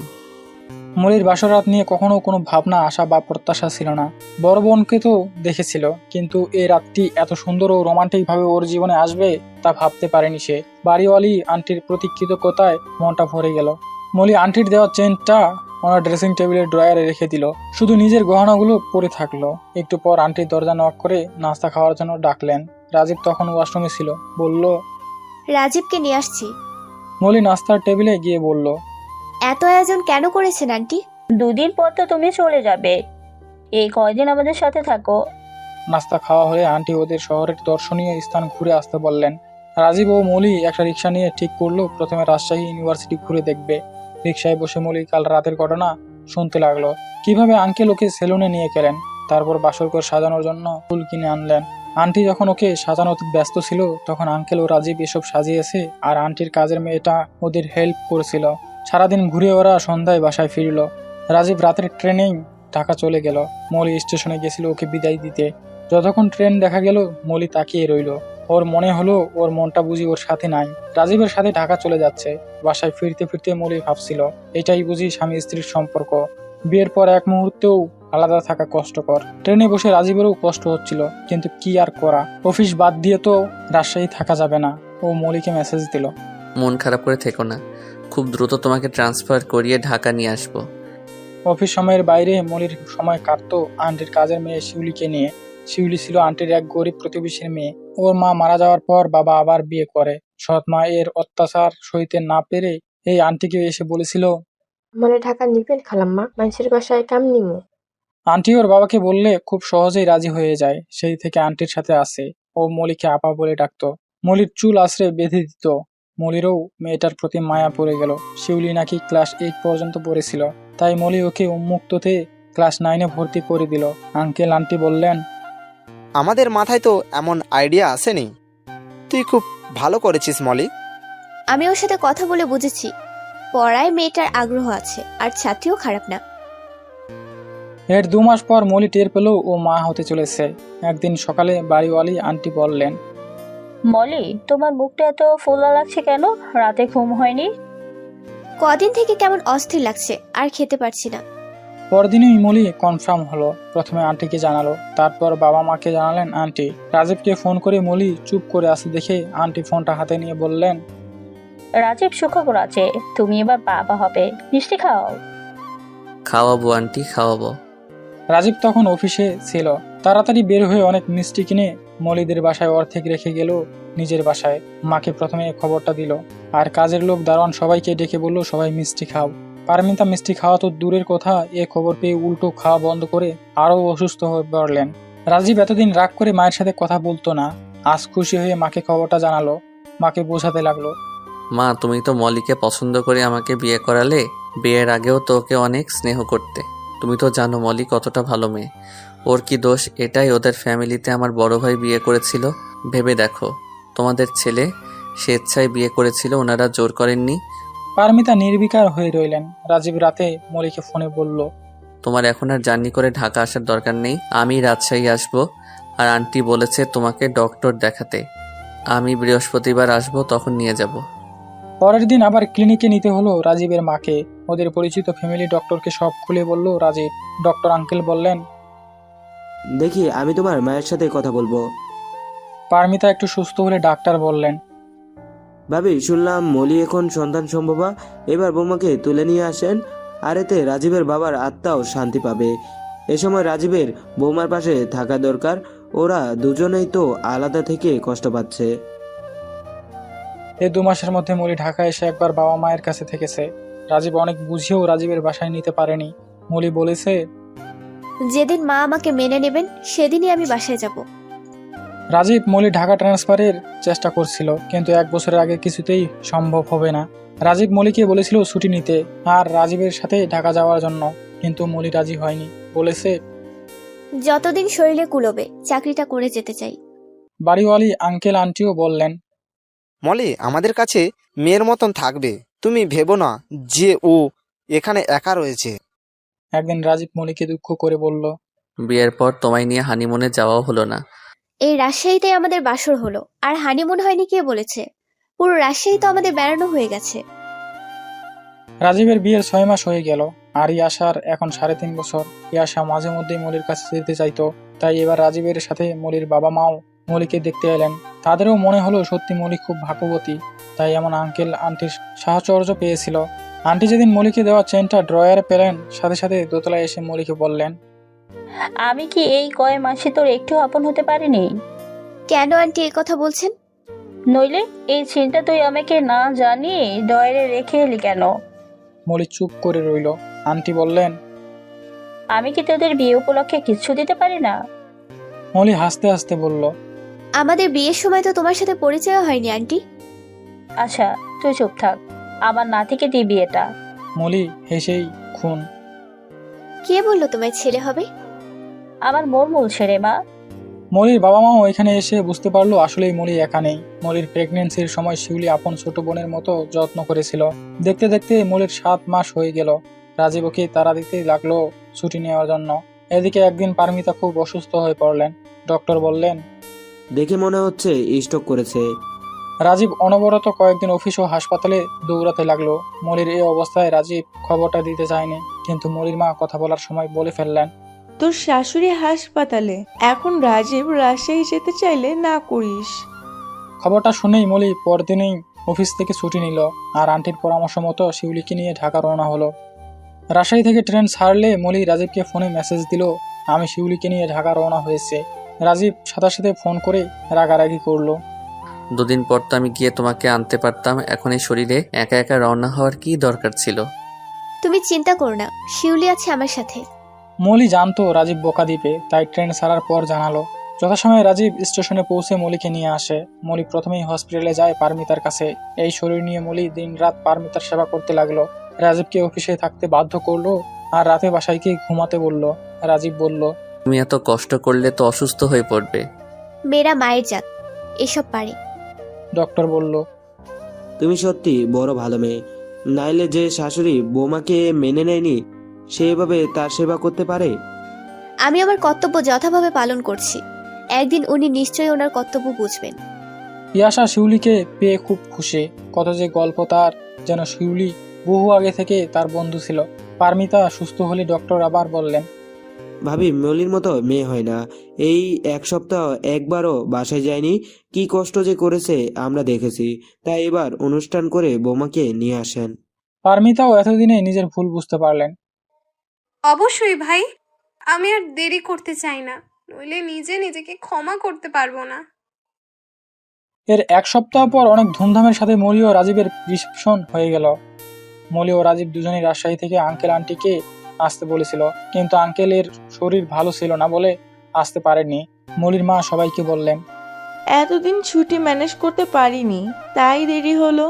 মলির বাসর রাত নিয়ে কখনো কোনো ভাবনা আশা বা প্রত্যাশা ছিল না। বড় বোনকে তো দেখেছিল, কিন্তু এই রাতটি এত সুন্দর ও রোমান্টিক ভাবে ওর জীবনে আসবে তা ভাবতে পারেনি সে। বাড়িওয়ালি আন্টির প্রতি কৃতজ্ঞতায় মনটা ভরে গেল। মলি আন্টির দেওয়া চেনটা ওনার ড্রেসিং টেবিলের ড্রয়ারে রেখে দিল, শুধু নিজের গহনাগুলো পরে থাকলো। একটু পর আন্টির দরজা নক করে নাস্তা খাওয়ার জন্য ডাকলেন। রাজীব তখন ওয়াশরুমে ছিল। বলল, রাজীবকে নিয়ে আসছি। মলি নাস্তার টেবিলে গিয়ে বলল, এত আয়োজন কেন করেছেন আন্টি? 2 দিন পর তো তুমি চলে যাবে, এই কয়দিন আমাদের সাথে থাকো। নাস্তা খাওয়া হলে আন্টি ওদের শহরের দর্শনীয় স্থান ঘুরে আসতে বললেন। রাজীব ও মলি একটা রিক্সা নিয়ে ঠিক করলো প্রথমে রাজশাহী ইউনিভার্সিটি ঘুরে দেখবে। রিক্সায় বসে মলি কাল রাতের ঘটনা শুনতে লাগলো, কিভাবে আঙ্কেল ওকে সেলুনে নিয়ে গেলেন, তারপর বাসরঘর সাজানোর জন্য ফুল কিনে আনলেন। আন্টি যখন ওকে সাজানোতে ব্যস্ত ছিল তখন আঙ্কেল ও রাজীব এসব সাজিয়েছে, আর আন্টির কাজের মেয়েটা ওদের হেল্প করেছিল। সারাদিন ঘুরে ওরা সন্ধ্যায় বাসায় ফিরল। রাজীব রাতের ট্রেনেই ঢাকা চলে গেল। মলি স্টেশনে গেছিল ওকে বিদায় দিতে। যতক্ষণ ট্রেন দেখা গেল মলি তাকিয়ে রইল। ওর মনে হলো ওর মনটা বুঝি ওর সাথে নাই, রাজীবের সাথে ঢাকা চলে যাচ্ছে। বাসায় ফিরতে ফিরতে মলি ভাবছিল এটাই বুঝি স্বামী স্ত্রীর সম্পর্ক। বিয়ের পর এক মুহূর্তেও আলাদা থাকা কষ্টকর। ট্রেনে বসে রাজীবেরও কষ্ট হচ্ছিল, কিন্তু কি আর করা, অফিস বাদ দিয়ে তো রাজশাহী থাকা যাবে না। ও মলিকে মেসেজ দিল, মন খারাপ করে থেকো না, খুব দ্রুত তোমাকে ট্রান্সফার করিয়ে ঢাকা নিয়ে আসবো। অফিস সময়ের বাইরে মলির সময় কাটতো আন্টির কাজের মেয়ে শিউলিকে নিয়ে। শিউলি ছিল আন্টির এক গরিব প্রতিবেশীর মেয়ে। ওর মা মারা যাওয়ার পর বাবা আবার বিয়ে করে। সৎ মা এর অত্যাচার সইতে না পেরে এই আন্টিকে এসে বলেছিল, মানে ঢাকা নিবেন খালাম্মা, মানুষের বাসায় কাম নিমু। আন্টি ওর বাবাকে বললে খুব সহজেই রাজি হয়ে যায়। সেই থেকে আন্টির সাথে আসে। ও মলিকে আপা বলে ডাকতো। মলির চুল আশ্রে বেঁধে দিত। মলিরও মেয়েটার প্রতি মায়া পড়ে গেল। শিউলি নাকি ক্লাস 8 পর্যন্ত পড়েছিল, তাই মলি ওকে উন্মুক্ততে ক্লাস 9-এ ভর্তি করে দিল। আঙ্কেল আন্টি বললেন, আমাদের মাথায় তো এমন আইডিয়া আসেনি। তুই খুব ভালো করেছিস মলি। আমি ওর সাথে কথা বলে বুঝেছি পড়ায় মেয়েটার আগ্রহ আছে, আর ছাত্রীও খারাপ না। এর 2 মাস পর মলি টের পেল ও মা হতে চলেছে। একদিন সকালে বাড়িওয়ালি আন্টি বললেন, মলি, তোমার মুখটা এত ফোলা লাগছে কেন? রাতে ঘুম হয়নি? কদিন থেকে কেমন অস্থির লাগছে, আর খেতে পারছি না। পরদিনই মলি কনফার্ম হলো। প্রথমে আন্টিকে জানালো, তারপর বাবা মাকে জানালেন আন্টি। রাজীবকে ফোন করে মলি চুপ করে আসে দেখে আন্টি ফোনটা হাতে নিয়ে বললেন, রাজীব সুখবর আছে, তুমি এবার বাবা হবে, মিষ্টি খাও। খাওয়াবো আন্টি, খাওয়াবো। রাজীব তখন অফিসে ছিল। তাড়াতাড়ি বের হয়ে অনেক মিষ্টি কিনে মলিদের বাসায় অর্ধেক রেখে গেল নিজের বাসায়। মাকে প্রথমে খবরটা দিল, আর কাজের লোক দারোয়ান সবাইকে ডেকে বলল সবাই মিষ্টি খাও। পারমিতা মিষ্টি খাওয়া তো দূরের কথা, এ খবর পেয়ে উল্টো খাওয়া বন্ধ করে আরও অসুস্থ হয়ে পড়লেন। রাজীব এতদিন রাগ করে মায়ের সাথে কথা বলতো না, আজ খুশি হয়ে মাকে খবরটা জানালো। মাকে বোঝাতে লাগলো, মা, তুমি তো মলিকে পছন্দ করে আমাকে বিয়ে করালে। বিয়ের আগেও তো ওকে অনেক স্নেহ করতে। তুমি তো জানো মলি কতটা ভালো মেয়ে। ওর কি দোষ? এটাই ওদের ফ্যামিলিতে আমার বড় ভাই বিয়ে করেছিল। ভেবে দেখো, তোমাদের ছেলে স্বেচ্ছায় বিয়ে করেছিল, ওনারা জোর করেননি। পারমিতা নির্বিকার হয়ে রইলেন। রাজীব রাতে মলিকে ফোনে বলল, তোমার এখন আর জার্নি করে ঢাকা আসার দরকার নেই, আমি রাজশাহী আসবো। আর আন্টি বলেছে তোমাকে ডক্টর দেখাতে। আমি বৃহস্পতিবার আসবো, তখন নিয়ে যাব। পরের দিন আবার ক্লিনিকে নিতে হলো রাজীবের মাকে। ওদের পরিচিত ফ্যামিলি ডক্টরকে সব খুলে বলল রাজীব। ডক্টর আঙ্কেল বললেন, দেখি আমি তোমার মায়ের সাথে কথা বলবো। পারমিতা একটু সুস্থ হলে ডাক্তার বললেন, ভাবি, শুনলাম মলি এখন সন্তান সম্ভবা। এবার বৌমাকে তুলে নিয়ে আসেন, আর এতে রাজীবের বাবার আত্মাও শান্তি পাবে। এ সময় রাজীবের বৌমার পাশে থাকা দরকার। ওরা দুজনেই তো আলাদা থেকে কষ্ট পাচ্ছে। এই 2 মাসের মধ্যে মলি ঢাকা এসে একবার বাবা মায়ের কাছে থেকেছে। রাজীব অনেক বুঝিয়েও রাজীবের বাসায় নিতে পারেনি। মলি বলেছে, যেদিন মা আমাকে মেনে নেবেন সেদিনই আমি বাসায় যাব। রাজীব মলি ঢাকা ট্রান্সফারের চেষ্টা করছিল, কিন্তু 1 বছরের আগে কিছুতেই সম্ভব হবে না। রাজীব মলিকে বলেছিল ছুটি নিতে আর রাজীবের সাথে ঢাকা যাওয়ার জন্য, কিন্তু মলি রাজি হয়নি। বলেছে, যতদিন শরীরে কুলোবে চাকরিটা করে যেতে চাই। বাড়িওয়ালি আঙ্কেল আন্টিও বললেন, মলি আমাদের কাছে মেয়ের মতন থাকবে। তুমি ভেবো না যে ও এখানে একা রয়েছে। একদিন রাজীব মলিকে দুঃখ করে বলল, বিয়ের পর তোমায় নিয়ে হানিমুনে যাওয়াও হলো না। এই রাজশাহীতে আমাদের বাসর হলো, আর হানিমুন হয়নি কে বলেছে? পুরো রাজশাহী তো আমাদের বেড়ানো হয়ে গেছে। রাজীবের বিয়ের 6 মাস হয়ে গেল, আর ইয়াশার এখন 3.5 বছর। ইয়াশা মাঝে মধ্যেই মলির কাছে যেতে চাইতো, তাই এবার রাজীবের সাথে মলির বাবা মাও মলিকে দেখতে এলেন। তাদেরও মনে হলো সত্যি মলি খুব ভাগ্যবতী, তাই এমন আঙ্কেল আন্টির সাহচর্য পেয়েছিল। আন্টি যেদিন মলিকে দেওয়া চেনটা ড্রয়ারে পেলেন, সাথে সাথে দোতলায় এসে মলিকে বললেন, আমি কি এই কয় মাসে তোর একটু আপন হতে পারিনি? কেন আন্টি এই কথা বলছেন? নইলে এই চিন্তা তুই আমাকে না জানিয়ে ডয়ারে রেখে এলি কেন? মলি চুপ করে রইল। আন্টি বললেন, আমি কি তোদের বিয়ে উপলক্ষে কিচ্ছু দিতে পারি না? মলি হাসতে হাসতে বলল, আমাদের বিয়ের সময় তো তোমার সাথে পরিচয় হয়নি আন্টি। আচ্ছা তুই চুপ থাক, আমার না থেকে দিই বিয়েটা। মলি হেসেই খুন। কে বললো তোমার ছেলে হবে? আমার মন বলছে রে মা। মলির বাবা মাও এখানে এসে বুঝতে পারলো আসলেই মলি একা নেই। মলির প্রেগনেন্সির সময় শিউলি আপন ছোট বোনের মতো যত্ন করেছিল। দেখতে দেখতে মলির 7 মাস হয়ে গেল। রাজীব ওকে তাড়া দিতে লাগলো ছুটি নেওয়ার জন্য। এদিকে একদিন পারমিতা খুব অসুস্থ হয়ে পড়লেন। ডক্টর বললেন, দেখে মনে হচ্ছে স্ট্রোক করেছে। রাজীব অনবরত কয়েকদিন অফিস ও হাসপাতালে দৌড়াতে লাগলো। মলির এই অবস্থায় রাজীব খবরটা দিতে চায়নি, কিন্তু মলির মা কথা বলার সময় বলে ফেললেন, তোর শাশুড়ি হাসপাতালে, এখন রাজীব রাজশাহী যেতে চাইলে না করিস। খবরটা শুনেই মলি পরদিনেই অফিস থেকে ছুটি নিল আর আন্টির পরামর্শ মতো শিউলিকে নিয়ে ঢাকা রওনা হলো। রাজশাহী থেকে ট্রেন ছাড়লে মলি রাজীবকে ফোনে মেসেজ দিল, আমি শিউলিকে নিয়ে ঢাকা রওনা হয়েছে। রাজীব সাথে সাথে ফোন করে রাগারাগি করলো। 2 দিন পর তো আমি গিয়ে তোমাকে আনতে পারতাম, এখন এই শরীরে একা একা রওনা হওয়ার কি দরকার ছিল? তুমি চিন্তা করো না, শিউলি আছে আমার সাথে। মলি জানতো রাজীব বোকা দিবে, তাই ট্রেন ছাড়ার পর জানালো। যথাসময়ে রাজীব স্টেশনে পৌঁছে মলিকে নিয়ে আসে। মলি প্রথমেই হসপিটালে যায় পারমিতার কাছে। এই শরীর নিয়ে মলি দিনরাত পারমিতার সেবা করতে লাগলো। রাজীবকে অফিসে থাকতে বাধ্য করলো আর রাতে বাসায় গিয়ে ঘুমাতে বলল। রাজীব বলল, তুমি এত কষ্ট করলে তো অসুস্থ হয়ে পড়বে। মেয়েরা মায়ের জাত, এসব পারে। ডক্টর বলল, তুমি সত্যি বড় ভালো মেয়ে, নাইলে যে শাশুড়ি বৌমাকে মেনে নেয়নি সেভাবে তার সেবা করতে পারে। আমি আমার কর্তব্য যথাভাবে পালন করছি, একদিন উনি নিশ্চয়ই ওনার কর্তব্য বুঝবেন। ইয়াশা শিউলিকে পেয়ে খুব খুশি। কত যে গল্প তার, যেন শিউলি বহু আগে থেকে তার বন্ধু ছিল। পারমিতা সুস্থ হলে ডক্টর আবার বললেন, ভাবি মলির মতো মেয়ে হয় না। এই 1 সপ্তাহ একবারও বাসায় যায়নি, কি কষ্ট যে করেছে আমরা দেখেছি। তাই এবার অনুষ্ঠান করে বৌমাকে নিয়ে আসেন। পারমিতাও এতদিনে নিজের ভুল বুঝতে পারলেন। অবশ্যই ভাই, আমি আর দেরি করতে চাই না, নইলে নিজে নিজেকে ক্ষমা করতে পারবো না। এর 1 সপ্তাহ পর অনেক ধুমধামের সাথে মলি ও রাজীবের রিসেপশন হয়ে গেল। মলি ও রাজীব দুজনেই রাজশাহী থেকে আঙ্কেল আন্টিকে আসতে বলেছিল, কিন্তু আঙ্কেলের শরীর ভালো ছিল না বলে আসতে পারেননি। মলির মা সবাইকে বললেন, এতদিন ছুটি ম্যানেজ করতে পারিনি, তাই দেরি হলো।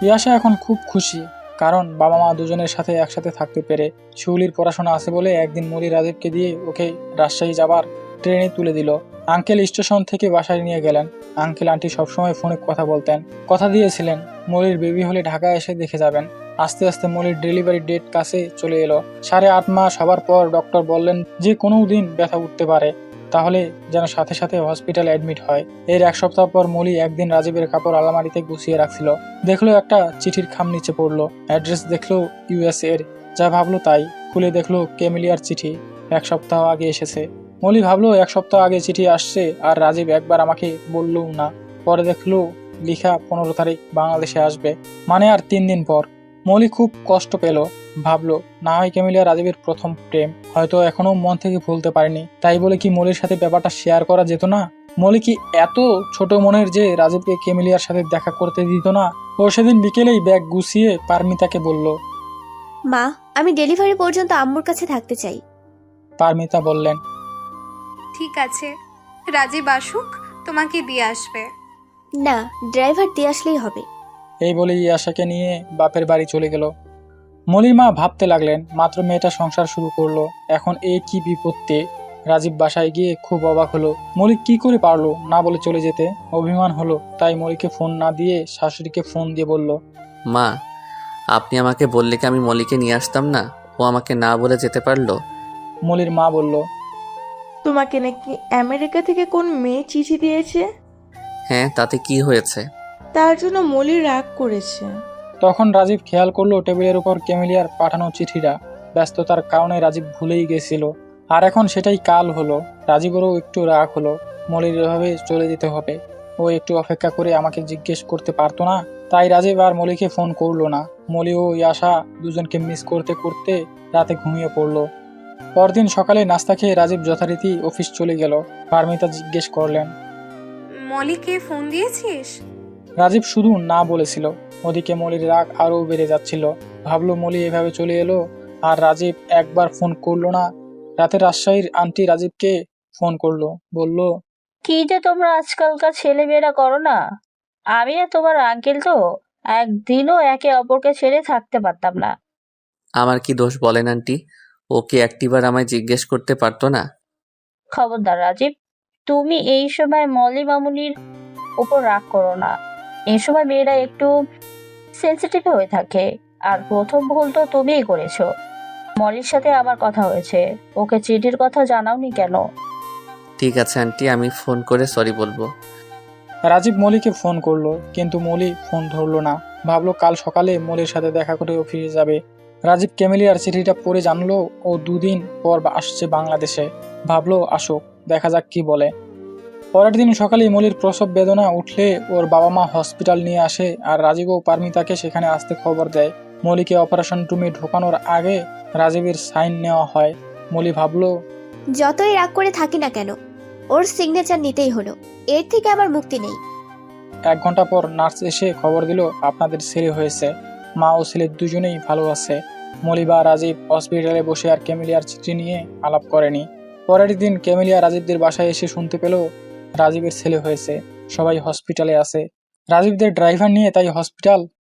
ইয়াশা এখন খুব খুশি, কারণ বাবা মা দুজনের সাথে একসাথে থাকতে পেরে। শিউলির পড়াশোনা আছে বলে একদিন মলি রাজীবকে দিয়ে ওকে রাজশাহী যাবার ট্রেনে তুলে দিল। আঙ্কেল স্টেশন থেকে বাসায় নিয়ে গেলেন। আঙ্কেল আন্টি সবসময় ফোনে কথা বলতেন, কথা দিয়েছিলেন মলির বেবি হলে ঢাকা এসে দেখে যাবেন। আস্তে আস্তে মলির ডেলিভারি ডেট কাছে চলে এলো। 8.5 মাস হবার পর ডক্টর বললেন যে কোনো দিন ব্যথা উঠতে পারে, তাহলে যেন সাথে সাথে হসপিটালে অ্যাডমিট হয়। এর 1 সপ্তাহ পর মলি একদিন রাজীবের কাপড় আলমারিতে গুছিয়ে রাখছিল। দেখলো একটা চিঠির খাম নিচে পড়লো। অ্যাড্রেস দেখলো ইউএস এর। যা ভাবলো তাই, খুলে দেখলো ক্যামেলিয়ার চিঠি। 1 সপ্তাহ আগে এসেছে। মলি ভাবলো 1 সপ্তাহ আগে চিঠি আসছে আর রাজীব একবার আমাকে বললও না। পরে দেখলো লিখা 15 তারিখ বাংলাদেশে আসবে, মানে আর 3 দিন পর। মলি খুব কষ্ট পেল। ভাবলো না হয় ক্যামেলিয়া রাজীবের প্রথম প্রেম, হয়তো এখনো মন থেকে ভুলতে পারেনি। তাই বলে কি মলির সাথে ব্যাপারটা শেয়ার করা যেত না? মলি কি এত ছোট মনের যে রাজীবকে ক্যামেলিয়ার সাথে দেখা করতে দিত না? ও সেদিন বিকেলেই ব্যাগ গুছিয়ে পারমিতাকে বলল, মা, আমি ডেলিভারি পর্যন্ত আম্মুর কাছে থাকতে চাই। পারমিতা বললেন, ঠিক আছে, রাজীব আসুক, তোমাকে দিয়ে আসবে। না, ড্রাইভার দিয়ে আসলেই হবে। এই বলে ইয়াশাকে নিয়ে বাপের বাড়ি চলে গেল। মলির মা ভাবতে লাগলেন, মাত্র মেয়েটা সংসার শুরু করলো, এখন এ কি বিপত্তি। রাজীব বাসায় গিয়ে খুব অবাক হলো। মলি কি করে পারলো না বলে চলে যেতে? অভিমান হলো, তাই মলিকে ফোন না দিয়ে শাশুড়িকে ফোন দিয়ে বলল, মা, আপনি আমাকে বললে কি আমি মলিকে নিয়ে আসতাম না? ও আমাকে না বলে যেতে পারলো? মলির মা বলল, তোমাকে নাকি আমেরিকা থেকে কোন মেয়ে চিঠি দিয়েছে, হ্যাঁ, তাতে কি হয়েছে? তার জন্য মলি রাগ করেছে। তখন রাজীব খেয়াল করলো টেবিলের উপর ক্যামেলিয়ার পাঠানো চিঠিটা। ব্যস্ততার কারণে রাজীব ভুলেই গেছিল, আর এখন সেটাই কাল হলো। রাজীবেরও একটু রাগ হলো। মলির এভাবে চলে যেতে হবে, ও একটু অপেক্ষা করে আমাকে জিজ্ঞেস করতে পারতো না? তাই রাজীব আর মলিকে ফোন করলো না। মলি ও ইয়াশা দুজনকে মিস করতে করতে রাতে ঘুমিয়ে পড়লো। পরদিন সকালে নাস্তা খেয়ে রাজীব যথারীতি অফিস চলে গেল। পারমিতা জিজ্ঞেস করলেন, মলিকে ফোন দিয়েছিস? রাজীব শুধু না বলেছিল। ওদিকে মলির রাগ আরও বেড়ে যাচ্ছিল। ভাবলো মলি এভাবে চলে এলো আর রাজীব একবার ফোন করলো না। রাতে রাজশাহীর আন্টি রাজীবকে ফোন করলো, বলল, কি যে তোমরা আজকালকার ছেলেমেয়েরা করো না। আমি আর তোমার আঙ্কেল তো একদিনও একে অপরকে ছেড়ে থাকতে পারতাম না। আমার কি দোষ বলেন আন্টি? ওকে একটিবার আমায় জিজ্ঞেস করতে পারতো না? খবরদার রাজীব, তুমি এই সময় মলি মামুনির উপর রাগ করো না। এই সময় মেয়েরা একটু সেন্সিটিভ হয়ে থাকে। আর প্রথম ভুল তো তুমিই করেছো। মলির সাথে আমার কথা হয়েছে, ওকে চিঠির কথা জানাওনি কেন? ঠিক আছে আন্টি, আমি ফোন করে সরি বলবো। রাজীব মলিকে ফোন করলো, কিন্তু মলি ফোন ধরলো না। ভাবলো কাল সকালে মলির সাথে দেখা করে অফিসে যাবে। রাজীব ক্যামেলিয়ার চিঠিটা পড়ে জানলো ও 2 দিন পর আসছে বাংলাদেশে। ভাবলো আসুক, দেখা যাক কি বলে। পরের দিন সকালে মলির প্রসব বেদনা উঠলে ওর বাবা মা হসপিটাল নিয়ে আসে, আর রাজীব ও পারমিতাকে সেখানে আসতে খবর দেয়। মলিকে অপারেশন রুমে ঢোকানোর আগে রাজীবের সাইন নেওয়া হয়। মলি ভাবলো, যতই রাগ করে থাকি না কেন, ওর সিগনেচার নিতেই হলো। এর থেকে আমার মুক্তি নেই। 1 ঘন্টা পর নার্স এসে খবর দিল আপনাদের ছেলে হয়েছে। মা ও ছেলে দুজনেই ভালো আছে। মলি বা রাজীব হসপিটালে বসে আর ক্যামেলিয়ার চিঠি নিয়ে আলাপ করেনি। পরের দিন ক্যামেলিয়া রাজীবদের বাসায় এসে শুনতে পেল রাজীবের ছেলে হয়েছে। সবাই হসপিটালে আছে। রাজীবদের ড্রাইভার নিয়ে তাই হসপিটাল